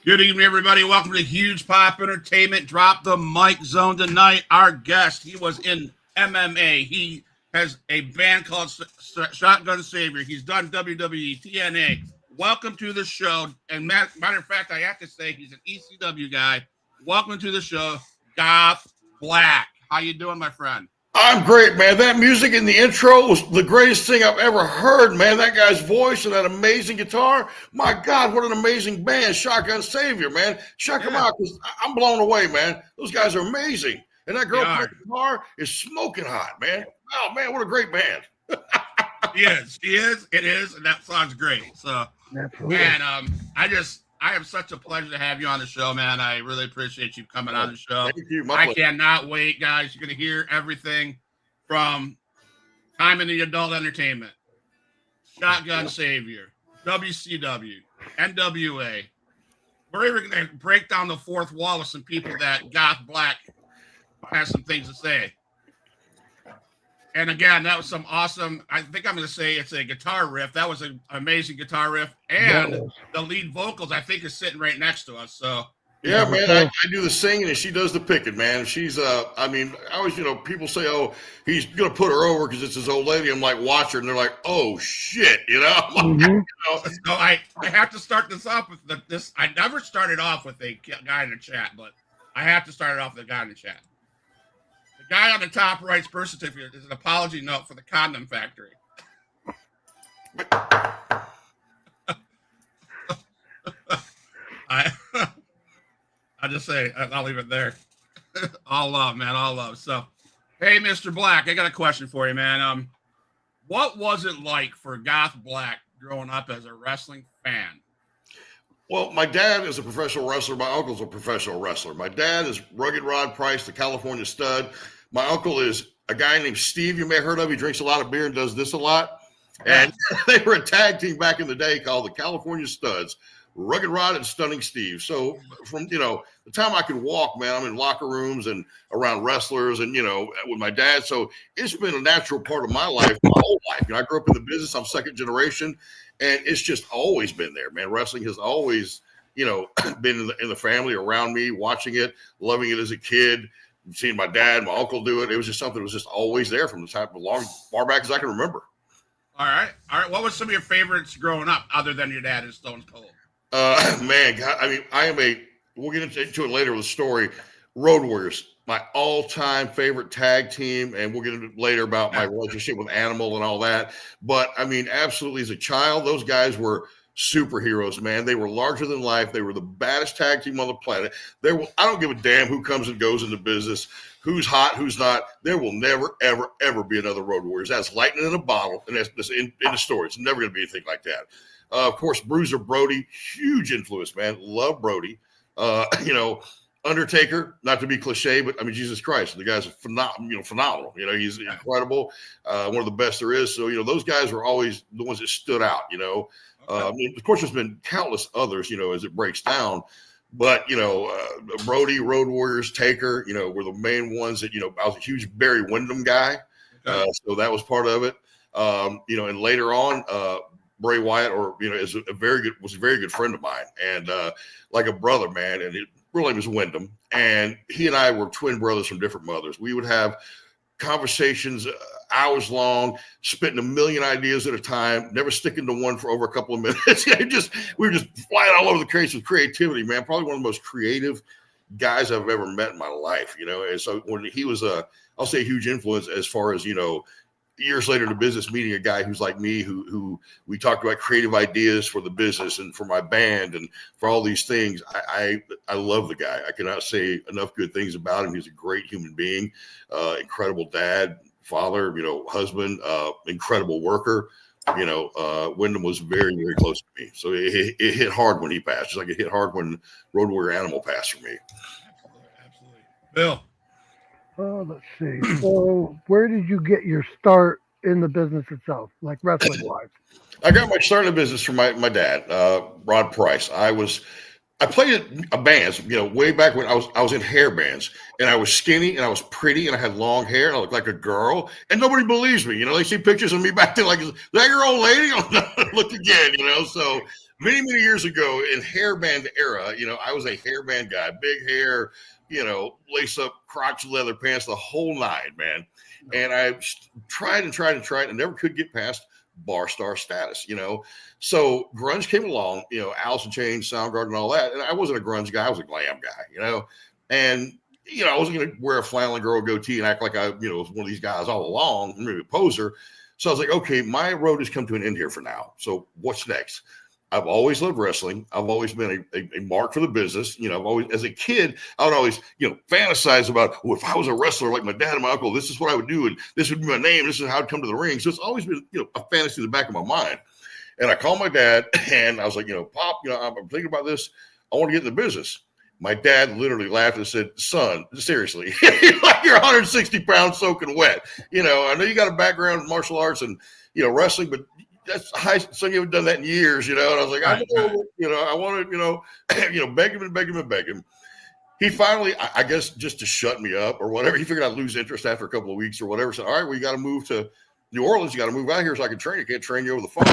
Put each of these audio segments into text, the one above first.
Good evening, everybody. Welcome to Huge Pop Entertainment. Drop the mic zone tonight. Our guest, he was in MMA. He has a band called Shotgun Savior. He's done WWE, TNA. Welcome to the show. And matter of fact, I have to say he's an ECW guy. Welcome to the show, Goth Black. How you doing, my friend? I'm great, man. That music in the intro was the greatest thing I've ever heard, man. That guy's voice and that amazing guitar. My God, what an amazing band. Shotgun Savior, man. Check them out, because I'm blown away, man. Those guys are amazing. And that girl playing guitar is smoking hot, man. Oh, man, what a great band. She is. It is. And that song's great. So, man, I have such a pleasure to have you on the show, man. I really appreciate you coming on the show. Thank you. I cannot wait, guys. You're going to hear everything from time in the adult entertainment, Shotgun Savior, WCW, NWA. We're even going to break down the fourth wall with some people that Goth Black has some things to say. And again, that was some awesome, I think I'm going to say it's a guitar riff. That was an amazing guitar riff. And the lead vocals, I think, is sitting right next to us. So, yeah, man, I do the singing and she does the picking, man. She's, I always, people say, oh, he's going to put her over because it's his old lady. I'm like, watch her. And they're like, oh, shit, So I have to start this off with this. I never started off with a guy in the chat, but I have to start it off with a guy in the chat. The guy on the top right's birth certificate is an apology note for the condom factory. I just say, I'll leave it there. All love, man, all love. So, hey, Mr. Black, I got a question for you, man. What was it like for Goth Black growing up as a wrestling fan? Well, my dad is a professional wrestler. My uncle's a professional wrestler. My dad is Rugged Rod Price, the California Stud. My uncle is a guy named Steve you may have heard of. He drinks a lot of beer and does this a lot. And they were a tag team back in the day called the California Studs, Rugged Rod and Stunning Steve. So from, the time I could walk, man, I'm in locker rooms and around wrestlers and, with my dad. So it's been a natural part of my life, my whole life. I grew up in the business. I'm second generation. And it's just always been there, man. Wrestling has always, been in the family, around me, watching it, loving it as a kid, seeing my dad, my uncle do it. It was just something that was just always there from the time far back as I can remember. All right. What was some of your favorites growing up other than your dad and Stone Cold? Man, God, we'll get into it later with the story. Road Warriors, my all-time favorite tag team, and we'll get into it later about my relationship with Animal and all that. But absolutely, as a child, those guys were superheroes, man. They were larger than life. They were the baddest tag team on the planet. I don't give a damn who comes and goes in the business, who's hot, who's not. There will never, ever, ever be another Road Warriors. That's lightning in a bottle, and that's in the story. It's never going to be anything like that. Of course, Bruiser Brody, huge influence, man. Love Brody. Undertaker, not to be cliche, but Jesus Christ, the guy's phenomenal. He's incredible, one of the best there is. So those guys were always the ones that stood out. Of course, there's been countless others. As it breaks down, but Brody, Road Warriors, Taker, were the main ones that I was a huge Barry Windham guy, so that was part of it. And later on, Bray Wyatt, was a very good friend of mine, and like a brother, man. And his real name was Wyndham, and he and I were twin brothers from different mothers. We would have conversations hours long, spitting a million ideas at a time, never sticking to one for over a couple of minutes. We were just flying all over the place with creativity, man. Probably one of the most creative guys I've ever met in my life. And so when he was I'll say a huge influence as far as years later in the business, meeting a guy who's like me, who we talked about creative ideas for the business and for my band and for all these things. I love the guy. I cannot say enough good things about him. He's a great human being, incredible dad, father, husband, incredible worker. Wyndham was very, very close to me. So it hit hard when he passed, just like it hit hard when Road Warrior Animal passed for me. Absolutely. Bill. Let's see. So where did you get your start in the business itself, like wrestling wise? I got my start in the business from my dad, Rod Price. I played a bands, way back when I was in hair bands, and I was skinny and I was pretty and I had long hair and I looked like a girl, and nobody believes me. They see pictures of me back then, like, is that your old lady? Look again, So many, many years ago in hairband era, I was a hairband guy, big hair, lace up Crocs, leather pants, the whole nine, man. And I tried and never could get past bar star status, So grunge came along, Alice in Chains, Soundgarden, and all that. And I wasn't a grunge guy, I was a glam guy, And I wasn't going to wear a flannel and grow a goatee and act like I, was one of these guys all along, maybe a poser. So I was like, okay, my road has come to an end here for now. So what's next? I've always loved wrestling. I've always been a mark for the business. I've always, as a kid, I would always, fantasize about, if I was a wrestler like my dad and my uncle, this is what I would do. And this would be my name. This is how I'd come to the ring. So it's always been, a fantasy in the back of my mind. And I called my dad and I was like, Pop, I'm thinking about this. I want to get in the business. My dad literally laughed and said, son, seriously, like you're 160 pounds soaking wet. I know you got a background in martial arts and, wrestling, but that's high. So you haven't done that in years, And I was like, I want to, beg him. He finally, I guess, just to shut me up or whatever, he figured I'd lose interest after a couple of weeks or whatever. Said, all right, well, you got to move to New Orleans. You got to move out here so I can train you. I can't train you over the phone.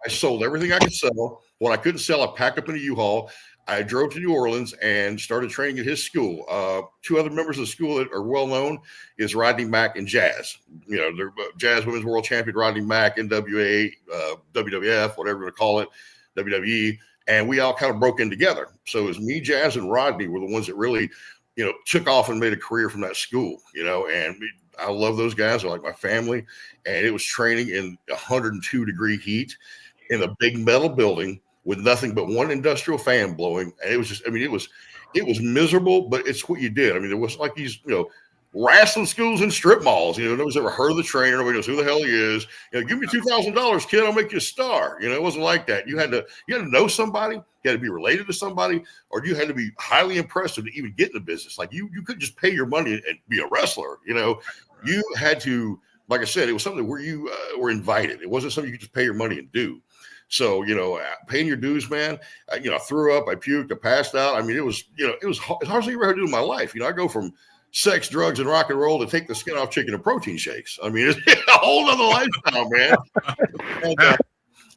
I sold everything I could sell. What I couldn't sell, I packed up in a U-Haul. I drove to New Orleans and started training at his school. Two other members of the school that are well known is Rodney Mack and Jazz. They're Jazz Women's World Champion Rodney Mack, NWA, WWF, whatever you want to call it, WWE. And we all kind of broke in together. So it was me, Jazz, and Rodney were the ones that really, took off and made a career from that school, and I love those guys. They're like my family. And it was training in 102-degree heat in a big metal building with nothing but one industrial fan blowing. And it was just, it was miserable, but it's what you did. There wasn't like these, wrestling schools and strip malls. Nobody's ever heard of the trainer. Nobody knows who the hell he is. Give me $2,000, kid. I'll make you a star. It wasn't like that. You had to know somebody. You had to be related to somebody, or you had to be highly impressive to even get in the business. Like you couldn't just pay your money and be a wrestler. You had to, like I said, it was something where you were invited. It wasn't something you could just pay your money and do. So, paying your dues, man, I threw up, I puked, I passed out. it was as hard as I ever do in my life. I go from sex, drugs, and rock and roll to take the skin off chicken and protein shakes. It's a whole other lifestyle, man. And,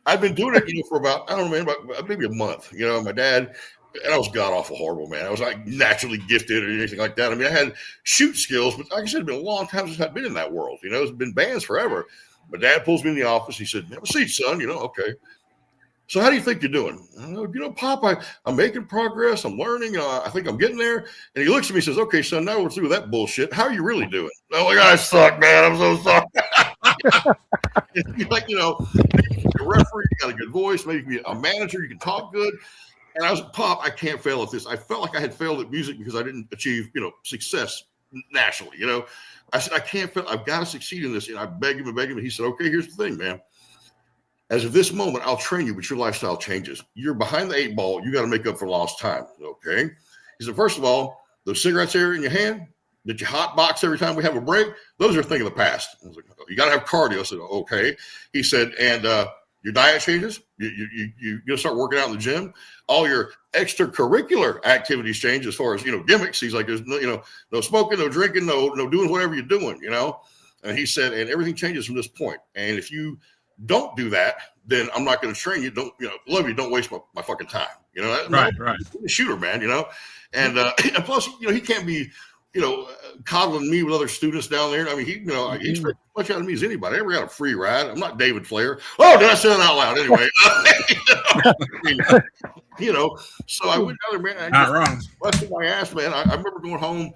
I've been doing it, for about, I don't know, man, about maybe a month. My dad, and I was god awful horrible, man. I was like naturally gifted or anything like that. I had shoot skills, but like I said, it's been a long time since I've been in that world. It's been bands forever. My dad pulls me in the office. He said, have a seat, son. Okay. So how do you think you're doing? Pop, I'm making progress. I'm learning. I think I'm getting there. And he looks at me and says, okay, son, now we're through with that bullshit. How are you really doing? I'm like, I suck, man. I'm so sorry. Like, you're a referee, you got a good voice, maybe you can be a manager, you can talk good. And I was like, Pop, I can't fail at this. I felt like I had failed at music because I didn't achieve, success nationally. I said, I can't fail. I've got to succeed in this. And I begged him. And he said, okay, here's the thing, man. As of this moment, I'll train you, but your lifestyle changes. You're behind the 8 ball. You got to make up for lost time. Okay. He said, first of all, those cigarettes here in your hand that you hot box every time we have a break, those are a thing of the past. I was like, you got to have cardio. I said, okay. He said, and your diet changes. You're going to start working out in the gym. All your extracurricular activities change as far as, gimmicks. He's like, there's no, no smoking, no drinking, no doing whatever you're doing, And he said, and everything changes from this point. And if you don't do that, then I'm not going to train you. Don't, love you. Don't waste my fucking time. Right. Shooter, man, and plus, he can't be, coddling me with other students down there. He expects as much out of me as anybody. I never got a free ride. I'm not David Flair. Oh, did I say that out loud? Anyway, so I went down there, man. Not wrong. Busted my ass, man. I remember going home,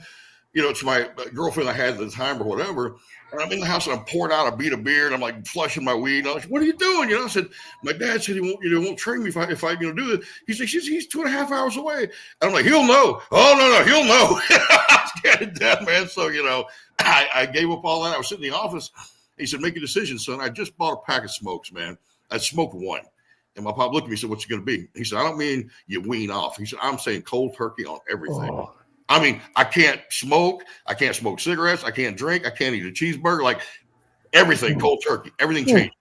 to my girlfriend I had at the time or whatever. And I'm in the house and I'm pouring out a beat of beer and I'm like flushing my weed. And I was like, what are you doing? I said, my dad said he won't train me if I do this. He's like, he's 2.5 hours away. And I'm like, he'll know. Oh, no, he'll know. I was scared to death, man. So, I gave up all that. I was sitting in the office. He said, make a decision, son. I just bought a pack of smokes, man. I smoked one. And my pop looked at me and said, what's it going to be? He said, I don't mean you wean off. He said, I'm saying cold turkey on everything. Oh. I can't smoke. I can't smoke cigarettes. I can't drink. I can't eat a cheeseburger. Like everything, cold turkey. Everything changed.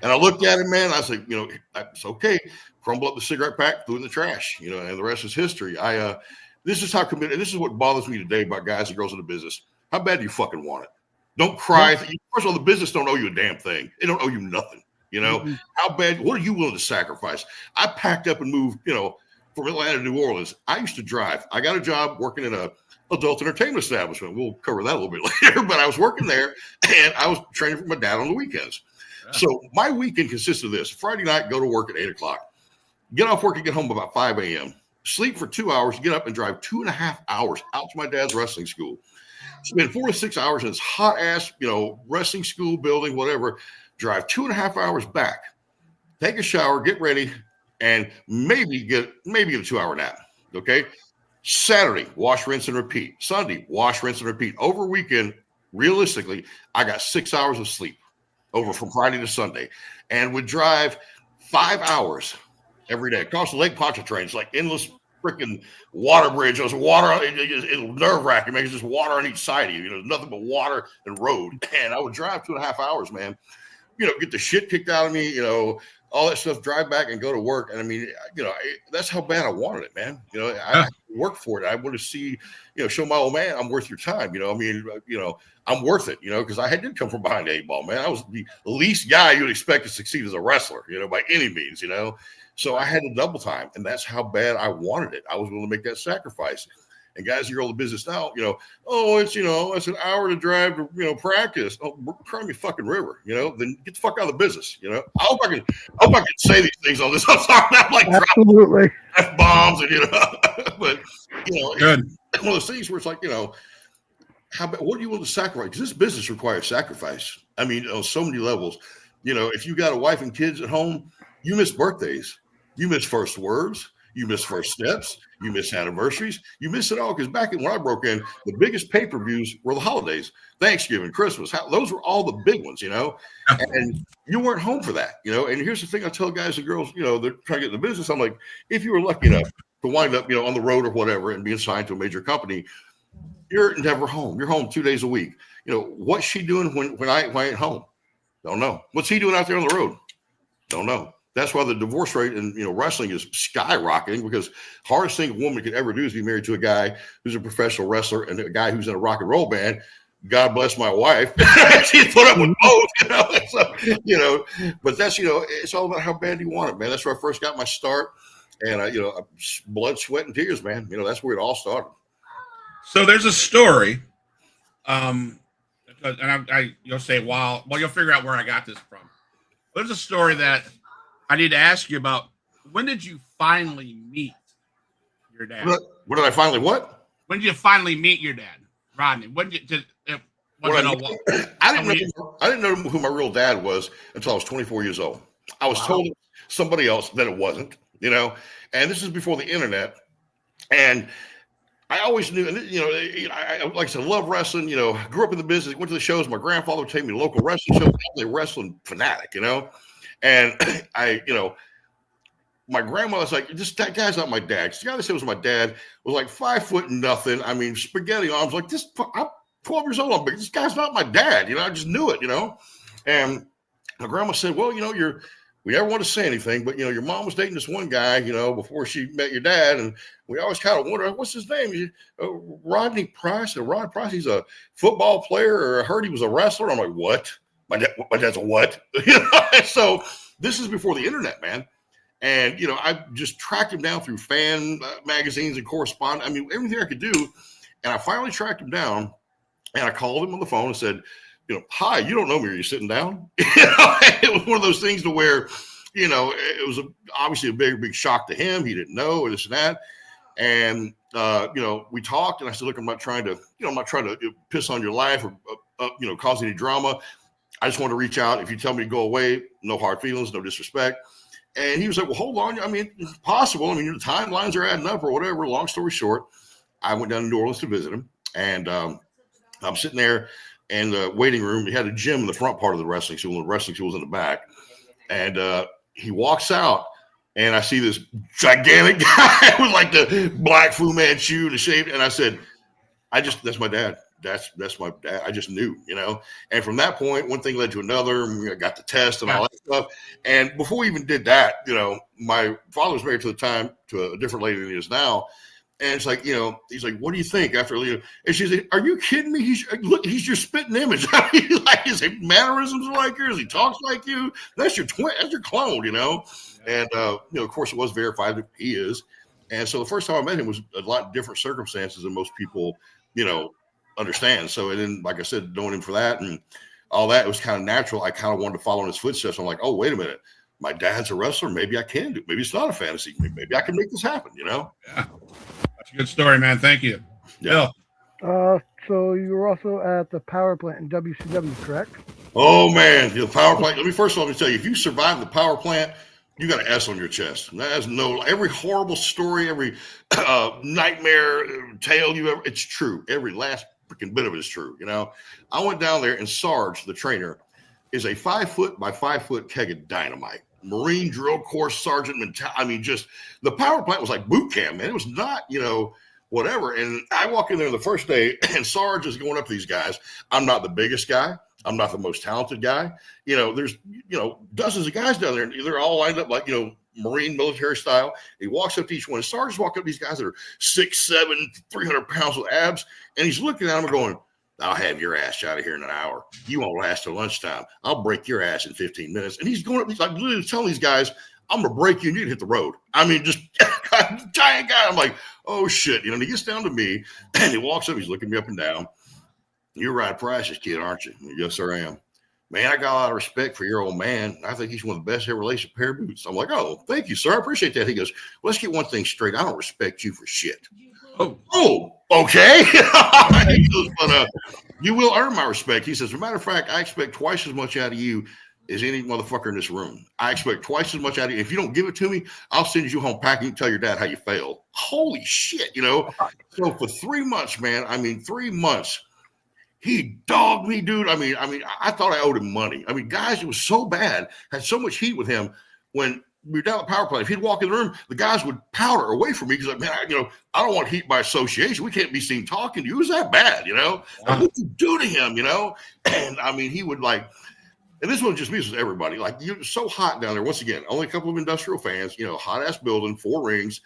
And I looked at him, man. I said, it's okay. Crumble up the cigarette pack, threw it in the trash. And the rest is history. This is how committed. This is what bothers me today about guys and girls in the business. How bad do you fucking want it? Don't cry. First of all, the business don't owe you a damn thing. They don't owe you nothing. You know, Mhm. how bad, what are you willing to sacrifice? I packed up and moved, from Atlanta to New Orleans. I used to drive. I got a job working in a adult entertainment establishment. We'll cover that a little bit later, but I was working there and I was training for my dad on the weekends. Yeah. So my weekend consists of this: Friday night, go to work at 8 o'clock, get off work and get home about 5 a.m., sleep for 2 hours, get up and drive 2.5 hours out to my dad's wrestling school. Spend 4 to 6 hours in this hot ass, wrestling school building, whatever, drive 2.5 hours back, take a shower, get ready, and maybe get a 2-hour nap. Okay. Saturday, wash, rinse, and repeat. Sunday, wash, rinse, and repeat. Over weekend, realistically, I got 6 hours of sleep over from Friday to Sunday, and would drive 5 hours every day across the Lake Pontchartrain, like endless freaking water bridge. There's water, it's nerve wracking, man. It's just water on each side of you. Nothing but water and road. And I would drive 2.5 hours, man. Get the shit kicked out of me, all that stuff, drive back and go to work. And I mean, that's how bad I wanted it, man. I worked for it. I want to see, show my old man I'm worth your time. I'm worth it, because I did come from behind the 8 ball, man. I was the least guy you would expect to succeed as a wrestler, by any means, So I had to double time, and that's how bad I wanted it. I was willing to make that sacrifice. And guys, you're all the business now, it's an hour to drive to, practice. Oh, cry me fucking river, then get the fuck out of the business, I hope I can say these things on this. I'm sorry, I'm like Absolutely. dropping F-bombs and, but, Good. it's one of those things where it's like, what are you willing to sacrifice? Because this business requires sacrifice. I mean, on so many levels, if you got a wife and kids at home, you miss birthdays, you miss first words, you miss first steps, you miss anniversaries, you miss it all. Because back when I broke in, the biggest pay-per-views were the holidays, Thanksgiving, Christmas. Those were all the big ones, and you weren't home for that, And here's the thing I tell guys and girls, they're trying to get in the business. I'm like, if you were lucky enough to wind up, on the road or whatever and be assigned to a major company, you're never home. You're home 2 days a week. What's she doing when I ain't home? Don't know. What's he doing out there on the road? Don't know. That's why the divorce rate in wrestling is skyrocketing, because hardest thing a woman could ever do is be married to a guy who's a professional wrestler and a guy who's in a rock and roll band. God bless my wife. She put up with both, So, but that's, it's all about how bad you want it, man. That's where I first got my start. And, blood, sweat, and tears, man. That's where it all started. So there's a story, and you'll say, well, you'll figure out where I got this from. There's a story that I need to ask you about. When did you finally meet your dad? What did I finally what? When did you finally meet your dad, Rodney? When did you? I didn't know who my real dad was until I was 24 years old. I was told somebody else that it wasn't, and this is before the internet. And I always knew, I like I said, love wrestling, grew up in the business, went to the shows. My grandfather would take me to local wrestling shows. I was a wrestling fanatic, and my grandmother's like, that guy's not my dad. The guy that said was my dad was like 5 foot nothing. I mean, spaghetti arms. Like I'm 12 years old. I'm big. This guy's not my dad. I just knew it. And my grandma said, well, we never want to say anything, but your mom was dating this one guy, before she met your dad, and we always kind of wonder what's his name. Rodney Price. Rod Price. He's a football player, or I heard he was a wrestler. I'm like, what? My dad's a what? So this is before the internet, man. And I just tracked him down through fan magazines and correspondence. I mean, everything I could do, and I finally tracked him down, and I called him on the phone and said, hi, you don't know me. Are you sitting down? It was one of those things to where, it was obviously a big shock to him. He didn't know, and this and that. And, we talked, and I said, look, I'm not trying to piss on your life or, cause any drama. I just want to reach out. If you tell me to go away, no hard feelings, no disrespect. And he was like, well, hold on. I mean, it's possible. I mean, the timelines are adding up or whatever. Long story short, I went down to New Orleans to visit him. And I'm sitting there in the waiting room. He had a gym in the front part of the wrestling school, and the wrestling school was in the back. And he walks out, and I see this gigantic guy with like the black Fu Manchu and the shape. And I said, that's my dad. That's my dad. I just knew, and from that point, one thing led to another. I got the test and all that stuff. And before we even did that, my father was married to a different lady than he is now. And it's like, he's like, what do you think after leaving? And she's like, are you kidding me? He's your spitting image. I mean, like his mannerisms are like yours. He talks like you. That's your twin. That's your clone, And, of course, it was verified that he is. And so the first time I met him was a lot different circumstances than most people, understand. So, and then, like I said, knowing him for that and all that, it was kind of natural. I kind of wanted to follow in his footsteps. I'm like, oh, wait a minute. My dad's a wrestler. Maybe I can do. Maybe it's not a fantasy. Maybe I can make this happen. Yeah, that's a good story, man. Thank you. Yeah. So you were also at the power plant in WCW, correct? Oh man, the power plant. Let me tell you, if you survive the power plant, you got an S on your chest. That has every horrible story, every nightmare tale you ever. It's true. Every last freaking bit of it is true. I went down there and Sarge, the trainer, is a 5 foot by 5 foot keg of dynamite. Marine drill corps sergeant mentality. I mean, just the power plant was like boot camp, man. It was not, whatever. And I walk in there the first day and Sarge is going up to these guys. I'm not the biggest guy. I'm not the most talented guy. There's, dozens of guys down there. They're all lined up like, Marine military style. He walks up to each one. And Sarge is walking up to these guys that are 6'7", 300 pounds with abs. And he's looking at them and going, I'll have your ass out of here in an hour. You won't last till lunchtime. I'll break your ass in 15 minutes. And he's going up, he's like literally telling these guys, I'm going to break you and you can hit the road. I mean, just giant guy. I'm like, oh shit. And he gets down to me and he walks up, he's looking me up and down. You're right, Price's kid, aren't you? Yes, sir, I am. Man, I got a lot of respect for your old man. I think he's one of the best ever laced a pair of boots. I'm like, oh, thank you, sir. I appreciate that. He goes, well, let's get one thing straight. I don't respect you for shit. Oh, okay. He goes, but you will earn my respect. He says, as a matter of fact, I expect twice as much out of you as any motherfucker in this room. I expect twice as much out of you. If you don't give it to me, I'll send you home packing and tell your dad how you failed. Holy shit, So for 3 months, man, 3 months, he dogged me, dude. I thought I owed him money. Guys, it was so bad, had so much heat with him when we were down at the power plant. If he'd walk in the room, the guys would powder away from me because, like, man, I don't want heat by association. We can't be seen talking to you. It was that bad, Wow. Like, what you do to him, And he would like, and this wasn't just me, this was everybody. Like, you're so hot down there. Once again, only a couple of industrial fans, hot ass building, 4 rings,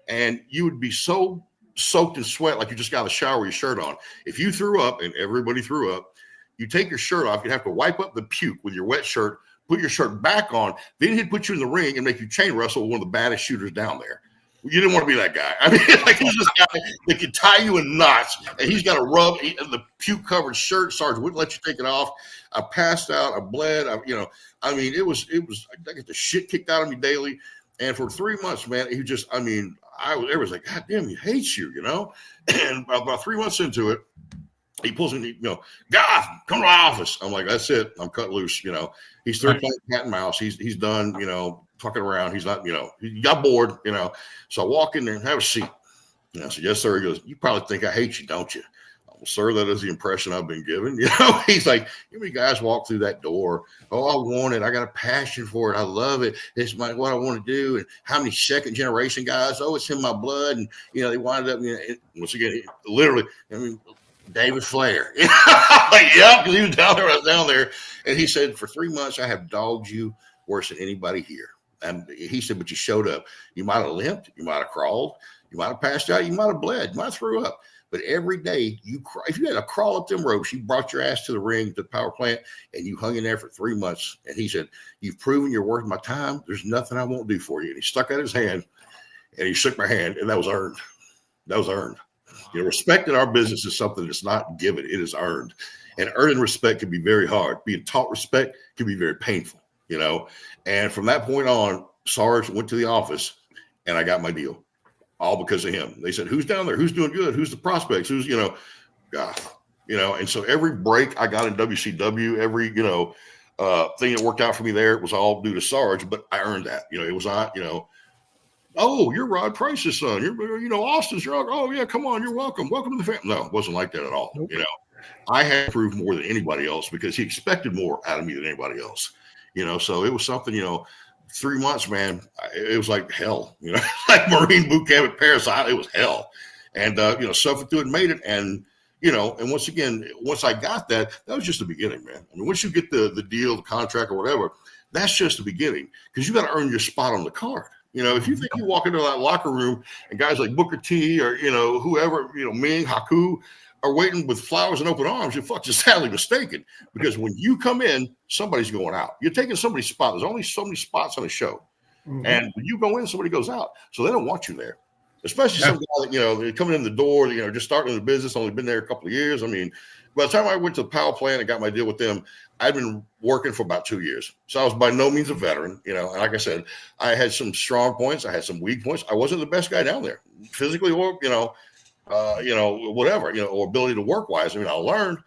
and you would be so soaked in sweat like you just got out of the shower with your shirt on. If you threw up, and everybody threw up, you take your shirt off, you'd have to wipe up the puke with your wet shirt, put your shirt back on, then he'd put you in the ring and make you chain wrestle with one of the baddest shooters down there. You didn't want to be that guy. He's this guy that could tie you in knots, and he's got to rub the puke-covered shirt. Sarge wouldn't let you take it off. I passed out. I bled. It was. I get the shit kicked out of me daily. And for 3 months, man, he just. Everyone's like, God damn, he hates you, And about 3 months into it, he pulls me, Goth, come to my office. I'm like, that's it. I'm cut loose. He's third playing cat and mouse. He's done, fucking around. He's not, he got bored, So I walk in there and have a seat. I said, yes, sir. He goes, you probably think I hate you, don't you? Well, sir, that is the impression I've been given. He's like, how many guys walk through that door? Oh, I want it. I got a passion for it. I love it. It's what I want to do. And how many second generation guys? Oh, it's in my blood. And, they wind up, once again, literally, David Flair. Yeah, because he was down there. I was down there. And he said, for 3 months, I have dogged you worse than anybody here. And he said, but you showed up. You might have limped. You might have crawled. You might have passed out. You might have bled. You might have threw up. But every day if you had to crawl up them ropes, you brought your ass to the ring, to the power plant, and you hung in there for 3 months. And he said, you've proven you're worth my time. There's nothing I won't do for you. And he stuck out his hand and he shook my hand, and that was earned. That was earned. Respect in our business is something that's not given. It is earned. And earning respect can be very hard. Being taught respect can be very painful, And from that point on, Sarge went to the office and I got my deal. All because of him. They said, who's down there? Who's doing good? Who's the prospects? Who's, Goth, and so every break I got in WCW, every, thing that worked out for me there was all due to Sarge, but I earned that. It was not, oh, you're Rod Price's son. You're, Austin's your uncle. Oh, yeah, come on. You're welcome. Welcome to the family. No, it wasn't like that at all. Nope. I had to prove more than anybody else because he expected more out of me than anybody else. So it was something, 3 months, man, it was like hell, like Marine boot camp at Paris. It was hell. And, suffered through it, made it. And, and once again, once I got that was just the beginning, man. Once you get the deal, the contract or whatever, that's just the beginning because you got to earn your spot on the card. You know, if you think you walk into that locker room and guys like Booker T or, you know, whoever, you know, Ming, Haku are waiting with flowers and open arms, you're fucking sadly mistaken. Because when you come in, somebody's going out. You're taking somebody's spot. There's only so many spots on a show. Mhm. And when you go in, somebody goes out. So they don't want you there. Especially some guy that, you know, they're coming in the door, you know, just starting the business, only been there a couple of years. I mean, by the time I went to the power plant and got my deal with them, I'd been working for about 2 years. So I was by no means a veteran, you know. And like I said, I had some strong points. I had some weak points. I wasn't the best guy down there, physically or, whatever, you know, or ability to work wise. I mean, I learned,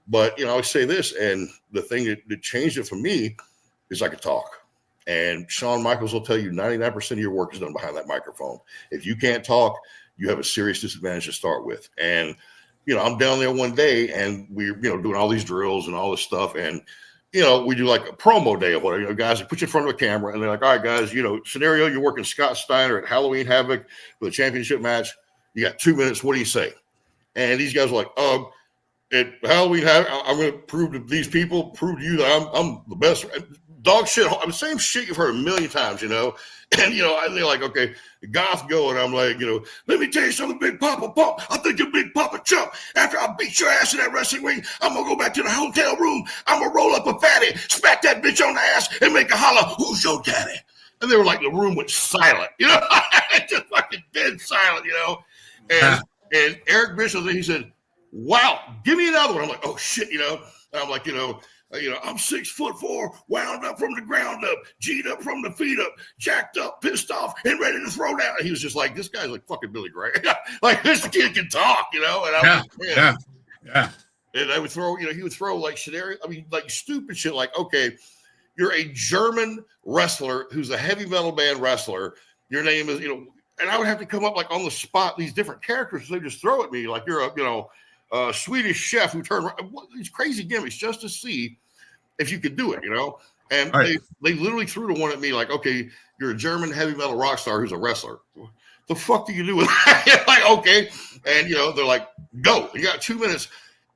but, you know, I would say this, and the thing that changed it for me is I could talk. And Shawn Michaels will tell you 99% of your work is done behind that microphone. If you can't talk, you have a serious disadvantage to start with. And, you know, I'm down there one day and we're, you know, doing all these drills and all this stuff. And, you know, we do like a promo day or whatever. You know, guys, they put you in front of a camera and they're like, all right, guys, you know, scenario, you're working Scott Steiner at Halloween Havoc for the championship match. You got 2 minutes. What do you say? And these guys are like, at Halloween Havoc, I'm going to prove to these people, prove to you that I'm the best. Dog shit. I'm the same shit you've heard a million times, you know. And, you know, they're like, okay, Goth go. And I'm like, you know, let me tell you something, Big Papa Pump. I think you're Big Papa Chump. After I beat your ass in that wrestling ring, I'm going to go back to the hotel room. I'm going to roll up a fatty, smack that bitch on the ass, and make a holler, who's your daddy? And they were like, the room went silent, you know, just fucking dead silent, you know. And Eric Bishop, he said, wow, give me another one. I'm like, oh, shit, you know. And I'm like, I'm 6'4", wound up from the ground up, G'd up from the feet up, jacked up, pissed off, and ready to throw down. And he was just like, this guy's like fucking Billy Gray. Like, this kid can talk, you know? And I was, yeah. And I would throw, you know, he would throw like scenario, I mean, like stupid shit, like, okay, you're a German wrestler who's a heavy metal band wrestler. Your name is, you know, and I would have to come up like on the spot, these different characters, they just throw at me like you're a, you know, Swedish chef who turned around, these crazy gimmicks just to see if you could do it, you know. And they literally threw the one at me like, okay, you're a German heavy metal rock star who's a wrestler. The fuck do you do with that? Like, okay. And, you know, they're like, go. You got 2 minutes.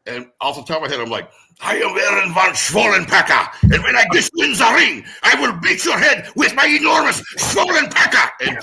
And off the top of my head, I'm like, I am Aaron von Schwollenpacker. And when I get in the ring, I will beat your head with my enormous Schwollenpacker. And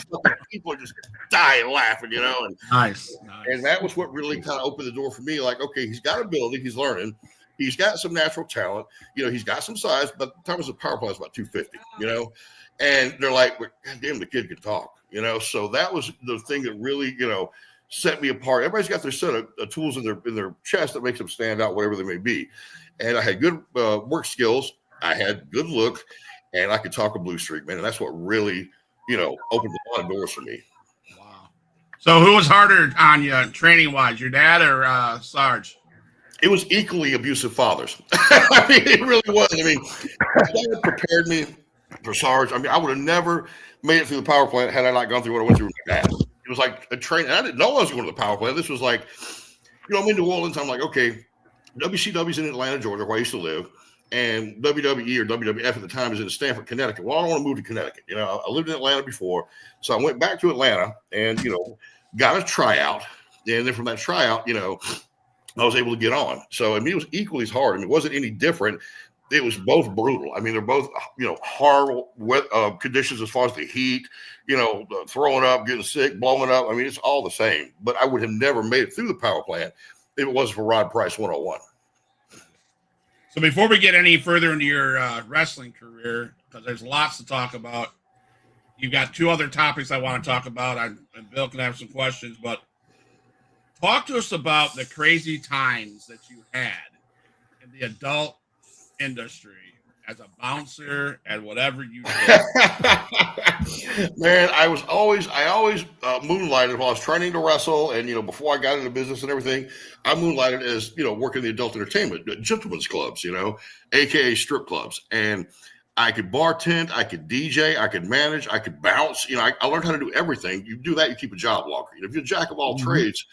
people just die laughing, you know. And, nice. And that was what really kind of opened the door for me. Like, okay, he's got ability. He's learning. He's got some natural talent. You know, he's got some size, but the time was a power play was about 250, you know. And they're like, well, God damn, the kid can talk, you know. So that was the thing that really, you know, set me apart. Everybody's got their set of tools in their chest that makes them stand out, whatever they may be. And I had good work skills. I had good look, and I could talk a blue streak, man. And that's what really, you know, opened a lot of doors for me. Wow. So who was harder on you training wise, your dad or Sarge? It was equally abusive fathers. I mean, it really was. I mean, that prepared me for Sarge. I mean, I would have never made it through the power plant had I not gone through what I went through with my dad. It was like a train. I didn't know I was going to the power plant. This was like, you know, I'm in New Orleans. I'm like, okay, WCW's in Atlanta, Georgia, where I used to live, and WWE or WWF at the time is in Stamford, Connecticut. Well, I don't want to move to Connecticut. You know, I lived in Atlanta before, so I went back to Atlanta and, you know, got a tryout. And then from that tryout, you know, I was able to get on. So, I mean, it was equally as hard. I mean, it wasn't any different. It was both brutal. I mean, they're both, you know, hard wet, conditions as far as the heat, you know, throwing up, getting sick, blowing up. I mean, it's all the same. But I would have never made it through the power plant if it wasn't for Rod Price 101. So before we get any further into your wrestling career, because there's lots to talk about, you've got two other topics I want to talk about. And Bill can have some questions, but talk to us about the crazy times that you had in the adult industry as a bouncer and whatever you did. Man, I always moonlighted while I was training to wrestle, and, you know, before I got into business and everything, I moonlighted as, you know, working the adult entertainment, gentlemen's clubs, you know, aka strip clubs. And I could bartend, I could DJ, I could manage, I could bounce. You know, I learned how to do everything. You do that, you keep a job longer. You know, if you're a jack of all trades,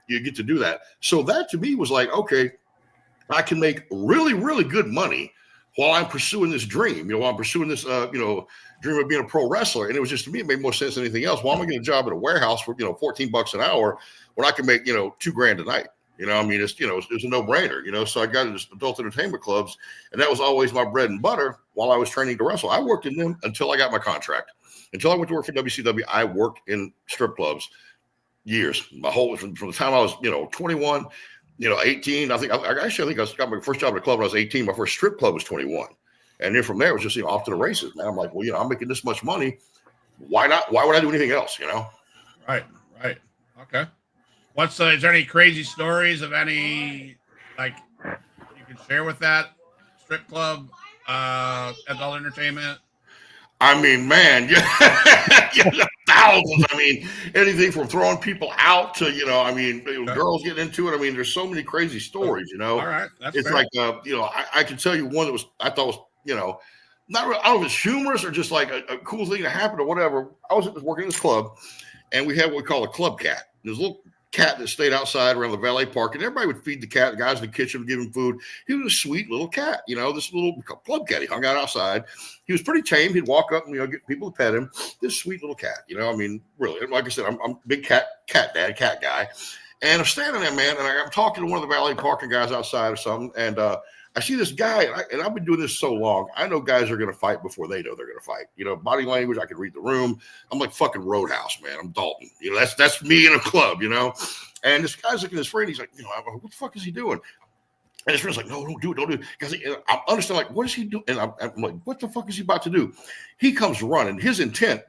you get to do that. So that to me was like, okay, I can make really, really good money while I'm pursuing this dream. You know, while I'm pursuing this, dream of being a pro wrestler. And it was just, to me, it made more sense than anything else. Why am I getting a job at a warehouse for, you know, $14 an hour when I can make, you know, $2,000 a night? You know, I mean, it's, you know, it's a no brainer, you know? So I got into adult entertainment clubs, and that was always my bread and butter while I was training to wrestle. I worked in them until I got my contract. until I went to work for WCW, I worked in strip clubs years. My whole from the time I was 21, 18. I think I got my first job at a club when I was 18. My first strip club was 21, and then from there it was just off to the races, man. I'm like, well, I'm making this much money. Why not? Why would I do anything else? Right. Okay. Is there any crazy stories of any like you can share with that strip club, adult entertainment? I mean, man, thousands. I mean, anything from throwing people out to, girls getting into it. I mean, there's so many crazy stories, All right. That's It's fair. like, I can tell you one that I thought was, not really, I don't know if it's humorous or just like a cool thing to happen or whatever. I was working in this club and we had what we call a club cat. There's a little cat that stayed outside around the valet park, and everybody would feed the cat. The guys in the kitchen would give him food. He was a sweet little cat, this little club cat. He hung out outside. He was pretty tame. He'd walk up and get people to pet him. This sweet little cat, I mean, really. Like I said, I'm a big cat guy, and I'm standing there, man, and I'm talking to one of the valet parking guys outside or something, and I see this guy, and I've been doing this so long. I know guys are going to fight before they know they're going to fight. Body language, I can read the room. I'm like fucking Roadhouse, man. I'm Dalton. That's me in a club, And this guy's looking at his friend. He's like, what the fuck is he doing? And his friend's like, no, don't do it. Because I understand, like, what is he doing? And I'm like, what the fuck is he about to do? He comes running. His intent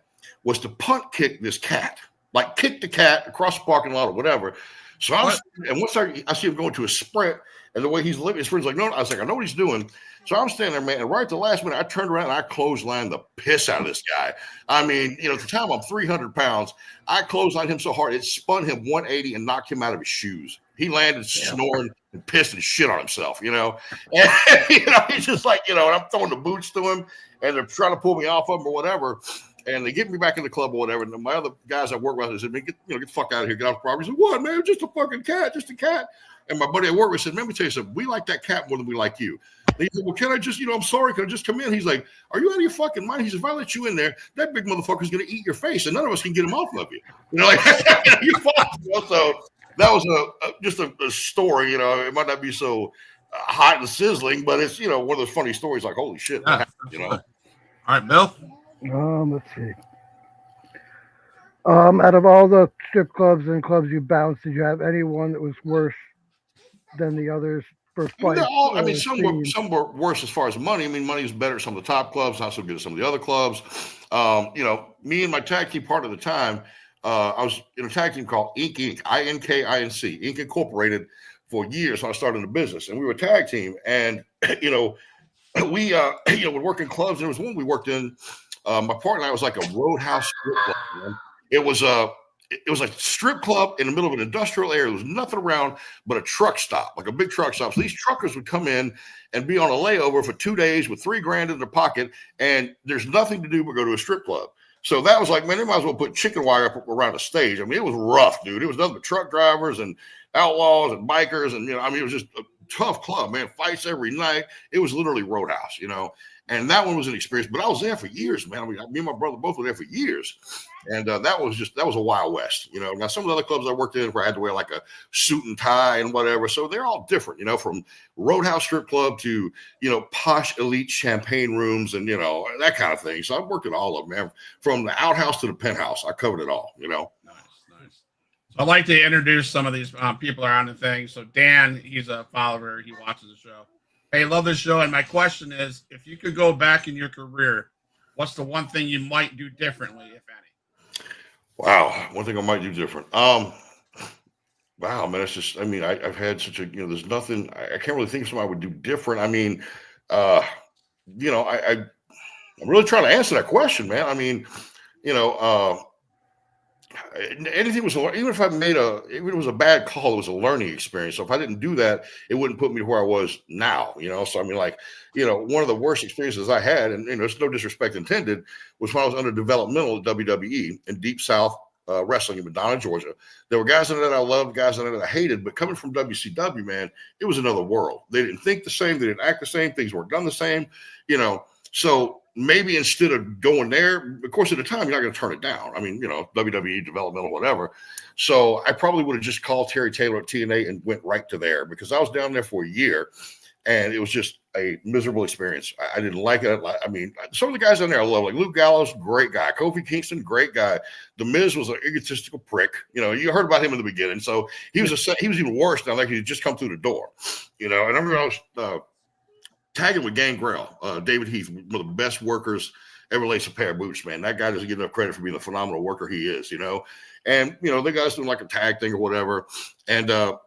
was to punt kick this cat, like kick the cat across the parking lot or whatever. So once I see him going to a sprint, and the way he's living, his friend's like, no. I was like, I know what he's doing. So I'm standing there, man. And right at the last minute, I turned around and I clotheslined the piss out of this guy. I mean, at the time I'm 300 pounds. I clotheslined him so hard, it spun him 180 and knocked him out of his shoes. He landed snoring and pissed and shit on himself, And, he's just like, and I'm throwing the boots to him and they're trying to pull me off of him or whatever. And they get me back in the club or whatever. And my other guys I work with, they said, man, get the fuck out of here. Get off the property. I said, what, man? Just a fucking cat. Just a cat. And my buddy at work said, let me tell you something. We like that cat more than we like you. And he said, well, can I just, I'm sorry. Can I just come in? He's like, are you out of your fucking mind? He said, if I let you in there, that big motherfucker's going to eat your face. And none of us can get him off of you. Like, you're fucked. So that was just a story. It might not be so hot and sizzling, but it's, one of those funny stories like, holy shit. Yeah, All right, Bill. Let's see. Out of all the strip clubs and clubs you bounced, did you have anyone that was worse than the others for fights? No, I mean, some were worse as far as money. I mean, money was better at some of the top clubs, not so good at some of the other clubs. Me and my tag team part of the time, I was in a tag team called Inc. Inc. Inc. Incorporated for years when I started in the business, and we were a tag team. And we would work in clubs. There was one we worked in. My partner and I was like a roadhouse strip club, man. It was a strip club in the middle of an industrial area. There was nothing around but a truck stop, like a big truck stop. So these truckers would come in and be on a layover for 2 days with $3,000 in their pocket, and there's nothing to do but go to a strip club. So that was like, man, they might as well put chicken wire up around the stage. I mean, it was rough, dude. It was nothing but truck drivers and outlaws and bikers, and it was just a tough club, man. Fights every night. It was literally Roadhouse, And that one was an experience, but I was there for years, man. I mean, me and my brother both were there for years. And that was a Wild West, Now, some of the other clubs I worked in where I had to wear like a suit and tie and whatever. So they're all different, from Roadhouse strip club to, posh elite champagne rooms and, that kind of thing. So I've worked at all of them, man. From the outhouse to the penthouse. I covered it all, Nice. So I'd like to introduce some of these people around the thing. So Dan, he's a follower. He watches the show. Hey, love this show. And my question is, if you could go back in your career, what's the one thing you might do differently, if any? Wow. One thing I might do different. Wow, man. It's just, I've had such a, there's nothing, I can't really think of something I would do different. I mean, I'm really trying to answer that question, man. I mean, anything was, even if even it was a bad call, it was a learning experience. So if I didn't do that, it wouldn't put me to where I was now, So one of the worst experiences I had, and it's no disrespect intended, was when I was under developmental at WWE in Deep South Wrestling in Medina, Georgia. There were guys in it that I loved, guys in it that I hated, but coming from WCW, man, it was another world. They didn't think the same, they didn't act the same, things weren't done the same, So maybe instead of going there, of course, at the time, you're not going to turn it down. I mean, WWE developmental, whatever. So I probably would have just called Terry Taylor at TNA and went right to there because I was down there for a year. And it was just, a miserable experience. I didn't like it. I mean, some of the guys on there I love, like Luke Gallows, great guy. Kofi Kingston, great guy. The Miz was an egotistical prick. You know, you heard about him in the beginning. So he was even worse now, like he had just come through the door. You know, and I remember I was tagging with Gangrel, David Heath, one of the best workers ever laced a pair of boots, man. That guy doesn't get enough credit for being the phenomenal worker he is, you know. And, you know, the guys doing like a tag thing or whatever. And the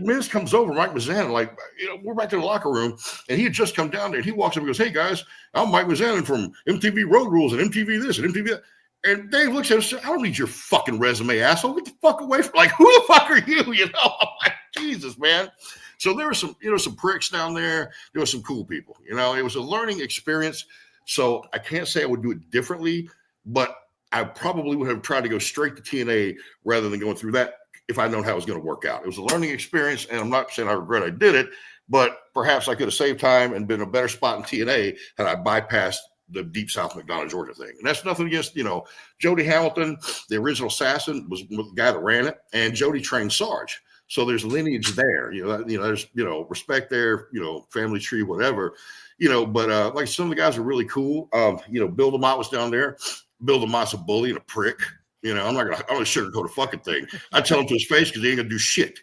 Miz comes over, Mike Mizanin, like, you know, we're back to the locker room. And he had just come down there. And he walks up and goes, hey, guys, I'm Mike Mizanin from MTV Road Rules and MTV this and MTV that. And Dave looks at us and says, I don't need your fucking resume, asshole. Get the fuck away from, like, who the fuck are you? You know, I'm like, Jesus, man. So there were some, you know, some pricks down there. There were some cool people. You know, it was a learning experience. So I can't say I would do it differently, but I probably would have tried to go straight to TNA rather than going through that if I'd known how it was going to work out. It was a learning experience, and I'm not saying I regret I did it, but perhaps I could have saved time and been in a better spot in TNA had I bypassed the Deep South McDonough, Georgia thing. And that's nothing against, you know, Jody Hamilton, the original assassin, was the guy that ran it, and Jody trained Sarge. So there's lineage there, there's, respect there, family tree, whatever, but like some of the guys are really cool. Bill DeMott was down there. Bill DeMott's a bully and a prick. I'm not gonna sugarcoat a fucking thing. I tell him to his face because he ain't gonna do shit.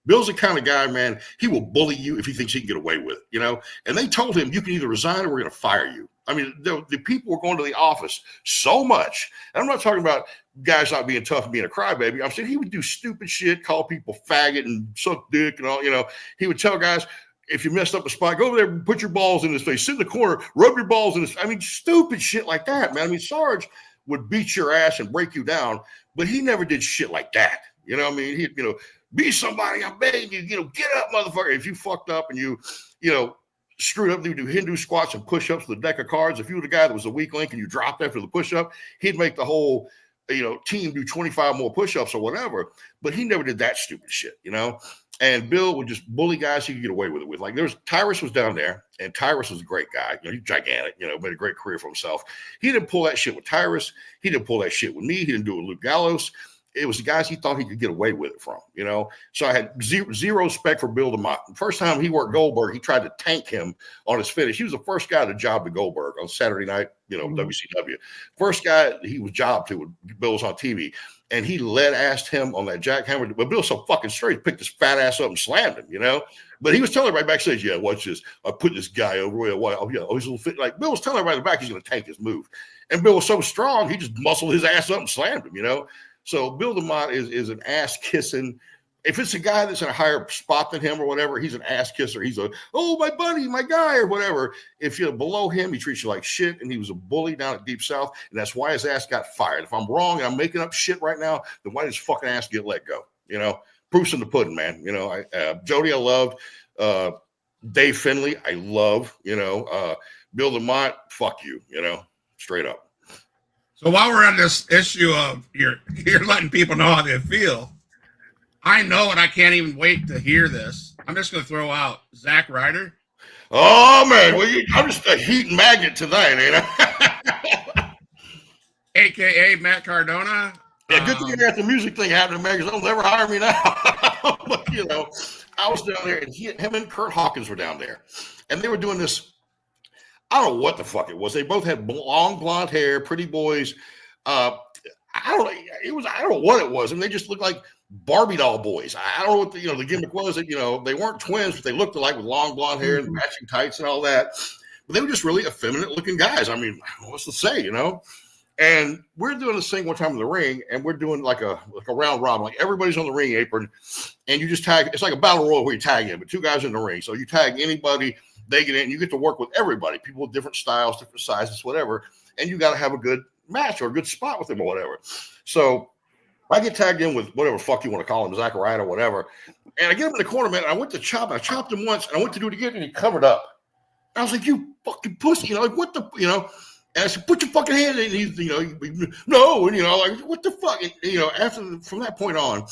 Bill's the kind of guy, man, he will bully you if he thinks he can get away with it, and they told him you can either resign or we're gonna fire you. I mean, the people were going to the office so much. And I'm not talking about guys not being tough and being a crybaby. I'm saying he would do stupid shit, call people faggot and suck dick and all, he would tell guys, if you messed up a spot, go over there and put your balls in his face, sit in the corner, rub your balls in his, stupid shit like that, man. Sarge would beat your ass and break you down, but he never did shit like that. He'd, be somebody, I'm begging you, get up, motherfucker. If you fucked up and you screwed up, you do Hindu squats and push-ups with a deck of cards. If you were the guy that was a weak link and you dropped after the push-up, he'd make the whole, team do 25 more push-ups or whatever. But he never did that stupid shit, And Bill would just bully guys he could get away with it with. Like Tyrus was down there, and Tyrus was a great guy. He's gigantic, made a great career for himself. He didn't pull that shit with Tyrus. He didn't pull that shit with me. He didn't do it with Luke Gallows. It was the guys he thought he could get away with it from, So I had zero respect for Bill DeMott. The first time he worked Goldberg, he tried to tank him on his finish. He was the first guy to job to Goldberg on Saturday night, WCW. First guy he was jobbed to when Bill was on TV. And he lead-assed him on that jackhammer. But Bill's so fucking straight, he picked his fat ass up and slammed him, But he was telling everybody backstage, yeah, watch this. I put this guy over. He's a little fit. Like Bill was telling everybody in the back he's going to tank his move. And Bill was so strong, he just muscled his ass up and slammed him, So Bill DeMott is an ass kissing. If it's a guy that's in a higher spot than him or whatever, he's an ass kisser. He's my buddy, my guy, or whatever. If you're below him, he treats you like shit. And he was a bully down at Deep South. And that's why his ass got fired. If I'm wrong and I'm making up shit right now, then why did his fucking ass get let go? Proof's in the pudding, man. Jody, I loved. Dave Finley, I love. Bill DeMott, fuck you, straight up. So while we're on this issue of you're letting people know how they feel, I know, and I can't even wait to hear this. I'm just going to throw out Zack Ryder. Oh man, I'm just a heat magnet tonight, ain't I? AKA Matt Cardona. Yeah, good thing that the music thing happened, man, because they'll never hire me now. But I was down there, and him and Kurt Hawkins were down there, and they were doing this. I don't know what the fuck it was. They both had long blonde hair, pretty boys. I don't know what it was. They just looked like Barbie doll boys. I don't know what the gimmick was. That they weren't twins, but they looked alike with long blonde hair and matching tights and all that. But they were just really effeminate looking guys. What's to say, And we're doing this thing one time in the ring, and we're doing like a round robin. Like everybody's on the ring apron, and you just tag. It's like a battle royal where you tag in, but two guys in the ring. So you tag anybody. They get in, you get to work with everybody, people with different styles, different sizes, whatever. And you got to have a good match or a good spot with them or whatever. So I get tagged in with whatever fuck you want to call him, Zack Ryder or whatever. And I get him in the corner, man. And I went to chop. I chopped him once, and I went to do it again, and he covered up. And I was like, you fucking pussy. Like, what the, And I said, put your fucking hand in. And he's, no. And, like, what the fuck? And, from that point on,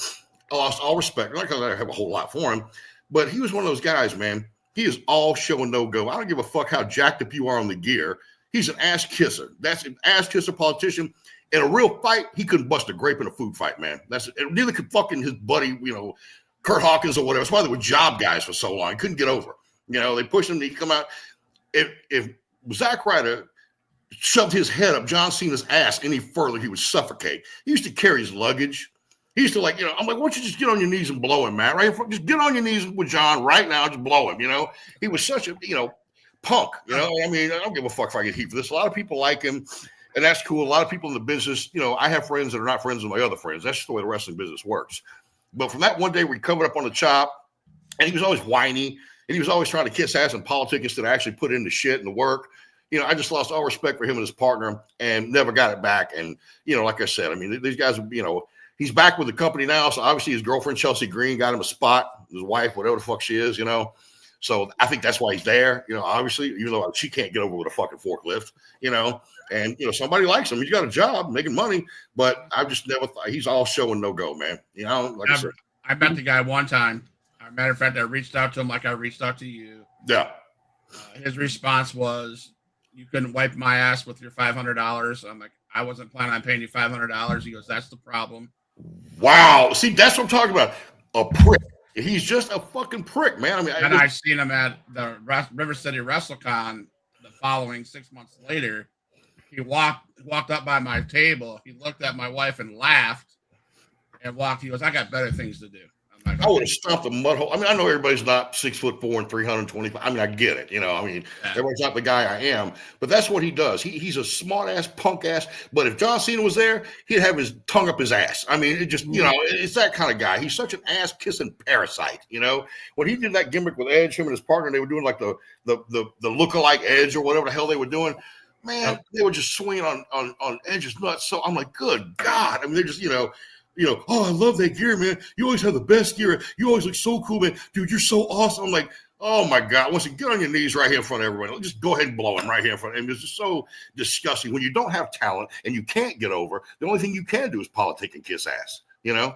I lost all respect. Not because I have a whole lot for him, but he was one of those guys, man. He is all show and no go. I don't give a fuck how jacked up you are on the gear. He's an ass kisser. That's an ass kisser politician. In a real fight, he couldn't bust a grape in a food fight, man. Neither could fucking his buddy, Kurt Hawkins or whatever. That's why they were job guys for so long. He couldn't get over. You know, they pushed him to come out. If Zack Ryder shoved his head up John Cena's ass any further, he would suffocate. He used to carry his luggage. He used to I'm like, why don't you just get on your knees and blow him, man? Right? Just get on your knees with John right now, just blow him. You know, he was such a, punk. You know, I mean, I don't give a fuck if I get heat for this. A lot of people like him, and that's cool. A lot of people in the business, I have friends that are not friends with my other friends. That's just the way the wrestling business works. But from that one day, we covered up on the chop, and he was always whiny, and he was always trying to kiss ass in politics instead of actually put in the shit and the work. I just lost all respect for him and his partner and never got it back. And, like I said, I mean, these guys, he's back with the company now. So obviously his girlfriend, Chelsea Green, got him a spot, his wife, whatever the fuck she is, So I think that's why he's there, obviously, even though she can't get over with a fucking forklift, and, somebody likes him. He's got a job making money, but I've just never thought he's all show and no go, man. Like I said. I met the guy one time. As a matter of fact, I reached out to him like I reached out to you. Yeah. His response was, you couldn't wipe my ass with your $500. I'm like, I wasn't planning on paying you $500. He goes, that's the problem. Wow. See, that's what I'm talking about. A prick. He's just a fucking prick, man. I mean, I seen him at the River City WrestleCon the following 6 months later. He walked up by my table. He looked at my wife and laughed and walked. He goes, I got better things to do. I'm like, I would have stomped a mud hole. I mean, I know everybody's not 6'4" and 325. I mean, I get it. Everyone's not the guy I am, but that's what he does. He's a smart ass, punk ass. But if John Cena was there, he'd have his tongue up his ass. I mean, it just, it's that kind of guy. He's such an ass kissing parasite. When he did that gimmick with Edge, him and his partner, they were doing like the lookalike Edge or whatever the hell they were doing. Man, they were just swinging on Edge's nuts. So I'm like, good God. I mean, they're just, oh, I love that gear, man. You always have the best gear. You always look so cool, man. Dude, you're so awesome. I'm like, oh, my God. Once you get on your knees right here in front of everyone, just go ahead and blow him right here in front of him. It's just so disgusting. When you don't have talent and you can't get over, the only thing you can do is politic and kiss ass, Yeah.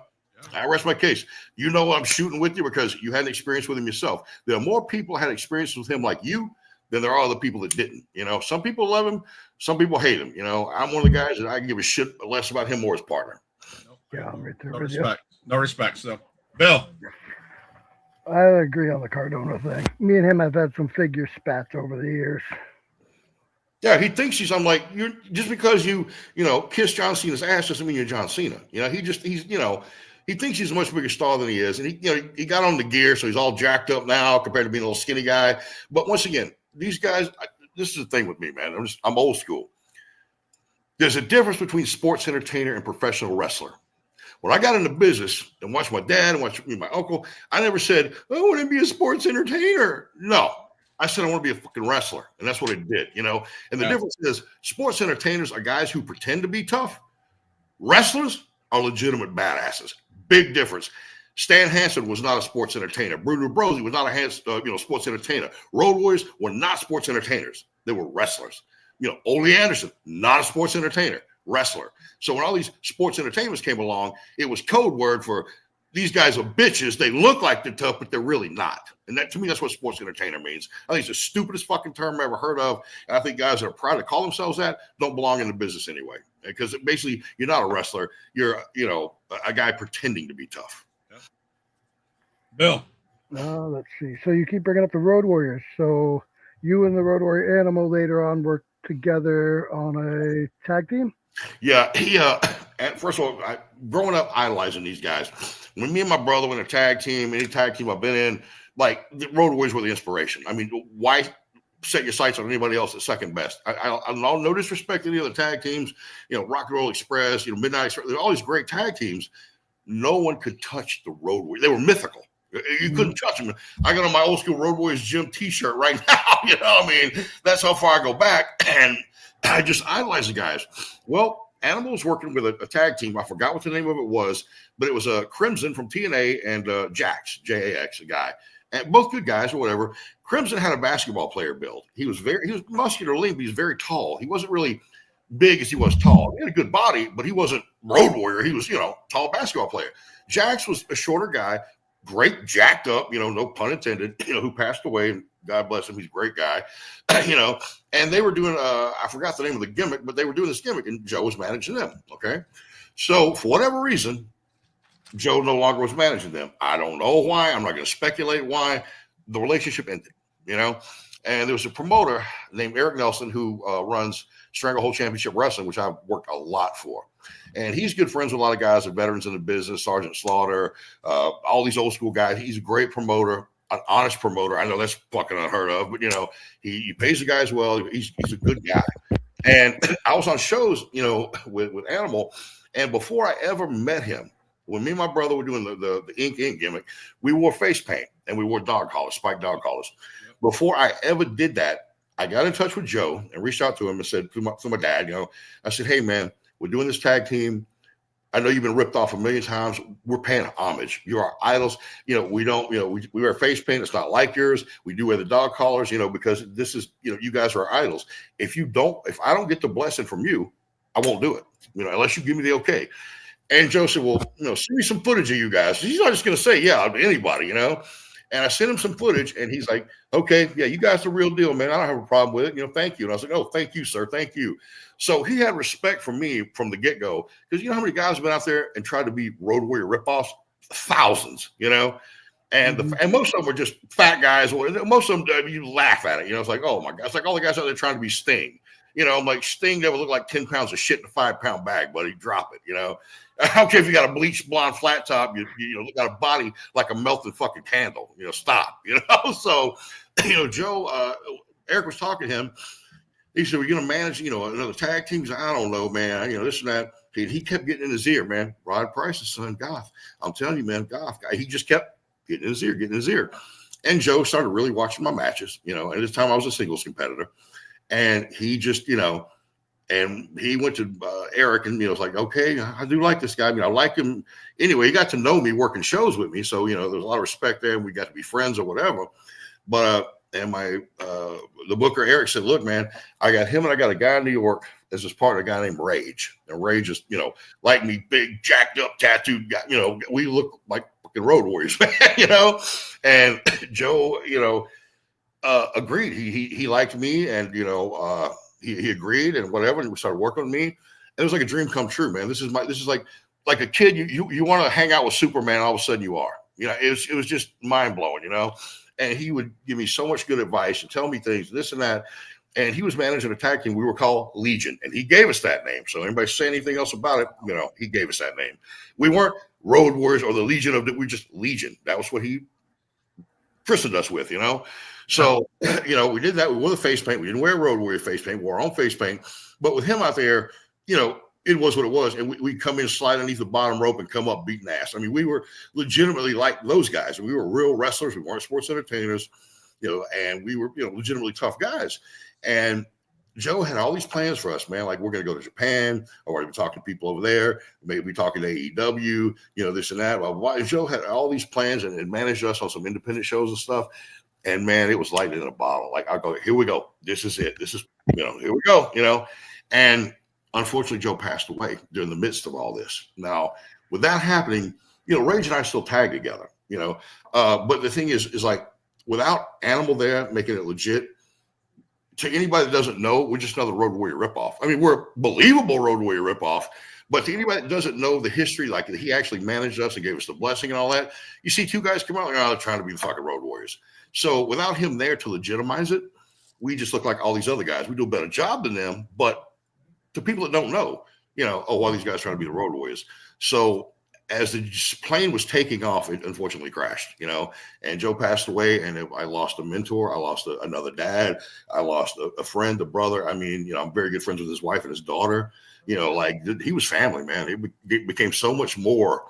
I rest my case. I'm shooting with you because you had an experience with him yourself. There are more people had experience with him like you than there are other people that didn't. Some people love him. Some people hate him. I'm one of the guys that I can give a shit less about him or his partner. Yeah, I'm right there no with respect. No respect. So, Bill. I agree on the Cardona thing. Me and him have had some figure spats over the years. Yeah, he thinks I'm like, you're just because you kiss John Cena's ass doesn't mean you're John Cena. He thinks he's a much bigger star than he is. And he got on the gear, so he's all jacked up now compared to being a little skinny guy. But once again, these guys, this is the thing with me, man. I'm old school. There's a difference between sports entertainer and professional wrestler. When I got into business and watched my dad and watched my uncle, I never said, I want to be a sports entertainer. No, I said I want to be a fucking wrestler. And that's what I did, And the difference is sports entertainers are guys who pretend to be tough. Wrestlers are legitimate badasses. Big difference. Stan Hansen was not a sports entertainer. Bruno Brosey was not a sports entertainer. Road Warriors were not sports entertainers. They were wrestlers. Ole Anderson, not a sports entertainer. Wrestler. So when all these sports entertainers came along, it was code word for these guys are bitches. They look like they're tough, but they're really not. And that, to me, that's what sports entertainer means. I think it's the stupidest fucking term I ever heard of. And I think guys that are proud to call themselves that don't belong in the business anyway. Because basically, you're not a wrestler. You're, a guy pretending to be tough. Yeah. Bill. Let's see. So you keep bringing up the Road Warriors. So you and the Road Warrior Animal later on worked together on a tag team? Yeah, first of all, growing up idolizing these guys. When me and my brother were in a tag team, any tag team I've been in, like the Road Warriors were the inspiration. I mean, why set your sights on anybody else that's second best? I'm no disrespect to the other tag teams, Rock and Roll Express, Midnight Express, all these great tag teams. No one could touch the Road Warriors. They were mythical. You couldn't touch them. I got on my old school Road Warriors gym T-shirt right now. That's how far I go back. And I just idolize the guys. Well, Animal was working with a tag team. I forgot what the name of it was, but it was Crimson from TNA and Jax, Jax, a guy. And both good guys or whatever. Crimson had a basketball player build. He was muscular, lean, but he was very tall. He wasn't really big as he was tall. He had a good body, but he wasn't Road Warrior. He was, tall basketball player. Jax was a shorter guy, great, jacked up, no pun intended, who passed away. God bless him. He's a great guy, and they were doing, I forgot the name of the gimmick, but they were doing this gimmick and Joe was managing them. Okay. So for whatever reason, Joe no longer was managing them. I don't know why. I'm not going to speculate why. The relationship ended. you know. And there was a promoter named Eric Nelson who runs Stranglehold Championship Wrestling, which I've worked a lot for. And he's good friends with a lot of guys, that veterans in the business, Sergeant Slaughter, all these old school guys. He's a great promoter, an honest promoter. I know that's fucking unheard of, but, you know, he pays the guys well. He's a good guy. And I was on shows, you know, with Animal. And before I ever met him, when me and my brother were doing the ink gimmick, we wore face paint and we wore dog collars, spiked dog collars. Before I ever did that, I got in touch with Joe and reached out to him and said to my dad, you know, I said, hey, man, we're doing this tag team. I know you've been ripped off a million times. We're paying homage. You're our idols. You know, we don't, you know, we wear face paint. It's not like yours. We do wear the dog collars, you know, because this is, you know, you guys are our idols. If I don't get the blessing from you, I won't do it, you know, unless you give me the okay. And Joe said, well, you know, send me some footage of you guys. He's not just going to say, yeah, anybody, you know. And I sent him some footage, and he's like, okay, yeah, you guys are the real deal, man. I don't have a problem with it. You know, thank you. And I was like, oh, thank you, sir. Thank you. So he had respect for me from the get-go, because you know how many guys have been out there and tried to be Road Warrior ripoffs? Thousands, you know. And and most of them are just fat guys. Most of them, you laugh at it. You know, it's like, oh, my God. It's like all the guys out there trying to be Sting. You know, I'm like, Sting never looked like 10 pounds of shit in a 5-pound bag, buddy. Drop it, you know. I don't care if you got a bleached blonde flat top, you know, got a body like a melted fucking candle. You know, stop. You know, so you know, Joe, Eric was talking to him. He said, "We're gonna manage, you know, another tag team." He's like, I don't know, man. You know, this and that. He kept getting in his ear, man. Rod Price's son, Goth. I'm telling you, man, Goth guy. He just kept getting in his ear. And Joe started really watching my matches. You know, at this time I was a singles competitor, and he just, you know. And he went to Eric and, you know, was like, okay, I do like this guy. I mean, I like him. Anyway, he got to know me working shows with me. So, you know, there's a lot of respect there and we got to be friends or whatever. But, and the booker, Eric, said, look, man, I got him and I got a guy in New York as his partner, a guy named Rage. And Rage is, you know, like me, big, jacked up, tattooed guy. You know, we look like fucking Road Warriors, man, you know. And Joe, you know, agreed. He liked me and, you know, he agreed and whatever, and we started working with me. And it was like a dream come true, man. This is like a kid. You want to hang out with Superman, all of a sudden you are. You know, it was just mind blowing, you know. And he would give me so much good advice and tell me things, this and that. And he was managing a tag team. We were called Legion, and he gave us that name. So anybody say anything else about it, you know, he gave us that name. We weren't Road Warriors or the Legion of. We were just Legion. That was what he christened us with, you know. So, you know, we did that. We wore the face paint. We didn't wear Road Warrior face paint. We wore our own face paint. But with him out there, you know, it was what it was. And we'd come in, slide underneath the bottom rope and come up beating ass. I mean, we were legitimately like those guys. We were real wrestlers. We weren't sports entertainers, you know, and we were, you know, legitimately tough guys. And Joe had all these plans for us, man. Like, we're going to go to Japan. I've already been talking to people over there. Maybe we're talking to AEW, you know, this and that. Well, Joe had all these plans and managed us on some independent shows and stuff. And man, it was lightning in a bottle. Like, I go, here we go. This is it. This is, you know, here we go, you know. And unfortunately, Joe passed away during the midst of all this. Now, with that happening, you know, Rage and I still tag together, you know. But the thing is like, without Animal there making it legit, to anybody that doesn't know, we're just another Road Warrior ripoff. I mean, we're a believable Road Warrior ripoff. But to anybody that doesn't know the history, like he actually managed us and gave us the blessing and all that, you see two guys come out like, oh, they're trying to be the fucking Road Warriors. So without him there to legitimize it, we just look like all these other guys. We do a better job than them. But to people that don't know, you know, oh, why these guys trying to be the Road Warriors? So as the plane was taking off, it unfortunately crashed, you know, and Joe passed away, and I lost a mentor. I lost another dad. I lost a friend, a brother. I mean, you know, I'm very good friends with his wife and his daughter. You know, like, he was family, man. It became so much more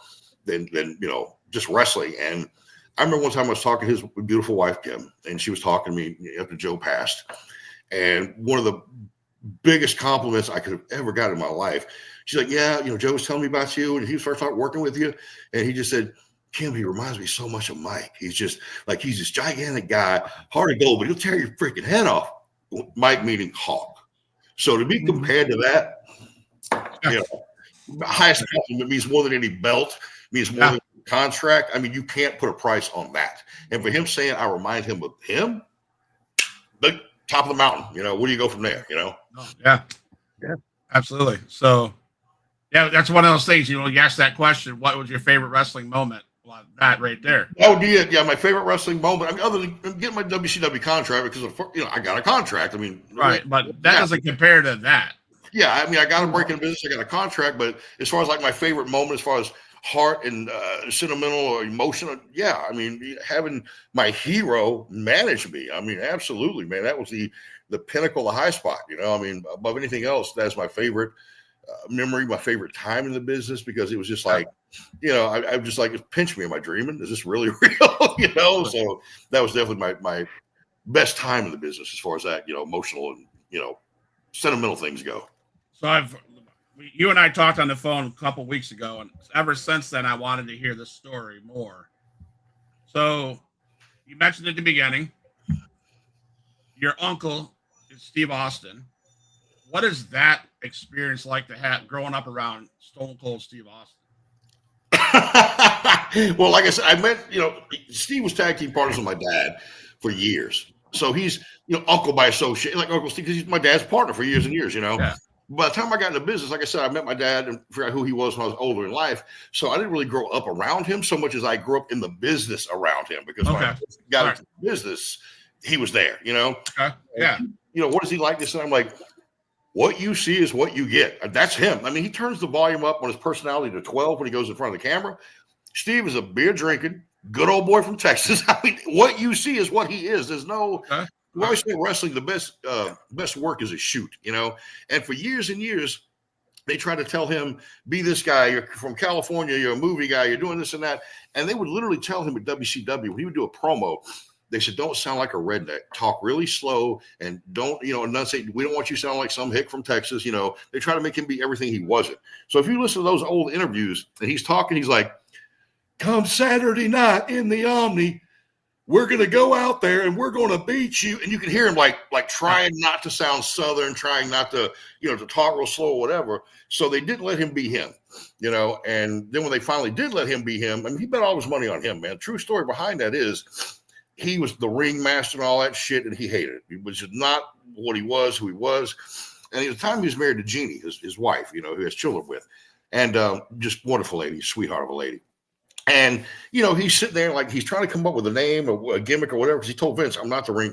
than you know, just wrestling. And I remember one time I was talking to his beautiful wife, Kim, and she was talking to me after Joe passed. And one of the biggest compliments I could have ever got in my life, she's like, yeah, you know, Joe was telling me about you, and he first started working with you. And he just said, Kim, he reminds me so much of Mike. He's just like, he's this gigantic guy, hard to go, but he'll tear your freaking head off. Mike meaning Hawk. So to be compared to that, you know, highest compliment means more than any belt, means more than contract. I mean, you can't put a price on that. And for him saying, I remind him of him, the top of the mountain, you know, where do you go from there, you know? Yeah, absolutely. So, yeah, that's one of those things, you know, you ask that question, what was your favorite wrestling moment? A Well, that right there. That would be it. Yeah, my favorite wrestling moment. I mean, other than getting my WCW contract because I got a contract. I mean, Right, but that doesn't compare to that. Yeah, I mean, I got a break in business. I got a contract, but as far as like my favorite moment, as far as heart and sentimental or emotional, yeah, I mean, having my hero manage me. I mean, absolutely, man. That was the pinnacle, the high spot. I mean, above anything else, that's my favorite memory, my favorite time in the business because it was just like, I just like, pinch me. Am I dreaming? Is this really real? So that was definitely my best time in the business as far as that, emotional and sentimental things go. So you and I talked on the phone a couple weeks ago, and ever since then, I wanted to hear the story more. So you mentioned at the beginning, your uncle is Steve Austin. What is that experience like to have growing up around Stone Cold Steve Austin? Well, like I said, I met, Steve was tag team partners with my dad for years. So he's, uncle by association, like Uncle Steve, because he's my dad's partner for years and years, Yeah. By the time I got into business, like I said, I met my dad and forgot who he was when I was older in life. So I didn't really grow up around him so much as I grew up in the business around him because when I got into the business, he was there, Okay. Yeah. What does he like this? And I'm like, what you see is what you get. That's him. I mean, he turns the volume up on his personality to 12 when he goes in front of the camera. Steve is a beer drinking, good old boy from Texas. I mean, what you see is what he is. There's no. We always say wrestling, the best work is a shoot, And for years and years, they try to tell him, be this guy. You're from California. You're a movie guy. You're doing this and that. And they would literally tell him at WCW when he would do a promo. They said, don't sound like a redneck. Talk really slow and don't, enunciate. We don't want you to sound like some hick from Texas. They try to make him be everything he wasn't. So if you listen to those old interviews and he's talking, he's like, come Saturday night in the Omni, we're going to go out there and we're going to beat you. And you can hear him like trying not to sound Southern, trying not to, to talk real slow or whatever. So they didn't let him be him, and then when they finally did let him be him, I mean, he bet all his money on him, man. True story behind that is he was the ring master and all that shit. And he hated it. He was just not what he was, who he was. And at the time he was married to Jeannie, his wife, who has children with, and just wonderful lady, sweetheart of a lady. And, he's sitting there like he's trying to come up with a name or a gimmick or whatever. Because he told Vince, I'm not the ring,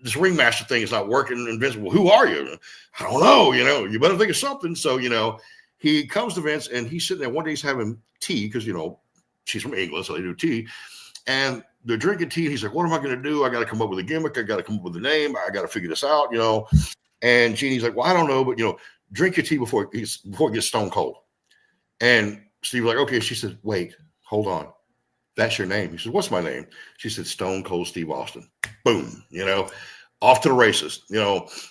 this ringmaster thing is not working. And Vince, well, who are you? I don't know, you better think of something. So, he comes to Vince and he's sitting there. One day he's having tea because, she's from England, so they do tea. And they're drinking tea. And he's like, what am I going to do? I got to come up with a gimmick. I got to come up with a name. I got to figure this out, And Jeannie's like, well, I don't know, but, drink your tea before it gets stone cold. And Steve was like, okay. She said, wait. Hold on. That's your name. He said, what's my name? She said, Stone Cold Steve Austin. Boom. Off to the races.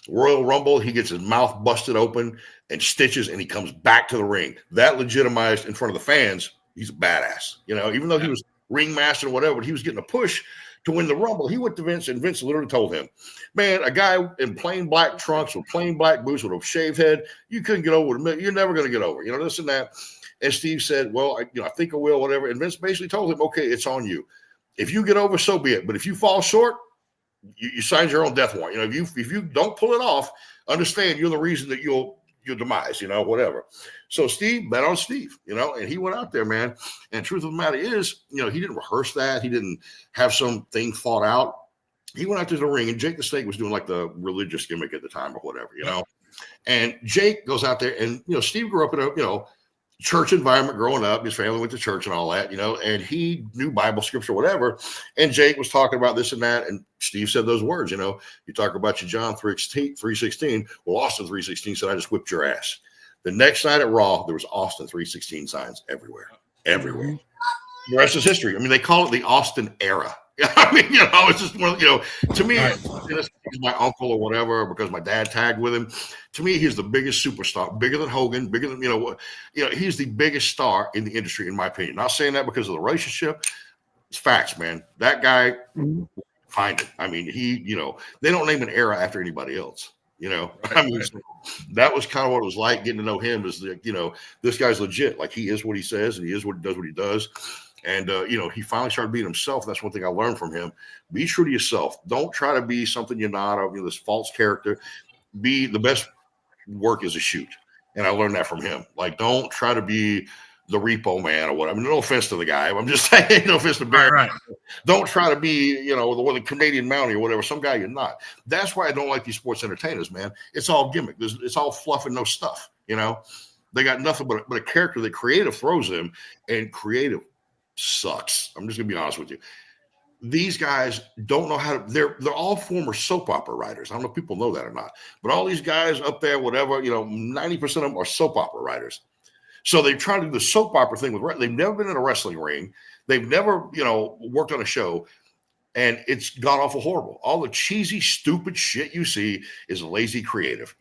Royal Rumble, he gets his mouth busted open and stitches and he comes back to the ring. That legitimized in front of the fans. He's a badass. Even though he was ringmaster or whatever, but he was getting a push to win the Rumble. He went to Vince and Vince literally told him, man, a guy in plain black trunks with plain black boots with a shaved head, you couldn't get over it. You're never going to get over, this and that. And Steve said, well, I think I will, whatever. And Vince basically told him, okay, it's on you. If you get over, so be it. But if you fall short, you signed your own death warrant. If you don't pull it off, understand you're the reason that you'll demise, whatever. So Steve bet on Steve, and he went out there, man. And truth of the matter is, he didn't rehearse that. He didn't have something thought out. He went out to the ring, and Jake the Snake was doing like the religious gimmick at the time or whatever, And Jake goes out there, and Steve grew up in a church environment growing up. His family went to church and all that, and he knew Bible scripture or whatever. And Jake was talking about this and that. And Steve said those words, you talk about your John 3:16. Well, Austin 3:16 said, I just whipped your ass. The next night at Raw, there was Austin 3:16 signs everywhere. The rest is history. I mean, they call it the Austin era. I mean, it's just one, to me, he's my uncle or whatever, because my dad tagged with him. To me, he's the biggest superstar, bigger than Hogan, bigger than, he's the biggest star in the industry, in my opinion. Not saying that because of the relationship. It's facts, man. That guy, find it. I mean, they don't name an era after anybody else. I mean, so that was kind of what it was like getting to know him. Is that, this guy's legit. Like, he is what he says, and he is what he does. And, he finally started being himself. That's one thing I learned from him. Be true to yourself. Don't try to be something you're not, or this false character. Be the best work is a shoot. And I learned that from him. Like, don't try to be the repo man or what. I mean, no offense to the guy. I'm just saying, no offense to Barry. Right. Don't try to be, the Canadian Mountie or whatever. Some guy you're not. That's why I don't like these sports entertainers, man. It's all gimmick. It's all fluff and no stuff. They got nothing but a character that creative throws them, and creative sucks. I'm just gonna be honest with you. These guys don't know how to. They're all former soap opera writers. I don't know if people know that or not, but all these guys up there, whatever, 90% of them are soap opera writers. So they try to do the soap opera thing with. They've never been in a wrestling ring. They've never, worked on a show, and it's god awful horrible. All the cheesy, stupid shit you see is lazy creative.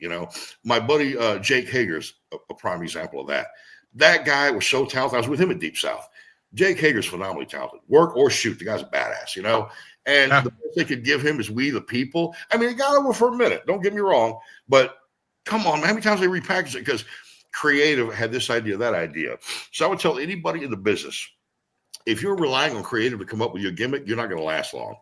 My buddy Jake Hager's a prime example of that. That guy was so talented. I was with him at Deep South. Jake Hager's phenomenally talented. Work or shoot, the guy's a badass. And the best they could give him is We the People. I mean, it got over for a minute. Don't get me wrong, but come on, man, how many times they repackaged it? Because creative had this idea, that idea. So I would tell anybody in the business, if you're relying on creative to come up with your gimmick, you're not going to last long,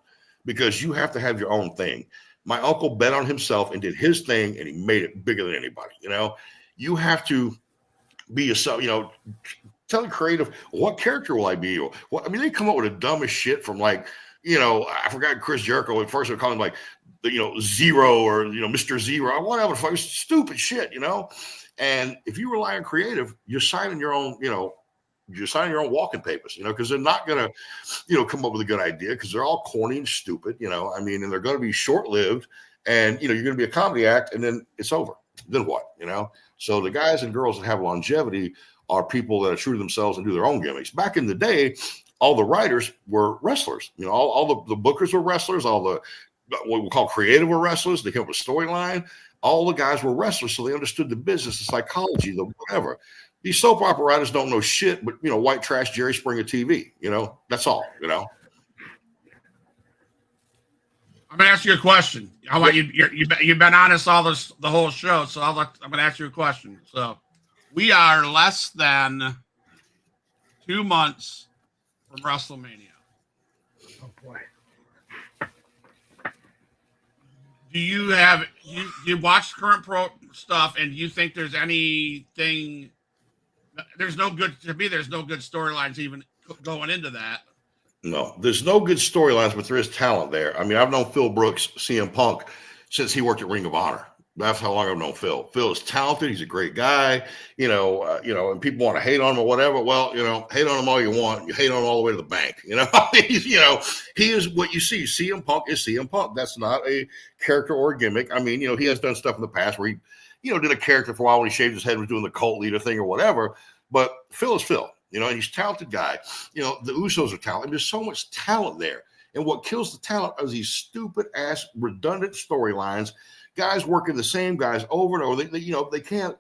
because you have to have your own thing. My uncle bet on himself and did his thing, and he made it bigger than anybody. You have to be yourself. Tell creative, what character will I be? Or what? I mean, they come up with the dumbest shit from I forgot Chris Jericho. At first, they were calling him like, Zero or Mr. Zero, whatever. Stupid shit, And if you rely on creative, you're signing your own, you're signing your own walking papers, because they're not gonna, come up with a good idea, because they're all corny and stupid, and they're going to be short-lived, and you're going to be a comedy act, and then it's over. Then what, So the guys and girls that have longevity are people that are true to themselves and do their own gimmicks. Back in the day, all the writers were wrestlers. All the bookers were wrestlers. All the what we call creative were wrestlers. They came up with storyline. All the guys were wrestlers, so they understood the business, the psychology, the whatever. These soap opera writers don't know shit, but white trash Jerry Springer TV. That's all. I'm gonna ask you a question. How about you've been honest the whole show, so I'm gonna ask you a question. So we are less than 2 months from WrestleMania. Oh boy. Do you watch current pro stuff, and do you think there's anything? There's no good storylines even going into that. No, there's no good storylines, but there is talent there. I mean, I've known Phil Brooks, CM Punk, since he worked at Ring of Honor. That's how long I've known Phil. Phil is talented. He's a great guy, and people want to hate on him or whatever. Well, hate on him all you want. You hate on him all the way to the bank. He is what you see. CM Punk is CM Punk. That's not a character or a gimmick. I mean, he has done stuff in the past where he, did a character for a while when he shaved his head, was doing the cult leader thing or whatever. But Phil is Phil, and he's a talented guy. The Usos are talented. There's so much talent there. And what kills the talent are these stupid ass redundant storylines. Guys working the same guys over and over. They can't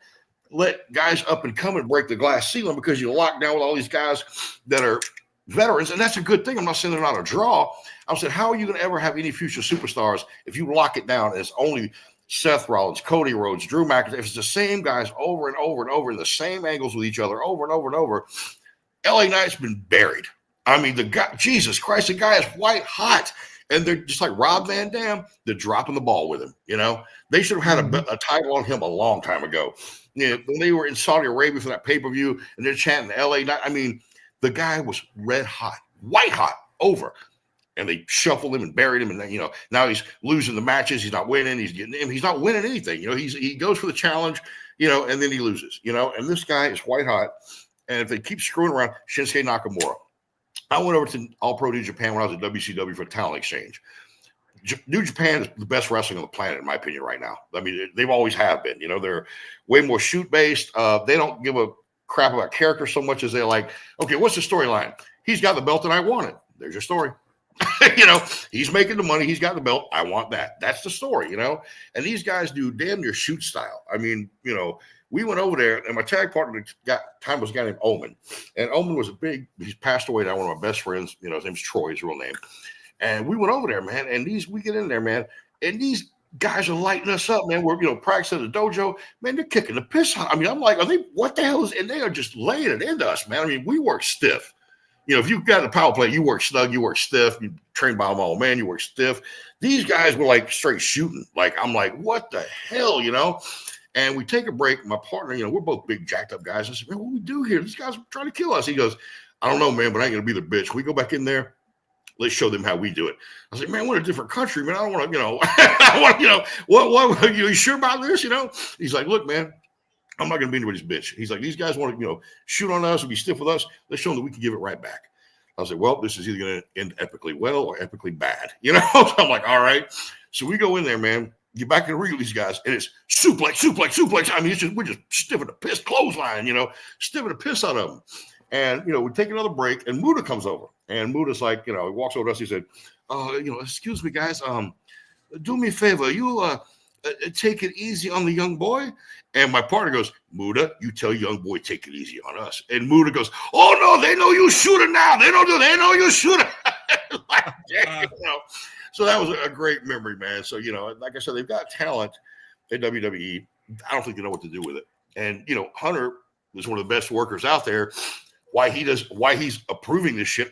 let guys up and come and break the glass ceiling, because you lock down with all these guys that are veterans, and that's a good thing. I'm not saying they're not a draw. I'm saying, how are you going to ever have any future superstars if you lock it down and it's only Seth Rollins, Cody Rhodes, Drew McIntyre? If it's the same guys over and over and over in the same angles with each other over and over and over, LA Knight's been buried. I mean, the guy, Jesus Christ, the guy is white hot. And they're just like Rob Van Dam, they're dropping the ball with him. They should have had a title on him a long time ago. When they were in Saudi Arabia for that pay-per-view and they're chanting LA Night. I mean, the guy was red hot, white hot, over. And they shuffled him and buried him. And, now he's losing the matches. He's not winning. He's not winning anything. He goes for the challenge, and then he loses, and this guy is white hot. And if they keep screwing around, Shinsuke Nakamura. I went over to All Pro New Japan when I was at WCW for a talent exchange. New Japan is the best wrestling on the planet, in my opinion, right now. I mean, they've always have been. They're way more shoot-based. They don't give a crap about character so much as they're like, okay, what's the storyline? He's got the belt and I want it. There's your story. He's making the money. He's got the belt. I want that. That's the story, And these guys do damn near shoot style. I mean, we went over there, and my tag partner was a guy named Omen. And Omen was he's passed away now, one of my best friends. His name's Troy, his real name. And we went over there, man. And we get in there, man. And these guys are lighting us up, man. We're, practicing at the dojo. Man, they're kicking the piss out. I mean, I'm like, what the hell is, and they are just laying it into us, man. I mean, we work stiff. If you've got the power play, you work snug, you work stiff, you train by my old man, you work stiff. These guys were like straight shooting. Like, I'm like, what the hell, And we take a break. My partner, we're both big jacked up guys. I said, man, what do we do here? These guys are trying to kill us. He goes, I don't know, man, but I ain't gonna be the bitch. We go back in there. Let's show them how we do it. I was like, man, we're in a different country, man. I don't want to, I want, what, you sure about this? He's like, look, man, I'm not going to be anybody's bitch. He's like, these guys want to, shoot on us and be stiff with us. Let's show them that we can give it right back. I was like, well, this is either going to end epically well or epically bad. So I'm like, all right. So we go in there, man. Get back in the ring with these guys, and it's suplex. I mean, we're just stiffing the piss clothesline, stiffing the piss out of them. And, we take another break, and Muda comes over. And Muda's like, he walks over to us. He said, excuse me, guys. Do me a favor. You take it easy on the young boy. And my partner goes, Muda, you tell young boy take it easy on us. And Muda goes, oh, no, they know you shooter now. They know you shooter. So that was a great memory, man. So, like I said, they've got talent at WWE. I don't think they know what to do with it. And, Hunter is one of the best workers out there. Why he's approving this shit,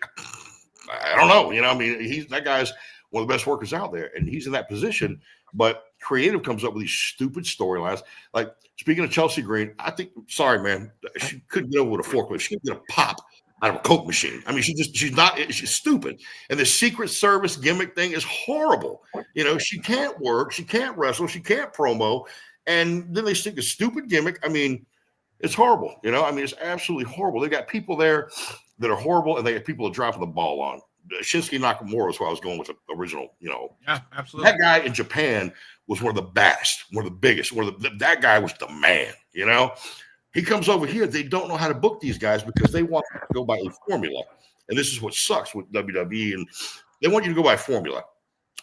I don't know. That guy's one of the best workers out there, and he's in that position. But creative comes up with these stupid storylines. Like, speaking of Chelsea Green, sorry, man, she couldn't get over with a forklift. She couldn't get a pop out of a Coke machine. I mean, she's stupid. And the Secret Service gimmick thing is horrible. She can't work, she can't wrestle, she can't promo, and then they stick a stupid gimmick. I mean, it's horrible. It's absolutely horrible. They got people there that are horrible, and they have people that dropping the ball on. Shinsuke Nakamura is where I was going with the original, Yeah, absolutely. That guy in Japan was one of the best, one of the biggest. That guy was the man, He comes over here. They don't know how to book these guys because they want to go by a formula. And this is what sucks with WWE. And they want you to go by formula.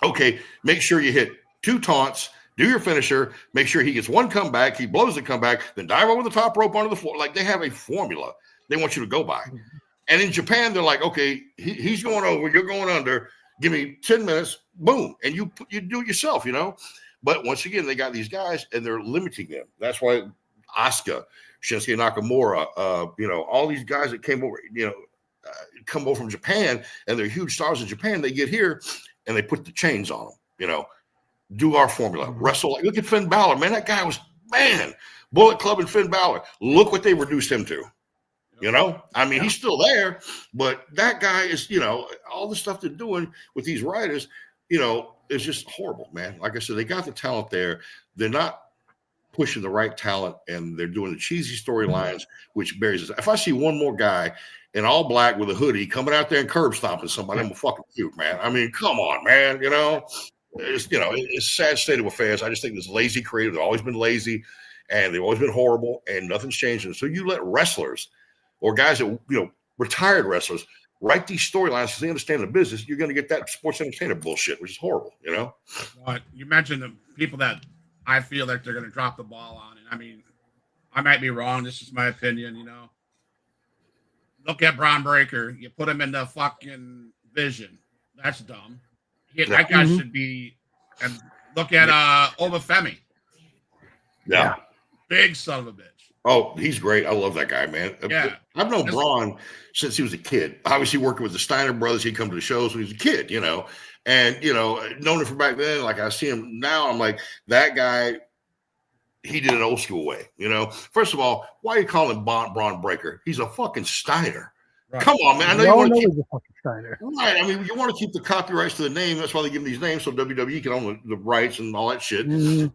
Okay, make sure you hit 2 taunts, do your finisher, make sure he gets 1 comeback, he blows the comeback, then dive over the top rope onto the floor. Like, they have a formula they want you to go by. And in Japan, they're like, okay, he's going over, you're going under, give me 10 minutes, boom. And you do it yourself, But once again, they got these guys, and they're limiting them. That's why Asuka, Shinsuke Nakamura, all these guys that came over, come over from Japan, and they're huge stars in Japan. They get here, and they put the chains on them, Do our formula. Wrestle. Look at Finn Balor. Man, that guy was, Bullet Club and Finn Balor. Look what they reduced him to. I mean, he's still there, but that guy is, all the stuff they're doing with these writers, is just horrible, man. Like I said, they got the talent there. They're not pushing the right talent, and they're doing the cheesy storylines, which buries us. If I see one more guy in all black with a hoodie coming out there and curb stomping somebody, I'm a fucking puke, man. I mean, come on, man. It's it's a sad state of affairs. I just think this lazy creative. They've always been lazy, and they've always been horrible, and nothing's changing. So you let wrestlers or guys that retired wrestlers write these storylines because they understand the business. You're going to get that sports entertainer bullshit, which is horrible. You mentioned the people that I feel like they're going to drop the ball on, and I mean, I might be wrong. This is my opinion. Look at Braun Breaker. You put him in the fucking Vision. That's dumb. That guy should be. And look at Obafemi. Yeah. Big son of a bitch. Oh, he's great. I love that guy, man. Yeah. I've known Braun since he was a kid. Obviously, working with the Steiner brothers, he'd come to the shows when he was a kid, And, known him from back then, like I see him now, I'm like, that guy, he did it old school way, First of all, why are you calling him Braun Breaker? He's a fucking Steiner. Right. Come on, man. I know you want to keep the fucking Steiner. Right. I mean, you want to keep the copyrights to the name. That's why they give him these names so WWE can own the rights and all that shit. Mm-hmm.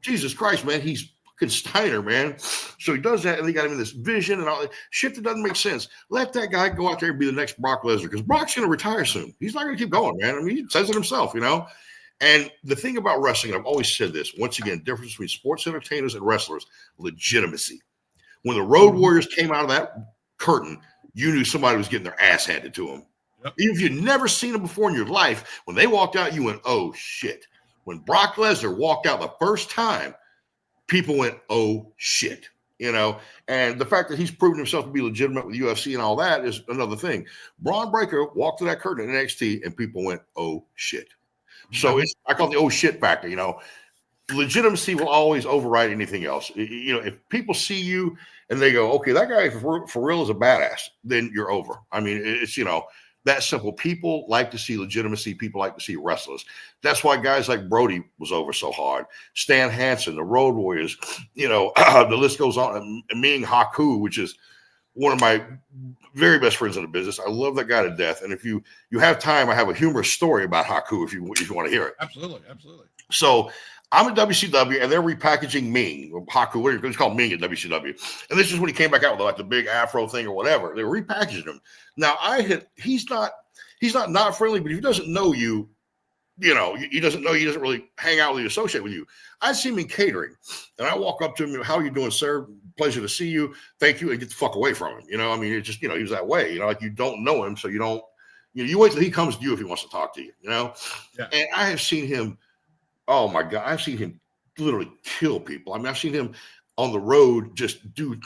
Jesus Christ, man. He's fucking Steiner, man. So he does that, and they got him in this Vision and all that shit that doesn't make sense. Let that guy go out there and be the next Brock Lesnar, because Brock's going to retire soon. He's not going to keep going, man. I mean, he says it himself, And the thing about wrestling, I've always said this, once again, difference between sports entertainers and wrestlers, legitimacy. When the Road Warriors came out of that curtain, you knew somebody was getting their ass handed to them. Yep. Even if you'd never seen them before in your life, when they walked out, you went, oh, shit. When Brock Lesnar walked out the first time, people went, oh, shit. And the fact that he's proven himself to be legitimate with UFC and all that is another thing. Braun Breaker walked to that curtain in NXT, and people went, oh, shit. So I call it the oh, shit factor, Legitimacy will always override anything else. If people see you and they go, okay, that guy for real is a badass, then you're over. I mean, it's, that simple. People like to see legitimacy. People like to see wrestlers. That's why guys like Brody was over so hard. Stan Hansen, the Road Warriors, the list goes on. Ming Haku, which is one of my very best friends in the business. I love that guy to death. And if you have time, I have a humorous story about Haku if you want to hear it. Absolutely. So I'm at WCW and they're repackaging Ming, or Haku, what it's called Ming at WCW. And this is when he came back out with like the big afro thing or whatever. They were repackaging him. Now he's not friendly, but if he doesn't know you, he doesn't know you, doesn't really hang out with you, associate with you. I see him in catering and I walk up to him, how are you doing, sir? Pleasure to see you. Thank you. And get the fuck away from him. It's just, he was that way, like you don't know him. So you don't, you wait till he comes to you if he wants to talk to you, Yeah. And I have seen him, oh my God, I've seen him literally kill people. I mean, I've seen him on the road just do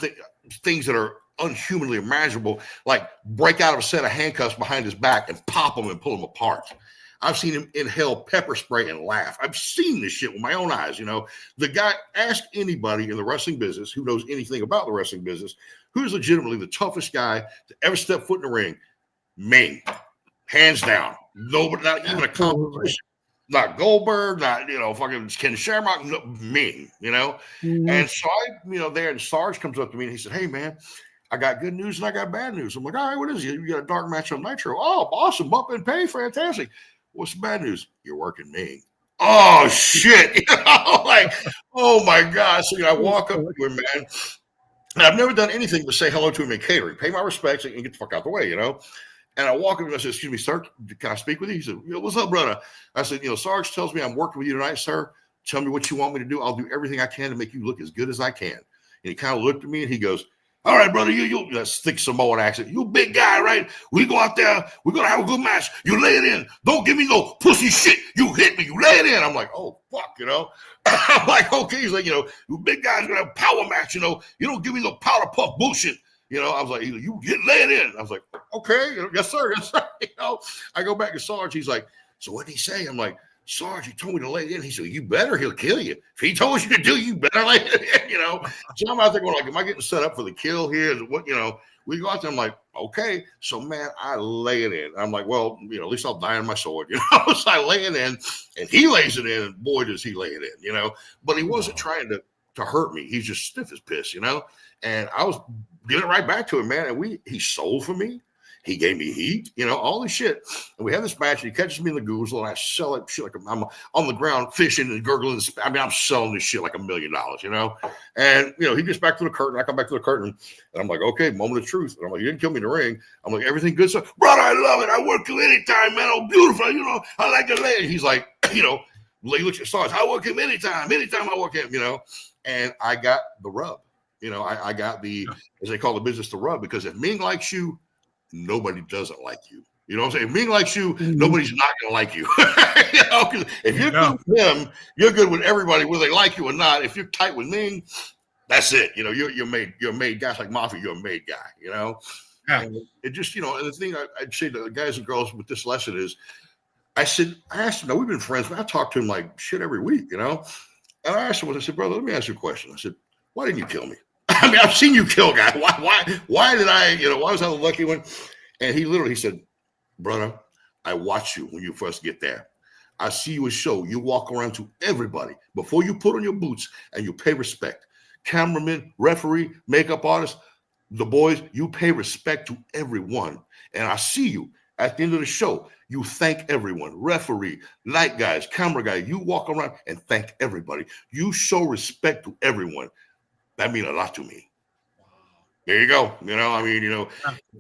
things that are unhumanly imaginable, like break out of a set of handcuffs behind his back and pop them and pull them apart. I've seen him inhale pepper spray and laugh. I've seen this shit with my own eyes. The guy, ask anybody in the wrestling business who knows anything about the wrestling business, who's legitimately the toughest guy to ever step foot in the ring. Ming, hands down. Nobody, not even a competition. Not Goldberg, not, fucking Ken Shamrock, no, Ming, Mm-hmm. And so there, and Sarge comes up to me and he said, hey, man, I got good news and I got bad news. I'm like, all right, what is it? You got a dark match on Nitro. Oh, awesome. Bump and pay. Fantastic. What's the bad news? You're working Ming. Oh, shit. Like, oh, my God. So, I walk up to him, man. And I've never done anything but say hello to him in catering, pay my respects and get the fuck out the way, And I walk up and I said, excuse me, sir, can I speak with you? He said, what's up, brother? I said, Sarge tells me I'm working with you tonight, sir. Tell me what you want me to do. I'll do everything I can to make you look as good as I can. And he kind of looked at me and he goes, all right, brother, you that thick Samoan accent. You big guy, right? We go out there. We're going to have a good match. You lay it in. Don't give me no pussy shit. You hit me. You lay it in. I'm like, oh, fuck, I'm like, okay. He's like, you big guys going to have a power match, You don't give me no powder puff bullshit. I was like, you lay it in. I was like, okay, yes, sir. Yes, sir. I go back to Sarge. He's like, so what did he say? I'm like, Sarge, he told me to lay it in. He said, you better, he'll kill you. If he told you to do, you better lay it in, So I'm out there going like, am I getting set up for the kill here? What, we go out there. I'm like, okay. So, man, I lay it in. I'm like, well, at least I'll die on my sword, So I lay it in and he lays it in and boy, does he lay it in, But he wasn't trying to hurt me. He's just stiff as piss, And I was giving it right back to him, man. And he sold for me. He gave me heat, all this shit. And we have this match, and he catches me in the goozle, and I sell it shit like I'm on the ground fishing and gurgling. I'm selling this shit like $1 million, And, he gets back to the curtain. I come back to the curtain, and I'm like, okay, moment of truth. And I'm like, you didn't kill me in the ring. I'm like, everything good, sir? Brother, I love it. I work you anytime, man. Oh, beautiful. I like to lay. He's like, he looks at Sarge. I work him anytime I work him, And I got the rub. I got the, as they call the business, the rub, because if Ming likes you, nobody doesn't like you. You know what I'm saying? If Ming likes you, nobody's not going to like you. 'Cause if you're good with him, you're good with everybody, whether they like you or not. If you're tight with Ming, that's it. You're made. You're a made. Guys like Mafia, you're a made guy. Yeah. And it just, and the thing I'd say to the guys and girls with this lesson is, I asked him, now we've been friends, but I talk to him like shit every week, And I asked him, I said, brother, let me ask you a question. I said, why didn't you kill me? I mean, I've seen you kill guys. Why did I, why was I the lucky one? And he said, brother, I watch you when you first get there. I see you a show. You walk around to everybody before you put on your boots and you pay respect. Cameraman, referee, makeup artist, the boys, you pay respect to everyone. And I see you at the end of the show. You thank everyone, referee, light guys, camera guy. You walk around and thank everybody. You show respect to everyone. That means a lot to me. There you go. The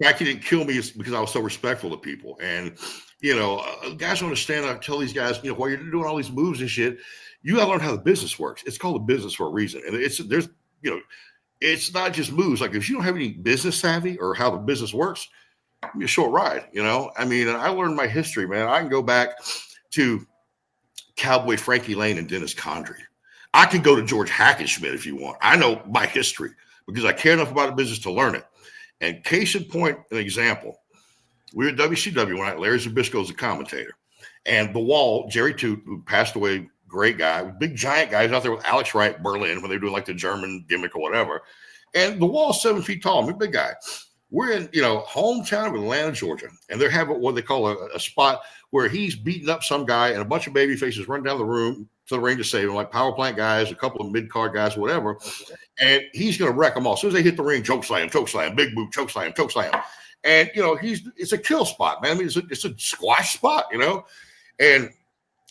fact he didn't kill me is because I was so respectful to people. And, guys don't understand. I tell these guys, while you're doing all these moves and shit, you got to learn how the business works. It's called a business for a reason. And it's not just moves. Like if you don't have any business savvy or how the business works, it'll be a short ride, and I learned my history, man. I can go back to Cowboy Frankie Lane and Dennis Condrey. I can go to George Hackenschmidt if you want. I know my history because I care enough about the business to learn it. And case in point, an example. We were at WCW when Larry Zbyszko was a commentator. And The Wall, Jerry Toot, who passed away, great guy, big giant guy. He's out there with Alex Wright, Berlin, when they were doing like the German gimmick or whatever. And The Wall's 7 feet tall, big guy. We're in, hometown of Atlanta, Georgia, and they're having what they call a spot where he's beating up some guy, and a bunch of baby faces run down the room to the ring to save him, like power plant guys, a couple of mid-card guys, whatever. And he's going to wreck them all. As soon as they hit the ring, choke slam, big boot, choke slam. And, it's a kill spot, man. I mean, it's a squash spot, and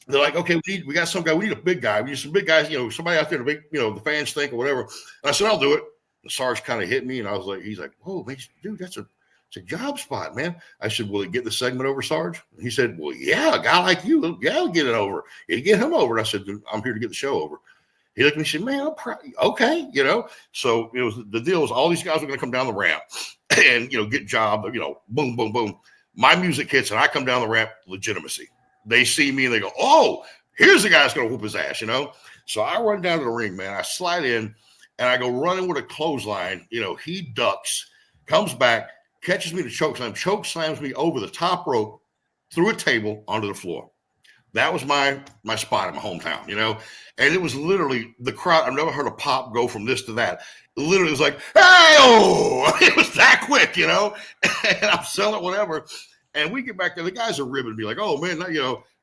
they're like, okay, we got some guy. We need a big guy. We need some big guys, somebody out there to make, the fans think or whatever. And I said, I'll do it. The Sarge kind of hit me, and I was like, he's like, oh, man, dude, it's a job spot, man. I said, will he get the segment over, Sarge? And he said, well, yeah, a guy like you, yeah, I'll get it over. You get him over. And I said, I'm here to get the show over. He looked at me and said, man, I'm proud. Okay, So the deal was all these guys were going to come down the ramp and, get job, boom, boom, boom. My music hits, and I come down the ramp, legitimacy. They see me, and they go, oh, here's the guy that's going to whoop his ass, So I run down to the ring, man. I slide in, and I go running with a clothesline. He ducks, comes back, catches me to choke slams me over the top rope, through a table onto the floor. That was my spot in my hometown, and it was literally the crowd. I've never heard a pop go from this to that. Literally, it was like, hey, oh, it was that quick, and I'm selling whatever. And we get back there, the guys are ribbing me like, oh man,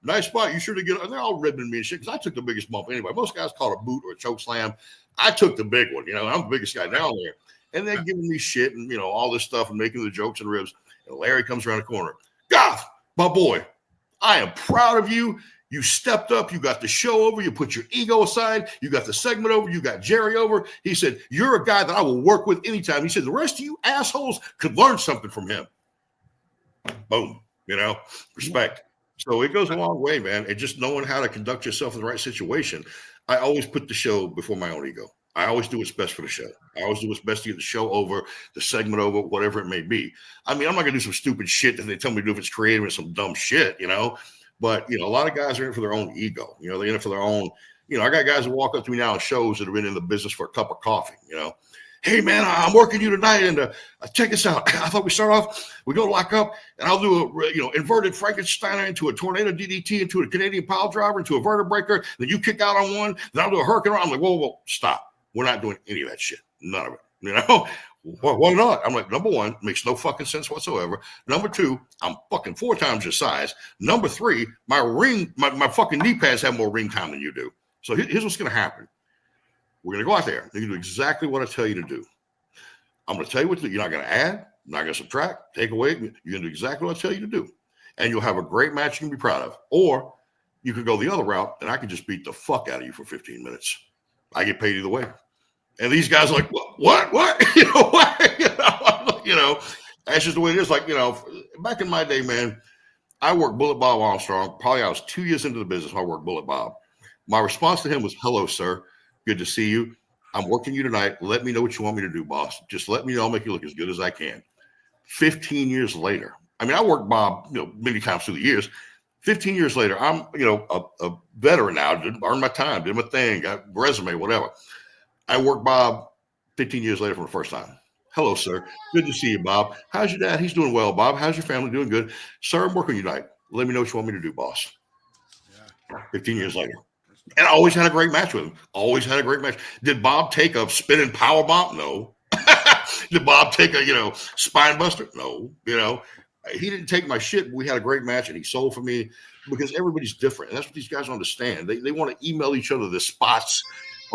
nice spot. You sure to get, and they're all ribbing me and shit because I took the biggest bump anyway. Most guys call it a boot or a choke slam. I took the big one, I'm the biggest guy down there. And they're giving me shit and, all this stuff and making the jokes and ribs. And Larry comes around the corner. Goth, my boy, I am proud of you. You stepped up. You got the show over. You put your ego aside. You got the segment over. You got Jerry over. He said, you're a guy that I will work with anytime. He said, the rest of you assholes could learn something from him. Boom, respect. So it goes a long way, man. And just knowing how to conduct yourself in the right situation. I always put the show before my own ego. I always do what's best for the show. I always do what's best to get the show over, the segment over, whatever it may be. I mean, I'm not going to do some stupid shit that they tell me to do if it's creative and some dumb shit, But, a lot of guys are in it for their own ego. They're in it for their own, I got guys that walk up to me now in shows that have been in the business for a cup of coffee, Hey, man, I'm working you tonight, and check this out. I thought we start off, we go lock up, and I'll do a, inverted Frankensteiner into a tornado DDT, into a Canadian pile driver, into a vertebreaker. Then you kick out on one. Then I'll do a hurricane. I'm like, whoa, stop. We're not doing any of that shit. None of it, Well, why not? I'm like, number one, makes no fucking sense whatsoever. Number two, I'm fucking 4 times your size. Number 3, my fucking knee pads have more ring time than you do. So here's what's going to happen. We're going to go out there. You're going to do exactly what I tell you to do. I'm going to tell you what to do. You're not going to add, not going to subtract, take away. You're going to do exactly what I tell you to do. And you'll have a great match you can be proud of. Or you could go the other route, and I can just beat the fuck out of you for 15 minutes. I get paid either way. And these guys are like, what? What? That's just the way it is. Like, back in my day, man, I worked Bullet Bob Armstrong. Probably I was 2 years into the business when I worked Bullet Bob. My response to him was, hello, sir. Good to see you. I'm working you tonight. Let me know what you want me to do, boss. Just let me know. I'll make you look as good as I can. 15 years later, I mean, I worked Bob, many times through the years. 15 years later, I'm, a veteran now. Earned my time, did my thing, got resume, whatever. I worked Bob 15 years later for the first time. Hello, sir. Good to see you, Bob. How's your dad? He's doing well, Bob. How's your family? Doing good. Sir, I'm working you tonight. Let me know what you want me to do, boss. Yeah. 15 years later. And I always had a great match with him. Always had a great match. Did Bob take a spinning power bomb? No. Did Bob take a, spine buster? No. He didn't take my shit. We had a great match, and he sold for me because everybody's different. And that's what these guys understand. They want to email each other the spots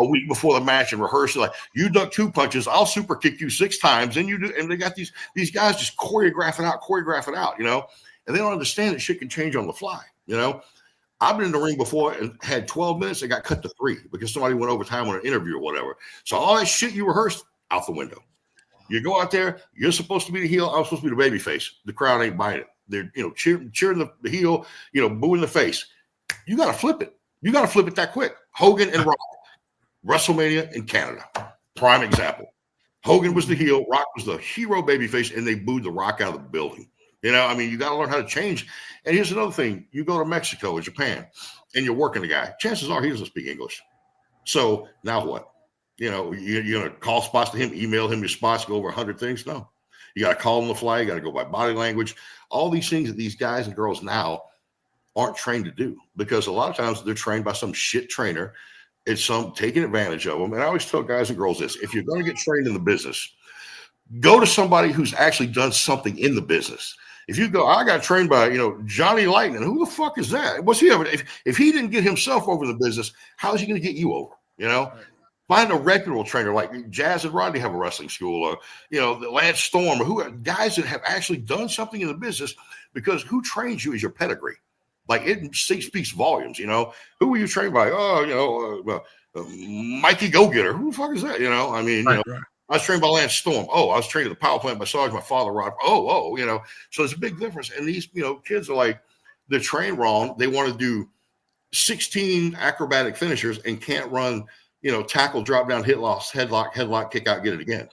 a week before the match and rehearse it. Like, you duck 2 punches, I'll super kick you 6 times. And you do. And they got these guys just choreograph it out, and they don't understand that shit can change on the fly, I've been in the ring before and had 12 minutes and got cut to 3 because somebody went over time on an interview or whatever. So all that shit you rehearsed, out the window. You go out there, you're supposed to be the heel, I'm supposed to be the baby face. The crowd ain't buying it. They're, cheering the heel, booing the face. You got to flip it. You got to flip it that quick. Hogan and Rock, WrestleMania in Canada. Prime example. Hogan was the heel, Rock was the hero baby face, and they booed the Rock out of the building. You got to learn how to change. And here's another thing. You go to Mexico or Japan and you're working the guy. Chances are he doesn't speak English. So now what? You're going to call spots to him, email him your spots, go over 100 things? No. You got to call on the fly. You got to go by body language. All these things that these guys and girls now aren't trained to do because a lot of times they're trained by some shit trainer. It's some taking advantage of them. And I always tell guys and girls this. If you're going to get trained in the business, Go to somebody who's actually done something in the business. If you go, I got trained by, Johnny Lightning. Who the fuck is that? What's he ever? If he didn't get himself over the business, how is he going to get you over? Right. Find a reputable trainer like Jazz and Rodney have a wrestling school, or the Lance Storm, or who guys that have actually done something in the business. Because who trains you is your pedigree. Like it speaks volumes. Who were you trained by? Oh, Mikey Go Getter. Who the fuck is that? Right. I was trained by Lance Storm. Oh, I was trained at the power plant by Sarge, my father, Rod. So there's a big difference. And these, kids are like, they're trained wrong. They want to do 16 acrobatic finishers and can't run, tackle, drop down, hit loss, headlock, kick out, get it again.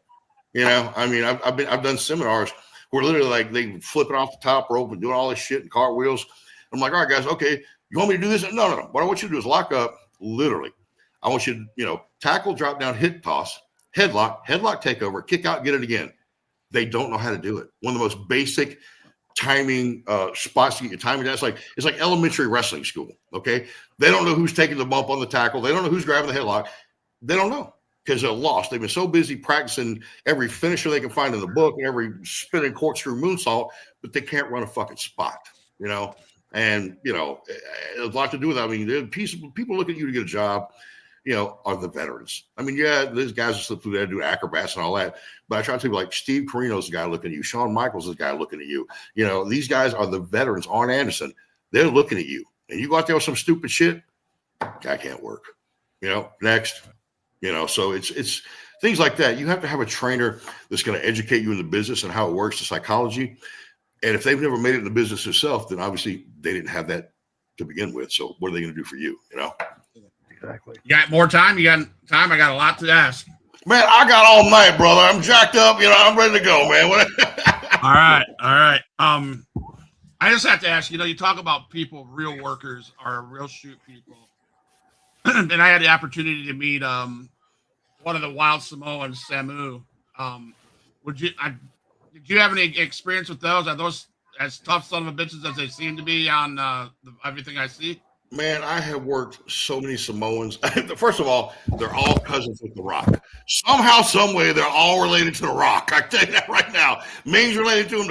I've done seminars where literally like they flip it off the top rope and doing all this shit and cartwheels. I'm like, all right, guys, okay, you want me to do this? No. What I want you to do is lock up, literally. I want you to, tackle, drop down, hit toss, headlock takeover, kick out, get it again. They don't know how to do it. One of the most basic timing spots to get your timing down. It's like elementary wrestling school. Okay. They don't know who's taking the bump on the tackle. They don't know who's grabbing the headlock. They don't know because they're lost. They've been so busy practicing every finisher they can find in the book and every spinning corkscrew moonsault, but they can't run a fucking spot, and it has a lot to do with that. I mean, people look at you to get a job, are the veterans. I mean, yeah, these guys will slip through there, do acrobats and all that. But I try to tell you, like, Steve Carino's the guy looking at you. Shawn Michaels is the guy looking at you. These guys are the veterans. Arn Anderson, they're looking at you. And you go out there with some stupid shit, guy can't work. Next. So it's things like that. You have to have a trainer that's going to educate you in the business and how it works, the psychology. And if they've never made it in the business themselves, then obviously they didn't have that to begin with. So what are they going to do for you? Exactly. You got more time? You got time? I got a lot to ask. Man, I got all night, brother. I'm jacked up. I'm ready to go, man. All right. I just have to ask, you talk about people, real workers are real shoot people. And I had the opportunity to meet one of the wild Samoans, Samu. Did you have any experience with those? Are those as tough son of a bitches as they seem to be on everything I see? Man, I have worked so many Samoans. First of all, they're all cousins with The Rock. Somehow, some way, they're all related to The Rock. I tell you that right now. Ming's related to him.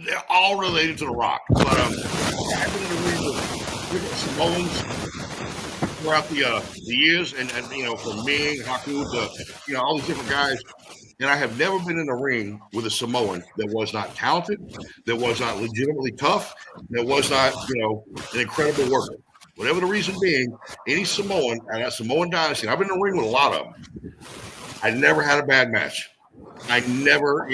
They're all related to The Rock. But I've been in the ring with different Samoans throughout the years, and from Ming, Haku, to all these different guys. And I have never been in a ring with a Samoan that was not talented, that was not legitimately tough, that was not an incredible worker. Whatever the reason being, any Samoan, and that Samoan dynasty, I've been in the ring with a lot of them. I never had a bad match. I never,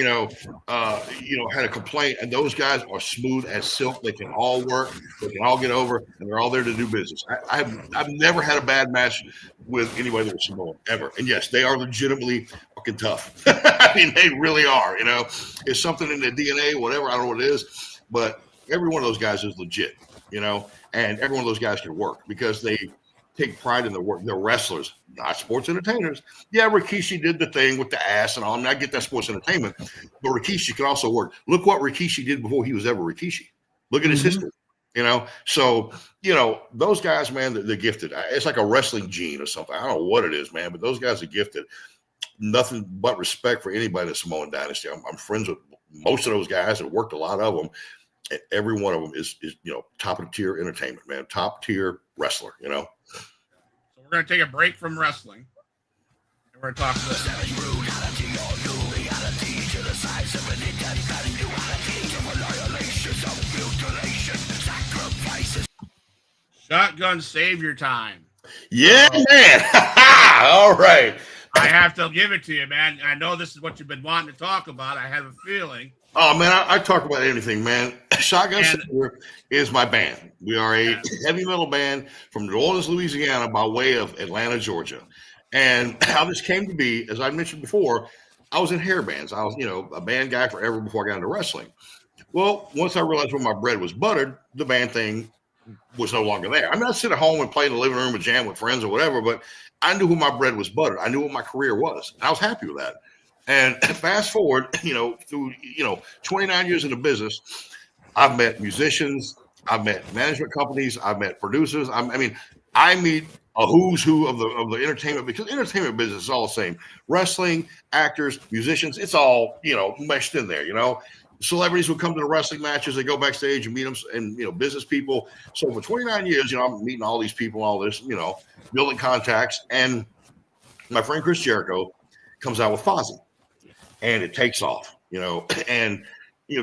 had a complaint. And those guys are smooth as silk. They can all work. They can all get over, and they're all there to do business. I've never had a bad match with anybody that was Samoan ever. And yes, they are legitimately fucking tough. I mean, they really are. It's something in their DNA, whatever. I don't know what it is, but every one of those guys is legit. And every one of those guys can work because they take pride in their work. They're wrestlers, not sports entertainers. Yeah, Rikishi did the thing with the ass and all. I mean, I get that sports entertainment, but Rikishi can also work. Look what Rikishi did before he was ever Rikishi. Look at his history, So, those guys, man, they're gifted. It's like a wrestling gene or something. I don't know what it is, man, but those guys are gifted. Nothing but respect for anybody in the Samoan dynasty. I'm friends with most of those guys and worked a lot of them. And every one of them is top of the tier entertainment, man, top tier wrestler, So we're going to take a break from wrestling. And we're going to talk this. Shotgun Savior time. Yeah, man. All right. I have to give it to you, man. I know this is what you've been wanting to talk about. I have a feeling. Oh, man, I talk about anything, man. Shotgun Savior is my band. We are a heavy metal band from New Orleans, Louisiana, by way of Atlanta, Georgia. And how this came to be, as I mentioned before, I was in hair bands. I was, a band guy forever before I got into wrestling. Well, once I realized where my bread was buttered, the band thing was no longer there. I mean, I'd sit at home and play in the living room and jam with friends or whatever, but I knew who my bread was buttered. I knew what my career was. I was happy with that. And fast forward, through, 29 years in the business, I've met musicians, I've met management companies, I've met producers. I I meet a who's who of the entertainment, because entertainment business is all the same. Wrestling, actors, musicians, it's all, meshed in there, Celebrities would come to the wrestling matches, they go backstage and meet them, and business people. So for 29 years, I'm meeting all these people, all this, building contacts. And my friend Chris Jericho comes out with Fozzy, and it takes off, and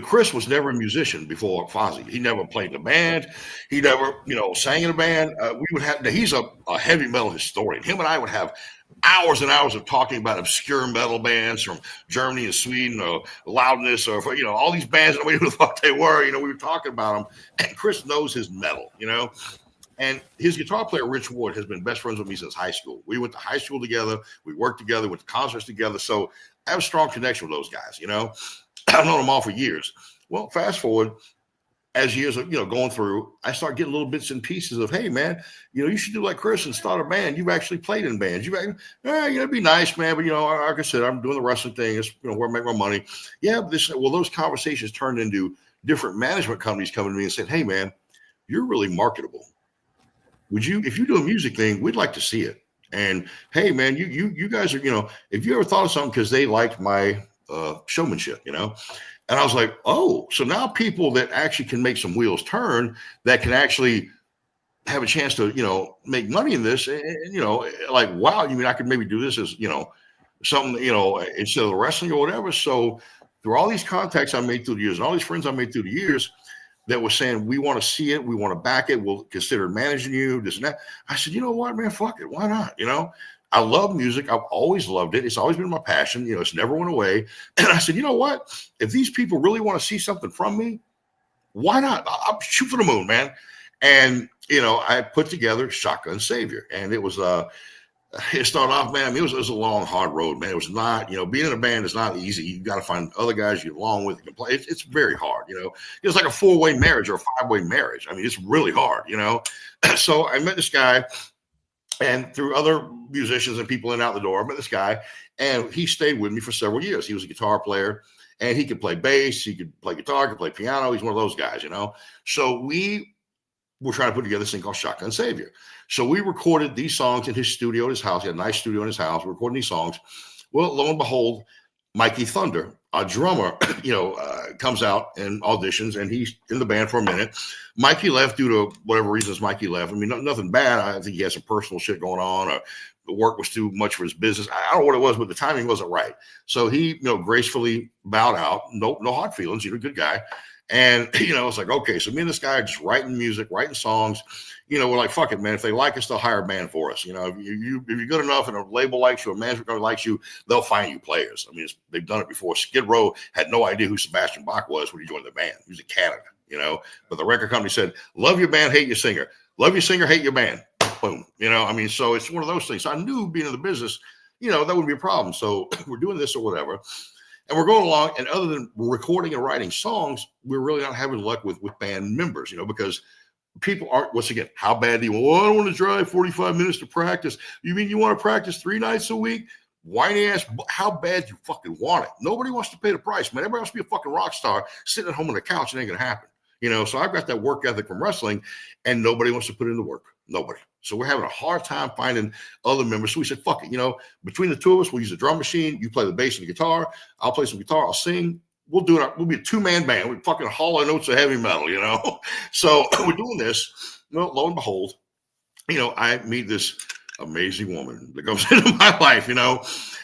Chris was never a musician before Fozzy. He never played in a band. He never, sang in a band. We would have, he's a heavy metal historian. Him and I would have hours and hours of talking about obscure metal bands from Germany and Sweden, or Loudness, or, all these bands that we knew what they were. We were talking about them. And Chris knows his metal, And his guitar player, Rich Ward, has been best friends with me since high school. We went to high school together. We worked together, went to concerts together. So I have a strong connection with those guys, I've known them all for years. Well, fast forward, as years are, going through, I start getting little bits and pieces of, hey, man, you should do like Chris and start a band. You've actually played in bands. It'd be nice, man. But, like I said, I'm doing the wrestling thing. It's, where I make my money. Yeah, but those conversations turned into different management companies coming to me and saying, hey, man, you're really marketable. If you do a music thing, we'd like to see it. And hey, man, you guys are, if you ever thought of something, because they liked my showmanship, And I was like, oh, so now people that actually can make some wheels turn, that can actually have a chance to, make money in this, and, like, wow, you mean I could maybe do this as, something, instead of the wrestling or whatever. So through all these contacts I made through the years and all these friends I made through the years that were saying, we want to see it, we want to back it, we'll consider managing you, this and that. I said, you know what, man, fuck it. Why not? I love music. I've always loved it. It's always been my passion. It's never went away. And I said, you know what? If these people really want to see something from me, why not? I'll shoot for the moon, man. And, I put together Shotgun Savior. And it was, it started off, man. I mean, it was a long, hard road, man. It was not, being in a band is not easy. You got to find other guys you get along with. You can play. It's very hard, It's like a 4-way marriage or a 5-way marriage. I mean, it's really hard, So I met this guy. And through other musicians and people in and out the door, I met this guy, and he stayed with me for several years. He was a guitar player, and he could play bass, he could play guitar, could play piano. He's one of those guys, So we were trying to put together this thing called Shotgun Savior. So we recorded these songs in his studio, in his house. He had a nice studio in his house. We're recording these songs. Well, lo and behold, Mikey Thunder, our drummer, comes out and auditions, and he's in the band for a minute. Mikey left due to whatever reasons Mikey left. I mean, nothing bad. I think he had some personal shit going on, or the work was too much for his business. I don't know what it was, but the timing wasn't right. So he, gracefully bowed out. No hard feelings. Good guy. And, it's like, okay, so me and this guy are just writing music, writing songs. We're like, fuck it, man. If they like us, they'll hire a band for us. If you're good enough and a label likes you, a management company likes you, they'll find you players. I mean, they've done it before. Skid Row had no idea who Sebastian Bach was when he joined the band. He was in Canada, but the record company said, love your band, hate your singer. Love your singer, hate your band. Boom. So it's one of those things. So I knew being in the business, that wouldn't be a problem. So we're doing this or whatever. And we're going along, and other than recording and writing songs, we're really not having luck with band members, because people aren't, once again, how bad do you want? Well, I don't want to drive 45 minutes to practice. You mean you want to practice 3 nights a week? Whiny ass, how bad you fucking want it? Nobody wants to pay the price, man. Everybody wants to be a fucking rock star sitting at home on the couch. It ain't going to happen. So I've got that work ethic from wrestling, and nobody wants to put in the work. Nobody. So we're having a hard time finding other members. So we said, fuck it. Between the two of us, we'll use a drum machine. You play the bass and the guitar. I'll play some guitar. I'll sing. We'll do it. We'll be a 2-man band. We fucking hollow notes of heavy metal, So we're doing this. Well, lo and behold, I meet this amazing woman that comes into my life,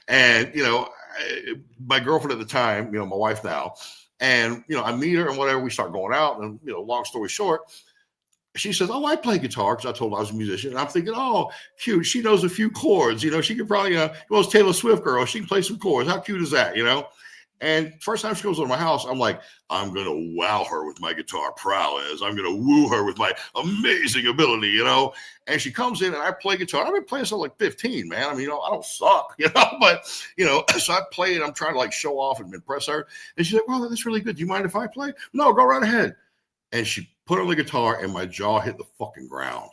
and, my girlfriend at the time, my wife now, and, I meet her and whatever, we start going out, and, long story short, she says, oh, I play guitar, because I told her I was a musician. And I'm thinking, oh, cute. She knows a few chords. She could probably, well, it's Taylor Swift girl. She can play some chords. How cute is that, And first time she goes over to my house, I'm like, I'm going to wow her with my guitar prowess. I'm going to woo her with my amazing ability, And she comes in and I play guitar. I've been playing since like 15, man. I mean, I don't suck, but, so I play and I'm trying to like show off and impress her. And she's like, well, that's really good. Do you mind if I play? No, go right ahead. And she put on the guitar and my jaw hit the fucking ground.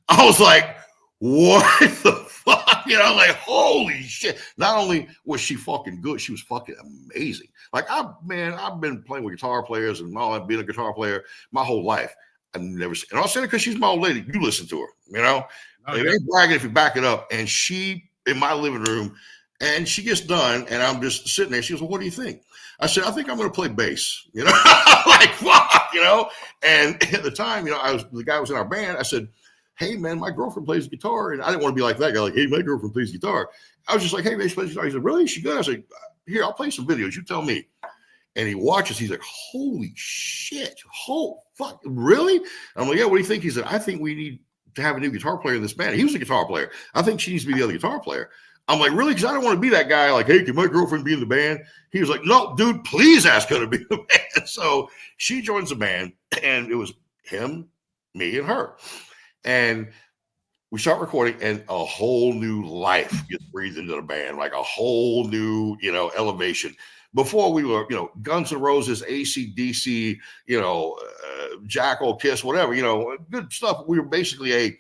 I was like, what the fuck? Like, holy shit. Not only was she fucking good, she was fucking amazing. Like, I've been playing with guitar players and all that, being a guitar player my whole life. I never seen. And I'll say it because she's my old lady. You listen to her, you know. Oh, It yeah. ain't bragging if you back it up. And she in my living room, and she gets done, and I'm just sitting there. She goes, "Well, what do you think?" I said, "I think I'm going to play bass." You know, like fuck, you know. And at the time, you know, the guy was in our band. I said, "Hey, man, my girlfriend plays guitar," and I didn't want to be like that guy. Like, "Hey, my girlfriend plays guitar." I was just like, "Hey, man, she plays guitar." He said, "Really? Is she good?" I said, "Here, I'll play some videos. You tell me." And he watches. He's like, "Holy shit! Oh fuck! Really?" I'm like, "Yeah. What do you think?" He said, "I think we need to have a new guitar player in this band." He was a guitar player. I think she needs to be the other guitar player. I'm like, "Really?" Because I don't want to be that guy. Like, "Hey, can my girlfriend be in the band?" He was like, "No, dude, please ask her to be in the band." So she joins the band, and it was him, me, and her. And we start recording, and a whole new life gets breathed into the band, like a whole new, you know, elevation. Before we were, you know, Guns N' Roses, AC/DC, you know, Jackal, Kiss, whatever, you know, good stuff. We were basically a,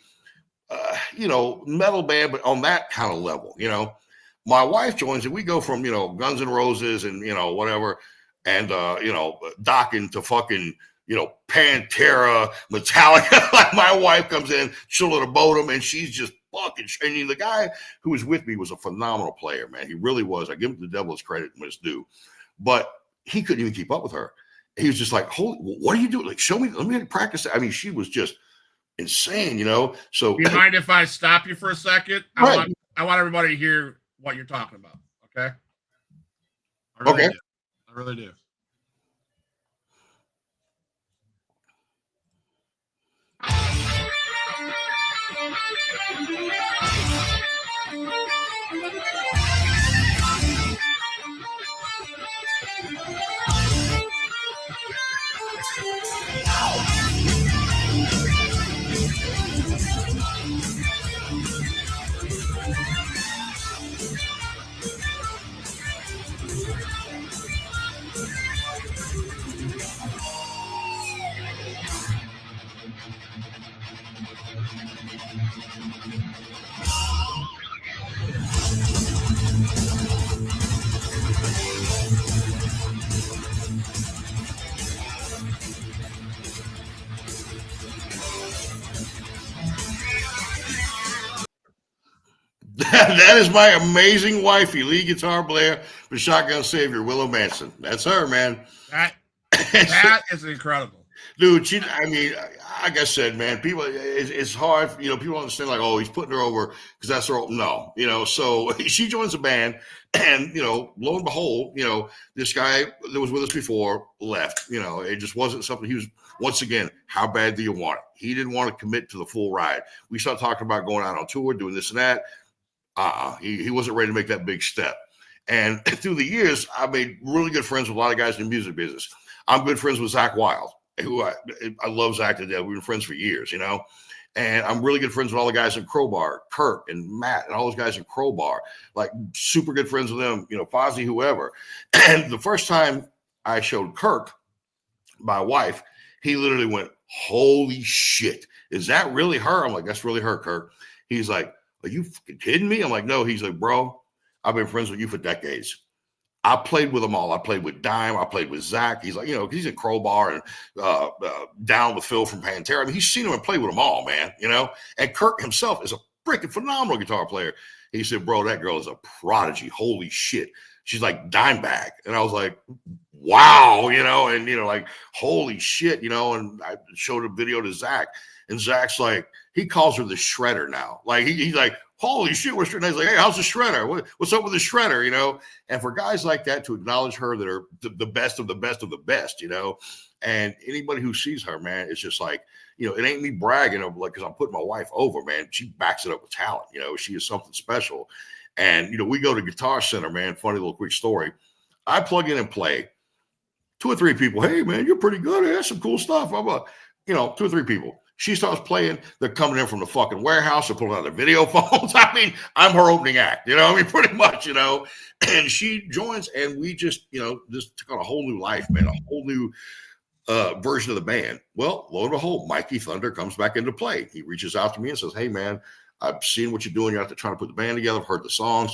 you know, metal band, but on that kind of level, you know. My wife joins, and we go from, you know, Guns N' Roses and, you know, whatever, and, you know, docking to fucking, you know, Pantera, Metallica. Like my wife comes in, Chiller the Bodum, and she's just fucking. And the guy who was with me was a phenomenal player, man. He really was. I give him the devil's credit when it's due, but he couldn't even keep up with her. He was just like, "Holy, what are you doing? Like, show me. Let me practice." I mean, she was just insane, you know. So, Do you mind if I stop you for a second? Right. I want everybody to hear what you're talking about. Okay. I really Okay. do. I really do. That is my amazing wifey, lead guitar player for Shotgun Savior, Willow Manson. That's her, man. That is incredible. Dude, I mean, like I said, man, people, it's hard, you know, people understand like, "Oh, he's putting her over because that's her." No, you know, so she joins the band, and, you know, lo and behold, you know, this guy that was with us before left. You know, it just wasn't something he was, once again, how bad do you want it? He didn't want to commit to the full ride. We started talking about going out on tour, doing this and that. He wasn't ready to make that big step. And through the years, I made really good friends with a lot of guys in the music business. I'm good friends with Zach Wild, who I love Zach to death. We've been friends for years, you know. And I'm really good friends with all the guys in Crowbar, Kirk and Matt, and all those guys in Crowbar, like super good friends with them, you know, Fozzy, whoever. And the first time I showed Kirk, my wife, he literally went, "Holy shit, is that really her?" I'm like, "That's really her, Kirk." He's like, "Are you fucking kidding me?" I'm like, "No." He's like, "Bro, I've been friends with you for decades. I played with them all. I played with Dime. I played with Zach." He's like, you know, he's in Crowbar and down with Phil from Pantera. I mean, he's seen him and played with them all, man, you know. And Kirk himself is a freaking phenomenal guitar player. He said, "Bro, that girl is a prodigy. Holy shit. She's like Dimebag." And I was like, "Wow," you know, and, you know, like, holy shit, you know. And I showed a video to Zach, and Zach's like, he calls her the Shredder now. Like, he's like, "Holy shit, we're Shredder." He's like, "Hey, how's the Shredder? What's up with the Shredder?" You know, and for guys like that to acknowledge her that are the best of the best of the best, you know, and anybody who sees her, man, it's just like, you know, it ain't me bragging of like, because I'm putting my wife over, man. She backs it up with talent. You know, she is something special. And, you know, we go to Guitar Center, man. Funny little quick story. I plug in and play. 2 or 3 people, "Hey, man, you're pretty good. That's some cool stuff." I'm like, you know, 2 or 3 people. She starts playing. They're coming in from the fucking warehouse. They're pulling out their video phones. I mean, I'm her opening act, you know, I mean, pretty much, you know. And she joins, and we just, you know, just took on a whole new life, man, a whole new version of the band. Well, lo and behold, Mikey Thunder comes back into play. He reaches out to me and says, "Hey, man, I've seen what you're doing. You're out there trying to put the band together. I've heard the songs.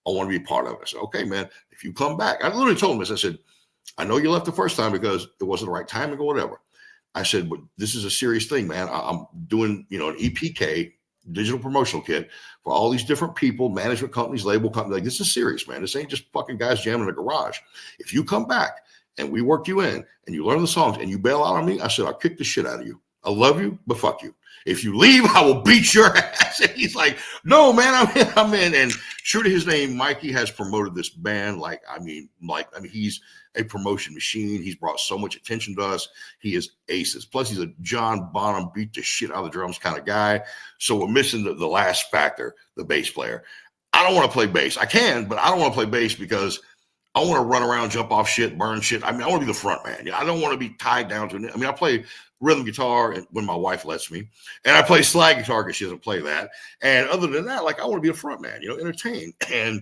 I want to be a part of it." I said, "Okay, man, if you come back." I literally told him this. I said, "I know you left the first time because it wasn't the right timing or whatever." I said, but this is a serious thing, man. I'm doing, an EPK, digital promotional kit, for all these different people, management companies, label companies. Like, this is serious, man. This ain't just fucking guys jamming in a garage. If you come back and we work you in and you learn the songs and you bail out on me, I said, I'll kick the shit out of you. I love you, but fuck you. If you leave, I will beat your ass. And he's like, no, man, I'm in. And true to his name, Mikey has promoted this band. He's a promotion machine. He's brought so much attention to us. He is aces. Plus, he's a John Bonham, beat the shit out of the drums kind of guy. So we're missing the last factor, the bass player. I don't want to play bass. I can, but I don't want to play bass because I want to run around, jump off shit, burn shit. I want to be the front man. I don't want to be tied down to it. I play rhythm guitar when my wife lets me, and I play slide guitar because she doesn't play that. And other than that, I want to be a front man, entertain. And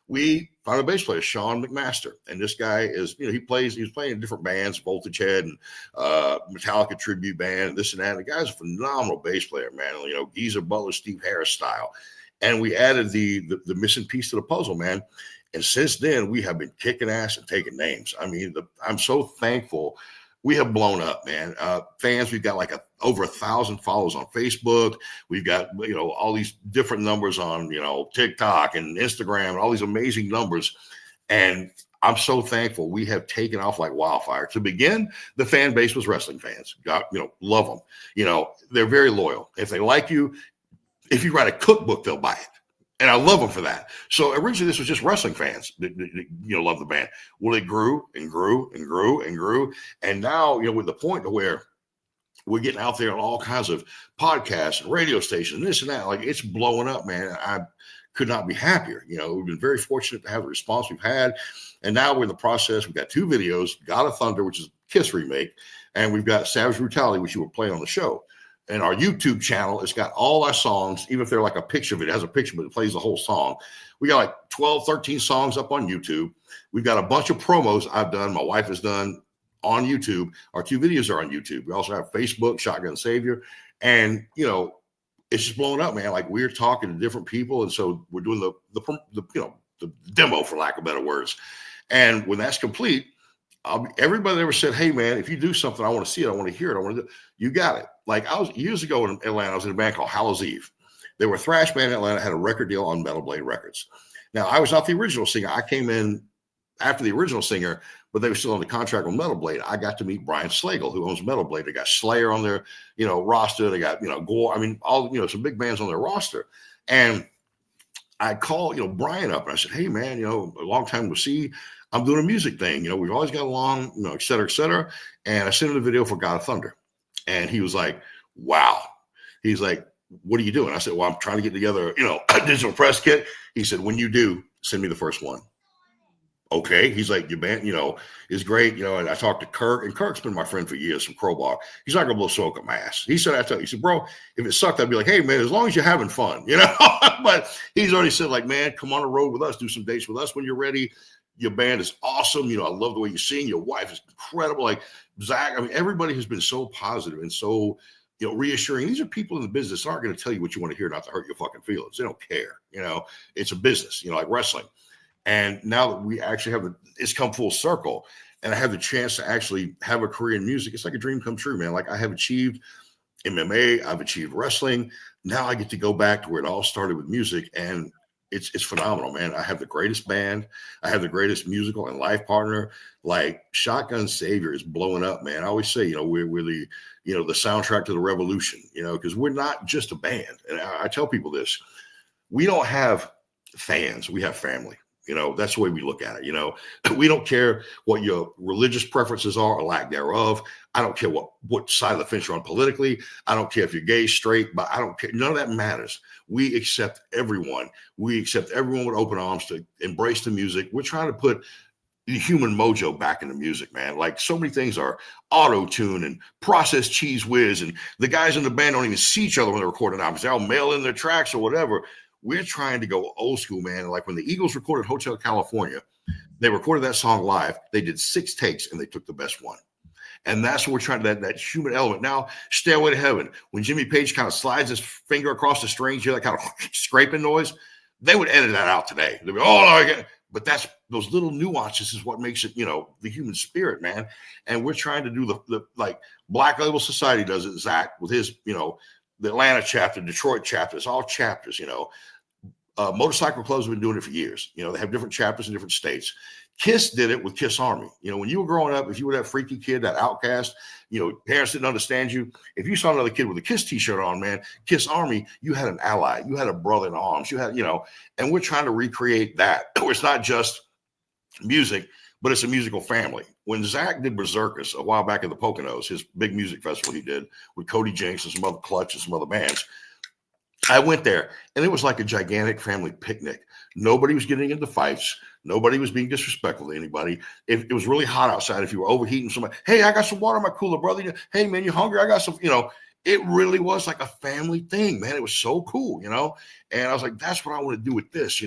we found a bass player, Sean McMaster, and this guy is, he was playing in different bands, Voltage Head and Metallica tribute band, and this and that. And the guy's a phenomenal bass player, man. Geezer Butler, Steve Harris style. And we added the missing piece to the puzzle, man. And since then, we have been kicking ass and taking names. I'm so thankful. We have blown up, man. Fans, we've got over 1,000 followers on Facebook. We've got, all these different numbers on, TikTok and Instagram, and all these amazing numbers. And I'm so thankful. We have taken off like wildfire. To begin, the fan base was wrestling fans. Love them. They're very loyal. If they like you, if you write a cookbook, they'll buy it. And I love them for that. So originally this was just wrestling fans that love the band. Well, it grew and grew and grew and grew. And now, with the point to where we're getting out there on all kinds of podcasts and radio stations and this and that, it's blowing up, man. I could not be happier. We've been very fortunate to have the response we've had. And now we're in the process. We've got 2 videos, God of Thunder, which is a Kiss remake. And we've got Savage Brutality, which you were playing on the show. And our YouTube channel, it's got all our songs, even if they're a picture of it, has a picture, but it plays the whole song. We got 12, 13 songs up on YouTube. We've got a bunch of promos I've done, my wife has done on YouTube. Our 2 videos are on YouTube. We also have Facebook, Shotgun Savior. And, it's just blowing up, man. We're talking to different people. And so we're doing the demo, for lack of better words. And when that's complete, everybody that ever said, hey, man, if you do something, I want to see it. I want to hear it. I want to do it. You got it. I was years ago in Atlanta, I was in a band called Hallows Eve. They were a thrash band in Atlanta, had a record deal on Metal Blade Records. Now, I was not the original singer. I came in after the original singer, but they were still on the contract with Metal Blade. I got to meet Brian Slagle, who owns Metal Blade. They got Slayer on their, roster. They got, Gore. All, some big bands on their roster. And I called, Brian up and I said, hey, man, a long time to see. I'm doing a music thing. We've always got along, et cetera, et cetera. And I sent him the video for God of Thunder. And he was like, wow. He's like, what are you doing? I said, well, I'm trying to get together, a digital press kit. He said, when you do, send me the first one. Okay. He's like, your band, is great. And I talked to Kirk, and Kirk's been my friend for years from Crowbar. He's not going to blow smoke up my ass. He said, he said, bro, if it sucked, I'd be like, hey, man, as long as you're having fun, but he's already said, man, come on the road with us, do some dates with us when you're ready. Your band is awesome. I love the way you sing. Your wife is incredible. Zach, everybody has been so positive and so, reassuring. These are people in the business that aren't going to tell you what you want to hear, not to hurt your fucking feelings. They don't care. It's a business, like wrestling. And now that we actually it's come full circle, and I have the chance to actually have a career in music, it's like a dream come true, man. I have achieved MMA, I've achieved wrestling. Now I get to go back to where it all started with music, and it's phenomenal, man. I have the greatest band. I have the greatest musical and life partner. Shotgun Savior is blowing up, man. I always say, we're the, the soundtrack to the revolution, because we're not just a band. And I tell people this, we don't have fans, we have family. That's the way we look at it. We don't care what your religious preferences are or lack thereof. I don't care what side of the fence you're on politically. I don't care if you're gay, straight, but I don't care. None of that matters. We accept everyone. We accept everyone with open arms to embrace the music. We're trying to put the human mojo back into music, man. So many things are auto-tune and processed cheese whiz, and the guys in the band don't even see each other when they're recording albums. They'll mail in their tracks or whatever. We're trying to go old school, man. When the Eagles recorded Hotel California, they recorded that song live. They did 6 takes and they took the best one. And that's what we're trying to, that human element. Now, Stairway to Heaven, when Jimmy Page kind of slides his finger across the strings, you hear that kind of scraping noise, they would edit that out today. They'd be, oh, no, but that's those little nuances is what makes it, the human spirit, man. And we're trying to do the like Black Label Society does it, Zach, with his, the Atlanta chapter, Detroit chapter. It's all chapters, Motorcycle clubs have been doing it for years. They have different chapters in different states. KISS did it with KISS Army. When you were growing up, if you were that freaky kid, that outcast, parents didn't understand you. If you saw another kid with a KISS t-shirt on, man, KISS Army, you had an ally. You had a brother in arms. You had, and we're trying to recreate that. It's not just music, but it's a musical family. When Zach did Berserkers a while back in the Poconos, his big music festival he did with Cody Jinks and some other Clutch and some other bands, I went there and it was like a gigantic family picnic. Nobody was getting into fights. Nobody was being disrespectful to anybody. If it was really hot outside, if you were overheating somebody, hey, I got some water in my cooler, brother. Hey, man, you hungry? I got some, it really was like a family thing, man. It was so cool, and I was like, that's what I want to do with this,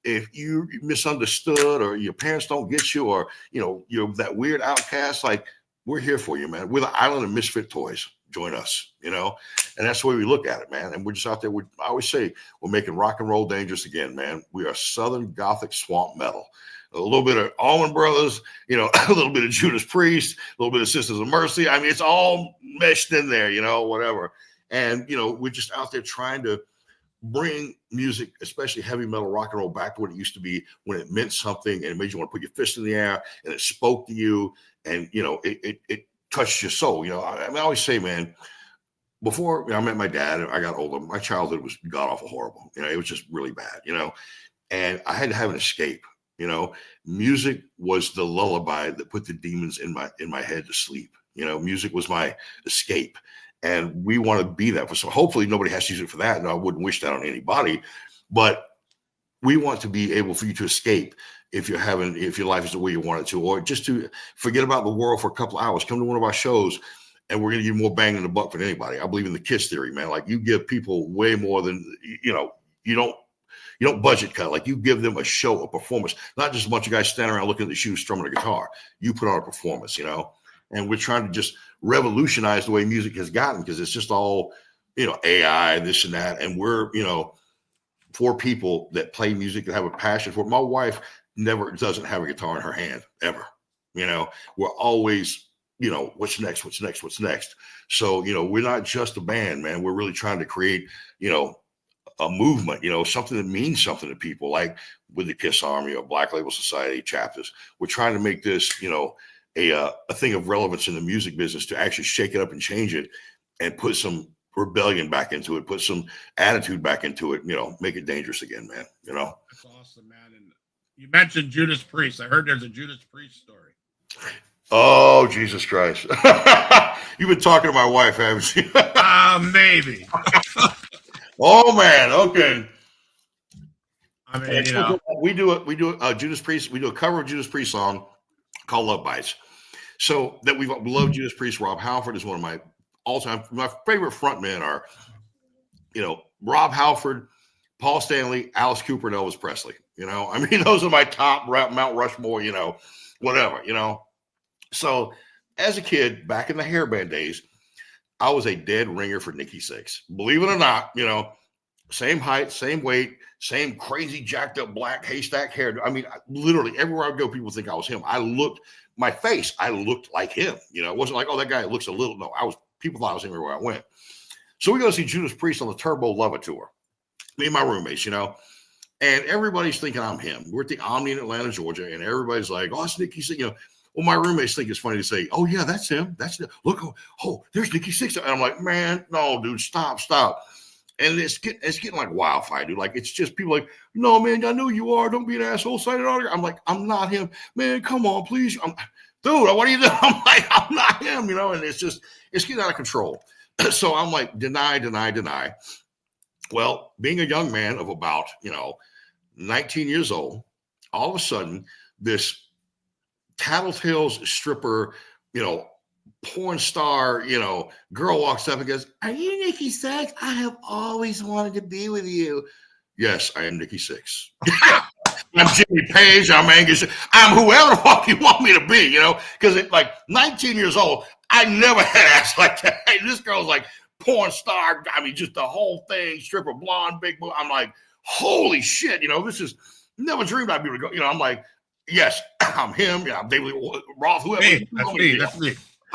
If you misunderstood or your parents don't get you or, you're that weird outcast, like we're here for you, man. We're the island of misfit toys. Join us, and that's the way we look at it, man. And we're just out there. I always say we're making rock and roll dangerous again, man. We are Southern Gothic swamp metal. A little bit of Allman Brothers, a little bit of Judas Priest, a little bit of Sisters of Mercy. I mean, it's all meshed in there, whatever. And, we're just out there trying to bring music, especially heavy metal, rock and roll, back to what it used to be when it meant something and it made you want to put your fist in the air and it spoke to you and, it touched your soul. I always say, man, before I met my dad, I got older, my childhood was god awful horrible. It was just really bad, and I had to have an escape. Music was the lullaby that put the demons in my head to sleep. Music was my escape. And we want to be that for some. Hopefully nobody has to use it for that. And I wouldn't wish that on anybody, but we want to be able for you to escape if your life is the way you want it to, or just to forget about the world for a couple of hours. Come to one of our shows and we're going to give you more bang in the buck than anybody. I believe in the KISS theory, man. Like you give people way more than, you don't budget cut. Like you give them a show, a performance, not just a bunch of guys standing around looking at the shoes, strumming a guitar. You put on a performance, and we're trying to just revolutionize the way music has gotten because it's just all, AI, this and that. And we're, for people that play music and have a passion for it. My wife never doesn't have a guitar in her hand ever. We're always, what's next? So, we're not just a band, man. We're really trying to create, a movement, something that means something to people, like with the KISS Army or Black Label Society chapters. We're trying to make this, a thing of relevance in the music business to actually shake it up and change it and put some rebellion back into it, put some attitude back into it, make it dangerous again, man. That's awesome, man. And you mentioned Judas Priest. I heard there's a Judas Priest story. Oh, Jesus Christ. You've been talking to my wife, haven't you? Maybe. Oh man, okay. I mean, we do Judas Priest. We do a cover of Judas Priest song called Love Bites. So that we love Judas Priest. Rob Halford is one of my all-time, my favorite frontmen are, Rob Halford, Paul Stanley, Alice Cooper, and Elvis Presley. Those are my top Mount Rushmore, whatever, So as a kid, back in the hairband days, I was a dead ringer for Nikki Sixx. Believe it or not, same height, same weight, same crazy jacked up black haystack hair. Literally everywhere I go, people think I was him. I looked like him. It wasn't like, oh, that guy looks a little. No, people thought I was him everywhere I went. So we go see Judas Priest on the Turbo Lover tour. Me and my roommates, and everybody's thinking I'm him. We're at the Omni in Atlanta, Georgia, and everybody's like, oh, it's Nikki Sixx. Well, my roommates think it's funny to say, oh, yeah, that's him. Look, oh, there's Nikki Sixx. And I'm like, man, no, dude, stop. And it's getting like wildfire, dude. Like, it's just people like, no, man, I know you are. Don't be an asshole. Sign it on. I'm like, I'm not him. Man, come on, please. Dude, what are you doing? I'm like, I'm not him, and it's getting out of control. So I'm like, deny. Well, being a young man of about, 19 years old, all of a sudden, this tattletales stripper, porn star, girl walks up and goes, are you Nikki Sixx? I have always wanted to be with you. Yes, I am Nikki Sixx. I'm Jimmy Page. I'm Angus. I'm whoever the fuck you want me to be, because at like 19 years old, I never had ass like that. Hey, this girl's like porn star. Just the whole thing, stripper, blonde, big boob. I'm like, holy shit, this is never dreamed I'd be able to go. I'm like, yes, I'm him. Yeah, I'm David Roth, whoever. Hey, that's me. That's me.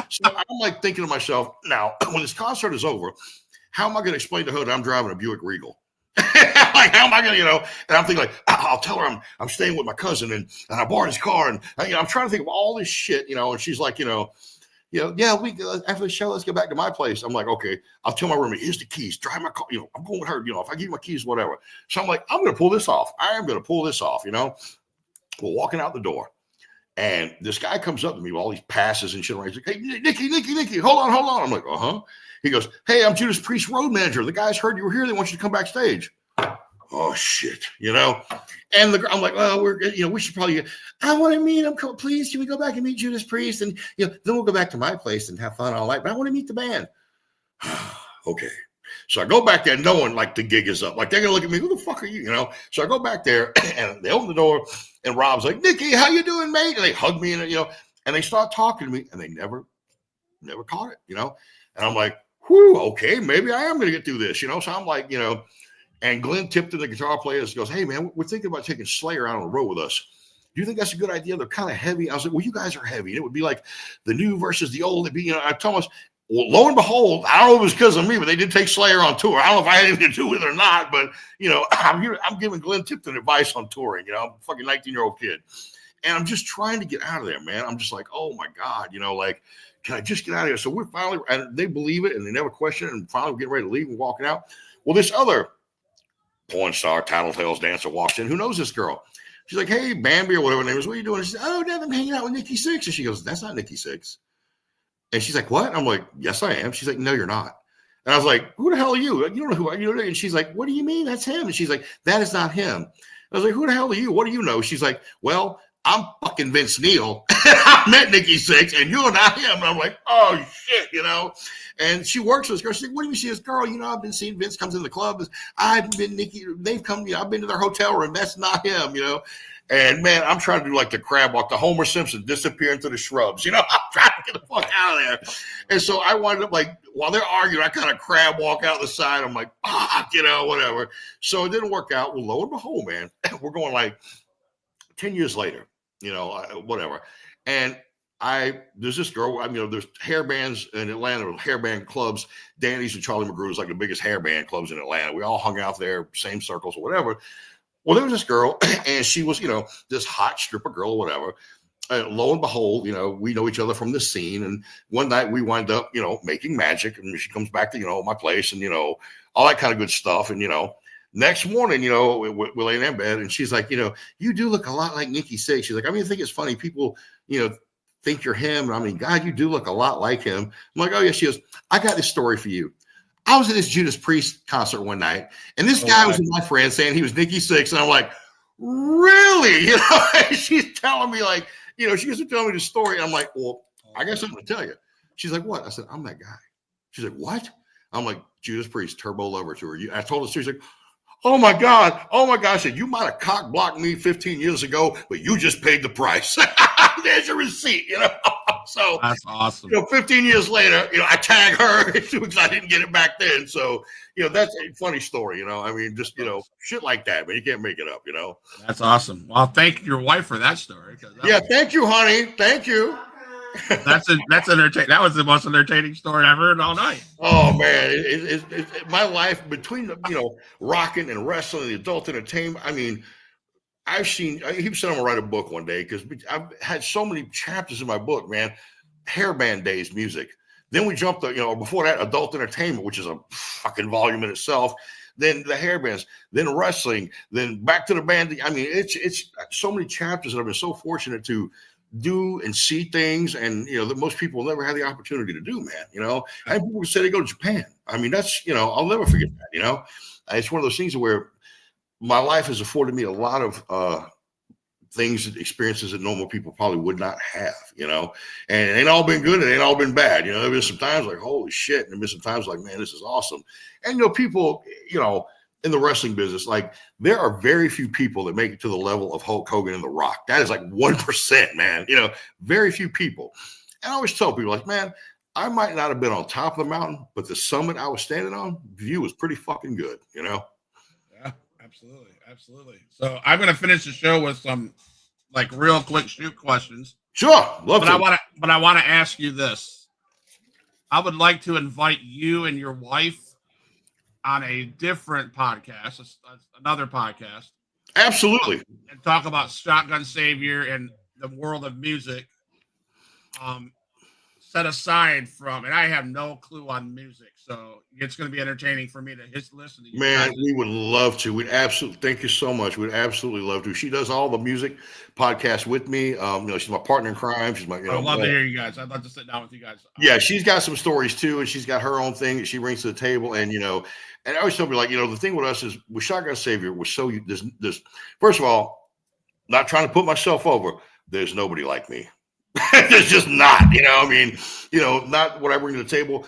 So I'm like thinking to myself, now, when this concert is over, how am I going to explain to her that I'm driving a Buick Regal? Like, how am I going to, and I'm thinking like, I'll tell her I'm staying with my cousin and I borrowed his car. And I'm trying to think of all this shit, and she's like, yeah, we after the show, let's go back to my place. I'm like, okay, I'll tell my roommate, here's the keys, drive my car. I'm going with her, if I give you my keys, whatever. So I'm like, I'm going to pull this off. I am going to pull this off, We're walking out the door. And this guy comes up to me with all these passes and shit. He's like, hey, Nikki, hold on. I'm like, uh-huh. He goes, hey, I'm Judas Priest road manager. The guys heard you were here. They want you to come backstage. Oh, shit, And I'm like, well, we should probably, I want to meet him. Please, can we go back and meet Judas Priest? And, then we'll go back to my place and have fun all night. But I want to meet the band. Okay. So I go back there knowing like the gig is up. Like they're going to look at me, who the fuck are you? So I go back there and they open the door and Rob's like, Nikki, how you doing, mate? And they hug me and, and they start talking to me and they never caught it, And I'm like, whew, okay, maybe I am going to get through this, So I'm like, and Glenn Tipton, the guitar player, goes, hey, man, we're thinking about taking Slayer out on the road with us. Do you think that's a good idea? They're kind of heavy. I was like, well, you guys are heavy. And it would be like the new versus the old. It'd be, I told us, well, lo and behold, I don't know if it was because of me, but they did take Slayer on tour. I don't know if I had anything to do with it or not, but, I'm giving Glenn Tipton advice on touring. I'm a fucking 19-year-old kid. And I'm just trying to get out of there, man. I'm just like, oh, my God, like, can I just get out of here? So we're finally, and they believe it, and they never question it, and finally we're getting ready to leave and walking out. Well, this other porn star, tattletales dancer walks in. Who knows this girl? She's like, hey, Bambi or whatever her name is. What are you doing? And she says, oh, Dad, I'm hanging out with Nikki Sixx. And she goes, that's not Nikki Sixx. And she's like, what? I'm like, yes, I am. She's like, no, you're not. And I was like, who the hell are you? You don't know who I am. And she's like, what do you mean? That's him. And she's like, that is not him. I was like, who the hell are you? What do you know? She's like, well, I'm fucking Vince Neil. I met Nikki Sixx and you're not him. And I'm like, oh, shit, And she works with this girl. She's like, what do you mean? She says, girl, I've been seeing Vince comes in the club. I've been Nikki. They've come, I've been to their hotel room. That's not him, And man, I'm trying to do like the crab walk, the Homer Simpson, disappear into the shrubs. I'm trying to get the fuck out of there. And so I wind up like, while they're arguing, I kind of crab walk out the side. I'm like, fuck, whatever. So it didn't work out. Well, lo and behold, man, we're going like 10 years later, whatever. And there's this girl, there's hair bands in Atlanta, hair band clubs. Danny's and Charlie McGrew's like the biggest hair band clubs in Atlanta. We all hung out there, same circles or whatever. Well, there was this girl, and she was, this hot stripper girl or whatever. And lo and behold, we know each other from the scene. And one night we wind up, making magic. And she comes back to, my place and, all that kind of good stuff. And, next morning, we're laying in bed and she's like, you do look a lot like Nikki Sixx. She's like, I think it's funny. People, think you're him. God, you do look a lot like him. I'm like, oh, yeah. She goes, I got this story for you. I was at this Judas Priest concert one night, and this guy was my friend saying he was Nikki Sixx, and I'm like, really? And she's telling me like, she was telling me the story, and I'm like, well, I got something to tell you. She's like, what? I said, I'm that guy. She's like, what? I'm like, Judas Priest, Turbo Lover Tour. I told her, she's like, oh my God. I said, you might have cock blocked me 15 years ago, but you just paid the price. There's your receipt, So that's awesome. 15 years later, I tag her because I didn't get it back then. So, that's a funny story, just, shit like that, man. You can't make it up, That's awesome. Well, thank your wife for that story. Thank you, honey. Thank you. That's entertaining. That was the most entertaining story I've heard all night. Oh man, my life between rocking and wrestling, the adult entertainment. I've seen. He said I'm gonna write a book one day because I've had so many chapters in my book, man. Hairband days, music. Then we jumped to before that, adult entertainment, which is a fucking volume in itself. Then the hairbands, then wrestling, then back to the band. It's so many chapters that I've been so fortunate to do and see things, and that most people will never have the opportunity to do, man. And people say they go to Japan. That's I'll never forget that. It's one of those things where my life has afforded me a lot of things, experiences that normal people probably would not have, and it ain't all been good, it ain't all been bad. There's been some times like, holy shit, and there's been some times like, man, this is awesome. And people, in the wrestling business, like there are very few people that make it to the level of Hulk Hogan and The Rock. That is like 1%, man. Very few people. And I always tell people, like, man, I might not have been on top of the mountain, but the summit I was standing on, view was pretty fucking good, Yeah, absolutely. So I'm gonna finish the show with some like real quick shoot questions. Sure, love But to. I want to ask you this. I would like to invite you and your wife on a different podcast, another podcast, Absolutely. and talk about Shotgun Savior and the world of music. Set aside from, and I have no clue on music, so it's going to be entertaining for me to listen to you. Man, we would love to. We'd absolutely thank you so much. We'd absolutely love to. She does all the music podcasts with me. She's my partner in crime. She's my, I would love to hear you guys. I'd love to sit down with you guys. Yeah, she's got some stories too, and she's got her own thing that she brings to the table. And and I always tell people, like, the thing with us is with Shotgun Savior, we're so this. First of all, not trying to put myself over. There's nobody like me. There's just not. Not what I bring to the table.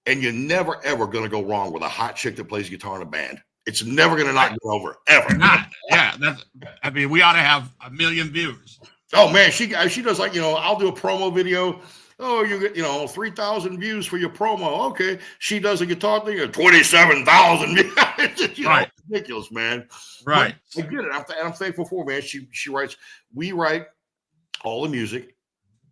And you're never ever going to go wrong with a hot chick that plays guitar in a band. It's never going to not go over ever. Not. Yeah, we ought to have 1 million views. Oh man, she does, like, I'll do a promo video. Oh, you get 3,000 views for your promo. Okay, she does a guitar thing at 27,000 views. Right. Ridiculous, man. Right. But I get it. I'm thankful for, man. She writes. We write all the music.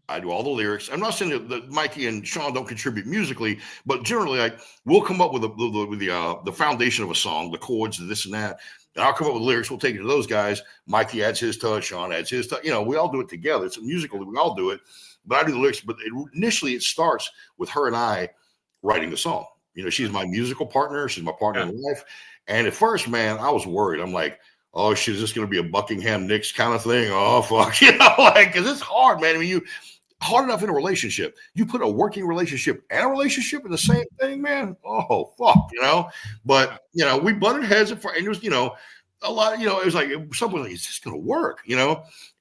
I do all the lyrics. I'm not saying that Mikey and Sean don't contribute musically, but generally, like, we'll come up with the foundation of a song, the chords, this and that. And I'll come up with lyrics. We'll take it to those guys. Mikey adds his touch. Sean adds his touch. We all do it together. It's musically, we all do it. But I do the lyrics. But initially, it starts with her and I writing the song. She's my musical partner. She's my partner in life. And at first, man, I was worried. I'm like, oh, shit, is this going to be a Buckingham Nicks kind of thing? Oh, fuck. Because it's hard, man. I mean, hard enough in a relationship. You put a working relationship and a relationship in the same thing, man. Oh, fuck, But, we butted heads and it was, a lot, it was like, someone like, is this going to work,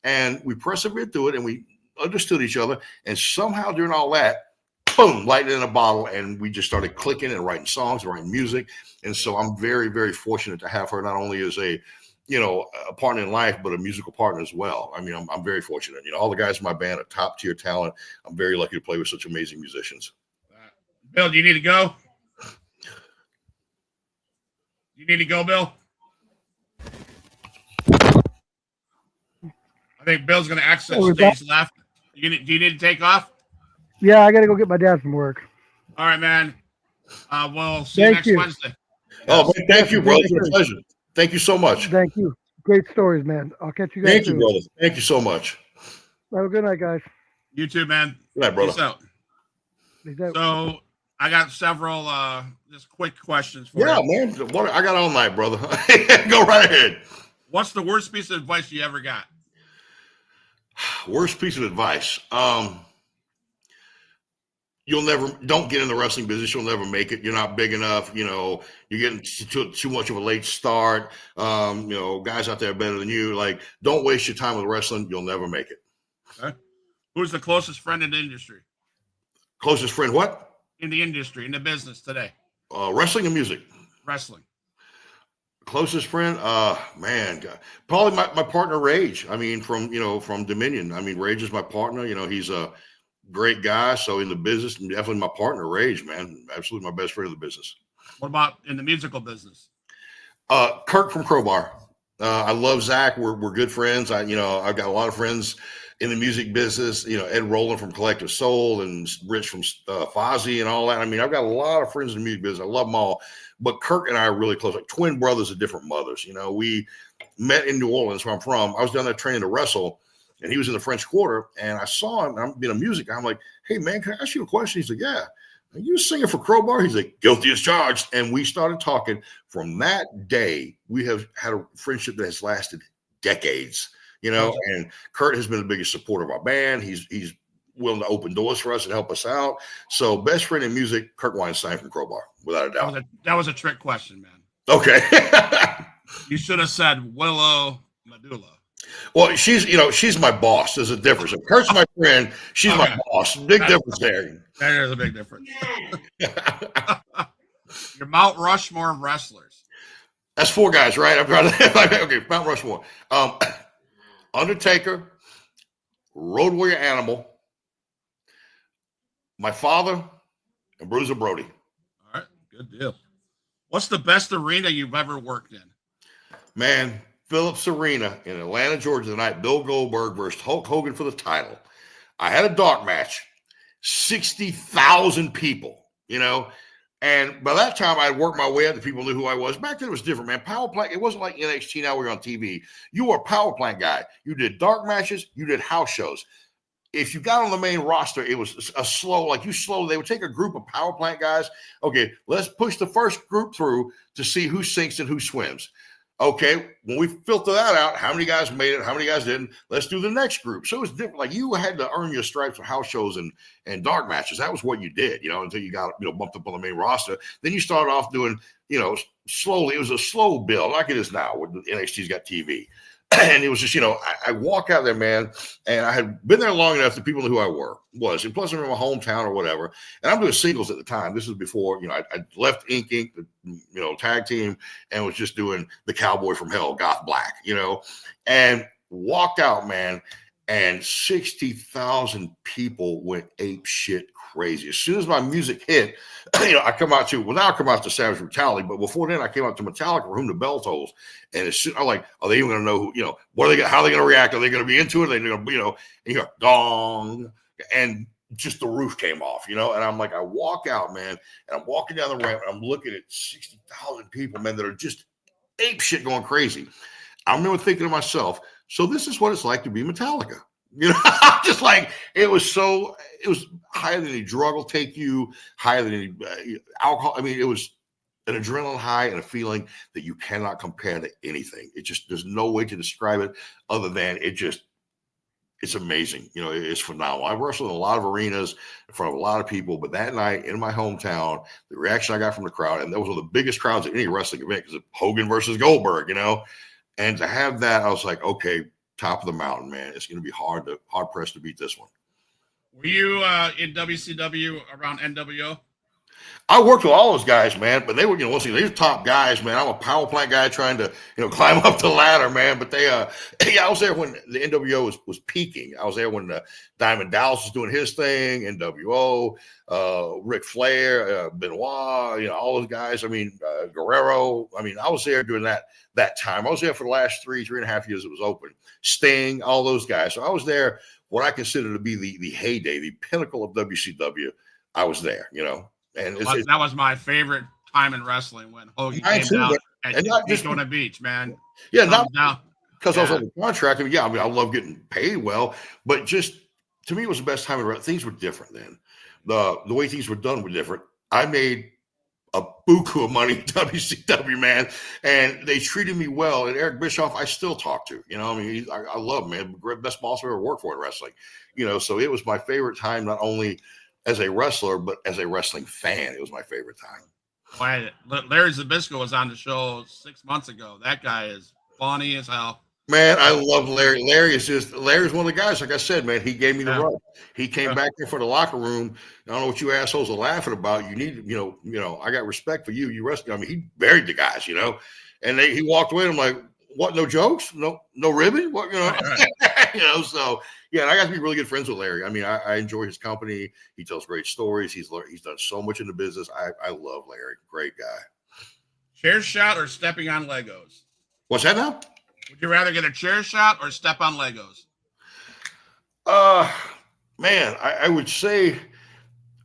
And we persevered through it and we understood each other. And somehow during all that, boom, lightning in a bottle. And we just started clicking and writing songs and writing music. And so I'm very, very fortunate to have her not only as a partner in life, but a musical partner as well. I mean, I'm very fortunate. All the guys in my band are top tier talent. I'm very lucky to play with such amazing musicians. Bill, do you need to go? You need to go, Bill? I think Bill's going to exit stage left. Do you need to take off? Yeah, I got to go get my dad from work. All right, man. We'll see you next Wednesday. Oh, man, thank you, brother. It's a pleasure. Thank you so much. Thank you. Great stories, man. I'll catch you guys Thank soon. you, brother. Thank you so much. Have a good night, guys. You too, man. Good night, brother. Peace out. Peace out. So I got several just quick questions for you. Yeah, man. I got all night, brother. Go right ahead. What's the worst piece of advice you ever got? Worst piece of advice. Don't get in the wrestling business. You'll never make it. You're not big enough. You're getting too much of a late start. Guys out there are better than you. Like, don't waste your time with wrestling. You'll never make it. Okay. Who's the closest friend in the industry? Closest friend, what? In the industry, in the business today. Wrestling and music. Wrestling. Closest friend, man, probably my partner Rage. I mean, from Dominion. I mean, Rage is my partner. He's a great guy. So in the business, definitely my partner, Rage, man. Absolutely my best friend in the business. What about in the musical business? Kirk from Crowbar. I love Zach. We're good friends. I've got a lot of friends in the music business. Ed Rowland from Collective Soul and Rich from Fozzy and all that. I mean, I've got a lot of friends in the music business. I love them all. But Kirk and I are really close, like twin brothers of different mothers. We met in New Orleans, where I'm from. I was down there training to wrestle. And he was in the French Quarter, and I saw him. I'm being a music guy. I'm like, hey, man, can I ask you a question? He's like, yeah. Are you singing for Crowbar? He's like, guilty as charged. And we started talking. From that day, we have had a friendship that has lasted decades, and Kurt has been the biggest supporter of our band. He's willing to open doors for us and help us out. So best friend in music, Kirk Weinstein from Crowbar, without a doubt. That was a trick question, man. Okay. You should have said Willow Medulla. Well, she's my boss. There's a difference. If Kurt's my friend, she's my boss. Big difference there. There's a big difference. Your Mount Rushmore of wrestlers. That's 4 guys, right? I'm trying to. Okay, Mount Rushmore. Undertaker, Road Warrior Animal, my father, and Bruiser Brody. All right, good deal. What's the best arena you've ever worked in? Man, Phillips Arena in Atlanta, Georgia tonight. Bill Goldberg versus Hulk Hogan for the title. I had a dark match, 60,000 people, And by that time, I'd worked my way up. The people knew who I was. Back then, it was different, man. Power plant. It wasn't like NXT now. We're on TV. You were a power plant guy. You did dark matches. You did house shows. If you got on the main roster, it was a slow. They would take a group of power plant guys. Okay, let's push the first group through to see who sinks and who swims. Okay, when we filter that out, how many guys made it, how many guys didn't, let's do the next group. So it was different. Like you had to earn your stripes for house shows and dark matches. That was what you did, until you got, bumped up on the main roster. Then you started off doing, slowly. It was a slow build like it is now when NXT's got TV. And it was just, I walk out there, man, and I had been there long enough that people knew who I was. And plus, I'm in my hometown or whatever. And I'm doing singles at the time. This was before, I left Inc., the tag team, and was just doing the Cowboy from Hell, Goth Black, and walked out, man. And 60,000 people went ape shit crazy. As soon as my music hit, I come out to Savage Brutality, but before then I came out to Metallica, For Whom the Bell Tolls. And as soon, I'm like, are they even going to know who, what are they, how are they going to react? Are they going to be into it? Are they going to, and you go, gong. And just the roof came off, and I'm like, I walk out, man, and I'm walking down the ramp and I'm looking at 60,000 people, man, that are just ape shit going crazy. I remember thinking to myself, so this is what it's like to be Metallica. Just like it was higher than any drug will take you, higher than any alcohol. I mean, it was an adrenaline high and a feeling that you cannot compare to anything. It just, there's no way to describe it other than it's amazing. It's phenomenal. I've wrestled in a lot of arenas in front of a lot of people, but that night in my hometown, the reaction I got from the crowd, and that was one of the biggest crowds at any wrestling event because of Hogan versus Goldberg, and to have that, I was like, okay, top of the mountain, man. It's going to be hard pressed to beat this one. Were you in WCW around NWO? I worked with all those guys, man, but they were, they're top guys, man. I'm a power plant guy trying to, climb up the ladder, man. But I was there when the NWO was peaking. I was there when Diamond Dallas was doing his thing, NWO, Ric Flair, Benoit, all those guys. I mean, Guerrero. I mean, I was there during that time. I was there for the last 3.5 years it was open. Sting, all those guys. So I was there, what I consider to be the heyday, the pinnacle of WCW. I was there, And that was my favorite time in wrestling when Hogan came down at Daytona Beach, man. Yeah, not because I was on the contract. I mean, I love getting paid well, but just to me, it was the best time. Things were different then. The way things were done were different. I made a buku of money in WCW, man, and they treated me well. And Eric Bischoff, I still talk to. I love him, man. Best boss I ever worked for in wrestling. So it was my favorite time, not only as a wrestler, but as a wrestling fan. It was my favorite time. Larry Zbyszko was on the show 6 months ago. That guy is funny as hell. Man, I love Larry. Larry's one of the guys, like I said, man, he gave me the rub. He came back there for the locker room. I don't know what you assholes are laughing about. You need, I got respect for you. You wrestling. I mean, he buried the guys, and he walked away. And I'm like, what? No jokes? No ribbon? What? Right. So yeah, and I got to be really good friends with Larry. I mean, I enjoy his company. He tells great stories. He's done so much in the business. I love Larry. Great guy. Chair shot or stepping on Legos? What's that now? Would you rather get a chair shot or step on Legos? Man, I would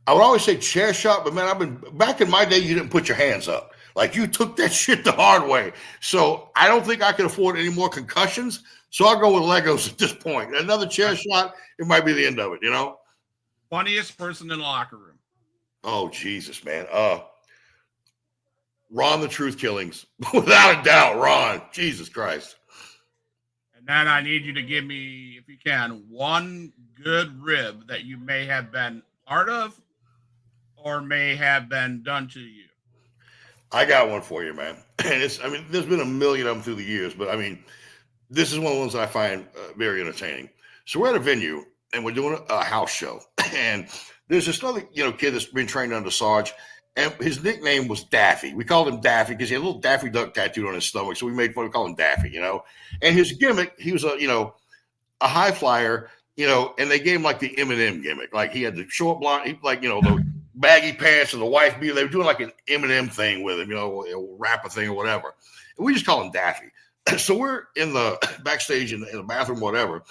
always say chair shot, but man, back in my day, you didn't put your hands up. Like you took that shit the hard way. So I don't think I can afford any more concussions. So I'll go with Legos at this point. Another chair shot, it might be the end of it, Funniest person in the locker room? Oh, Jesus, man. Ron the Truth Killings. Without a doubt, Ron. Jesus Christ. And then I need you to give me, if you can, one good rib that you may have been part of or may have been done to you. I got one for you, man. And there's been a million of them through the years, but this is one of the ones that I find very entertaining. So we're at a venue and we're doing a house show, and there's this other, kid that's been trained under Sarge, and his nickname was Daffy. We called him Daffy because he had a little Daffy Duck tattooed on his stomach, so we made fun. We called him Daffy, And his gimmick, he was a high flyer, and they gave him like the Eminem gimmick, like he had the short blonde, the baggy pants and the wife beater. They were doing like an Eminem thing with him, a rapper thing or whatever. And we just call him Daffy. So we're in the backstage in the bathroom, whatever.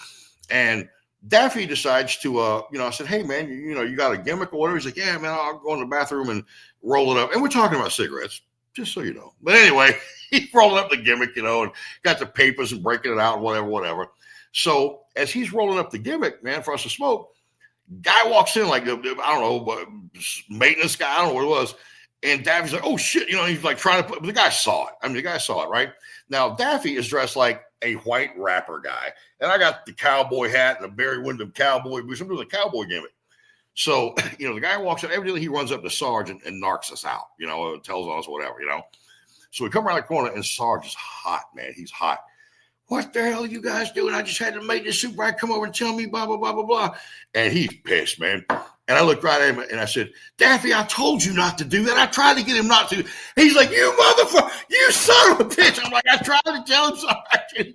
And Daffy decides to, I said, hey, man, you got a gimmick or whatever? He's like, yeah, man, I'll go in the bathroom and roll it up. And we're talking about cigarettes, just so you know. But anyway, he's rolling up the gimmick, and got the papers and breaking it out, whatever. So as he's rolling up the gimmick, man, for us to smoke, guy walks in like, I don't know, maintenance guy, I don't know what it was. And Daffy's like, oh, shit. He's like trying to the guy saw it. I mean, the guy saw it, right? Now, Daffy is dressed like a white rapper guy. And I got the cowboy hat and a Barry Windham cowboy boots. I'm doing a cowboy gimmick. So, the guy walks in. Evidently, he runs up to Sarge and narcs us out, tells us whatever, So we come around the corner, and Sarge is hot, man. He's hot. What the hell are you guys doing? I just had to make this super guy come over and tell me blah, blah, blah, blah, blah. And he's pissed, man. And I looked right at him and I said, Daffy, I told you not to do that. I tried to get him not to. He's like, you motherfucker, you son of a bitch. I'm like, I tried to tell him something.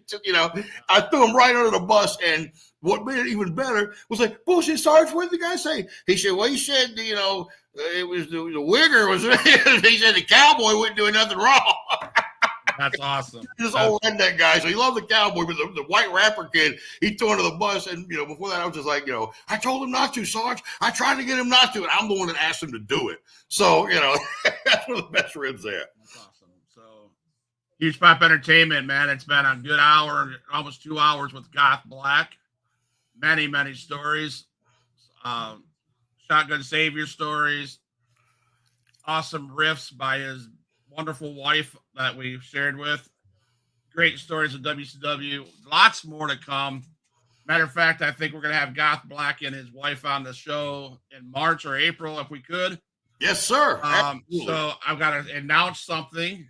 I threw him right under the bus. And what made it even better was like, bullshit, Sarge, what did the guy say? He said, well, he said, it was the wigger. He said the cowboy wasn't doing nothing wrong. That's awesome. This old redneck guy. So he loved the cowboy, but the white rapper kid, he threw under the bus. And, before that, I was just like, I told him not to, Sarge. I tried to get him not to. And I'm the one that asked him to do it. So, that's one of the best ribs there. That's awesome. So, Huge Pop Entertainment, man. It's been a good hour, almost 2 hours with Goth Black. Many, many stories. Shotgun Savior stories. Awesome riffs by his wonderful wife that we've shared with. Great stories of WCW. Lots more to come. Matter of fact, I think we're going to have Goth Black and his wife on the show in March or April if we could. Yes, sir. So I've got to announce something.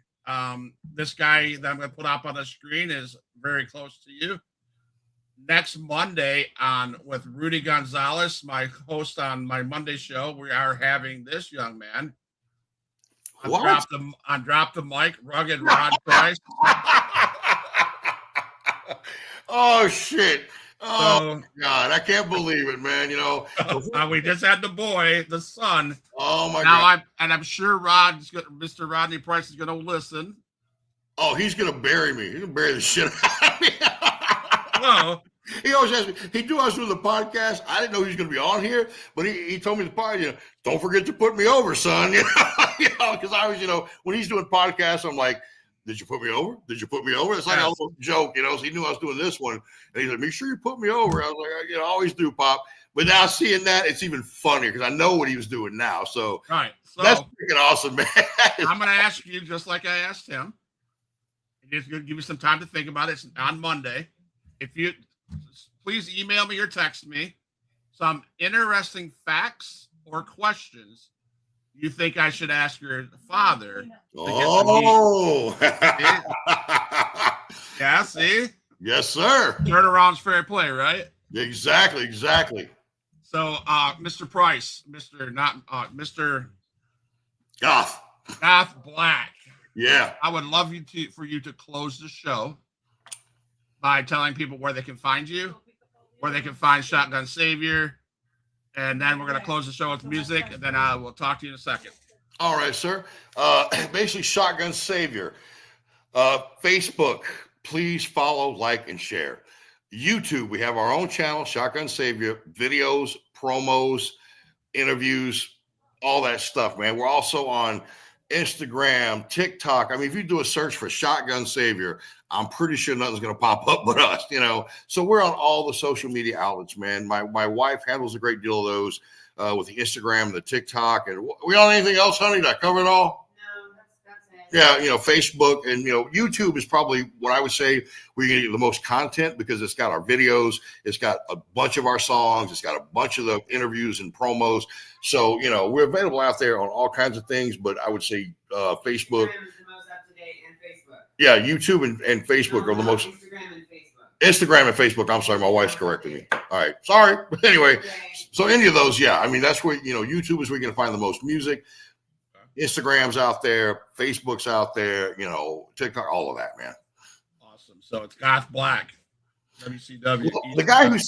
This guy that I'm going to put up on the screen is very close to you. Next Monday with Rudy Gonzalez, my host on my Monday show, we are having this young man. On Drop the Mic, Rugged Rod Price. Oh, shit. Oh, God. I can't believe it, man. We just had the son. Oh, my God. I'm sure Mr. Rodney Price is going to listen. Oh, he's going to bury me. He's going to bury the shit out of me. Well, he always asks me, he knew I was doing the podcast. I didn't know he was going to be on here, but he told me the podcast, don't forget to put me over, son. Because I was, when he's doing podcasts, I'm like, did you put me over? Did you put me over? It's like a little joke, so he knew I was doing this one. And he's like, make sure you put me over. I was like, I always do, Pop. But now seeing that, it's even funnier because I know what he was doing now. So, right. So that's freaking awesome, man. I'm going to ask you just like I asked him. Just going to give you some time to think about it. It's on Monday. If you please email me or text me some interesting facts or questions you think I should ask your father. Oh, yeah, see? Yes, sir. Turnaround's fair play, right? Exactly. So, Mr. Price, Mr. Goth Black. Yeah. I would love for you to close the show by telling people where they can find you, where they can find Shotgun Savior, and then we're going to close the show with music, and then we'll talk to you in a second. All right, sir. Basically, Shotgun Savior. Facebook, please follow, like, and share. YouTube, we have our own channel, Shotgun Savior, videos, promos, interviews, all that stuff, man. We're also on Instagram, TikTok. I mean, if you do a search for Shotgun Savior, I'm pretty sure nothing's going to pop up but us, So we're on all the social media outlets, man. My wife handles a great deal of those with the Instagram and the TikTok. And we on anything else, honey? Did I cover it all? No, that's it. Yeah, Facebook and, YouTube is probably what I would say where you're going to get the most content because it's got our videos. It's got a bunch of our songs. It's got a bunch of the interviews and promos. So, we're available out there on all kinds of things, but I would say Facebook. Instagram is the most up to date, and Facebook. Yeah, YouTube and Facebook are the most. Instagram and Facebook. I'm sorry, my wife's correcting me. All right, sorry. But anyway, so any of those, yeah. I mean, that's where, YouTube is where you're going to find the most music. Instagram's out there. Facebook's out there. TikTok, all of that, man. Awesome. So it's Goth Black. WCW. Well, the guy who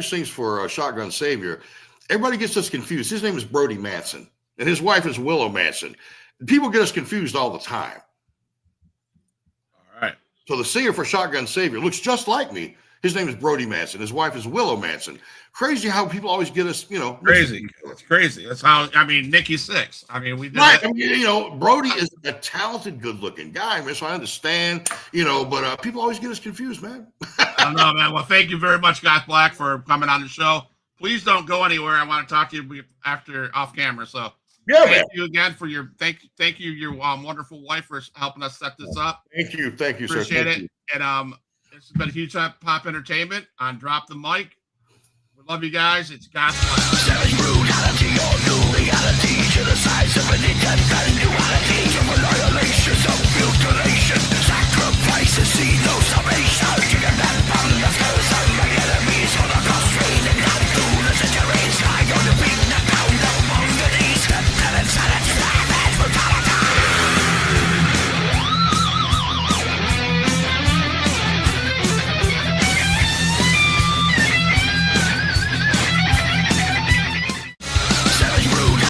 sings for Shotgun Savior, everybody gets us confused. His name is Brody Manson, and his wife is Willow Manson. People get us confused all the time. All right. So the singer for Shotgun Savior looks just like me. His name is Brody Manson. His wife is Willow Manson. Crazy how people always get us, Crazy. It's crazy. That's how, I mean, Nikki Sixx. I mean, we did right. that. I mean, Brody is a talented, good-looking guy, man. So I understand, but people always get us confused, man. I don't know, man. Well, thank you very much, Goth Black, for coming on the show. Please don't go anywhere. I want to talk to you after off camera. So Yeah, thank man. you again for your thank you, your wonderful wife, for helping us set this up. Thank you, sir. Appreciate Thank it. you. And this has been a huge Pop Entertainment on Drop the Mic. We love you guys. It's Goth Black. Savage brutality or new reality.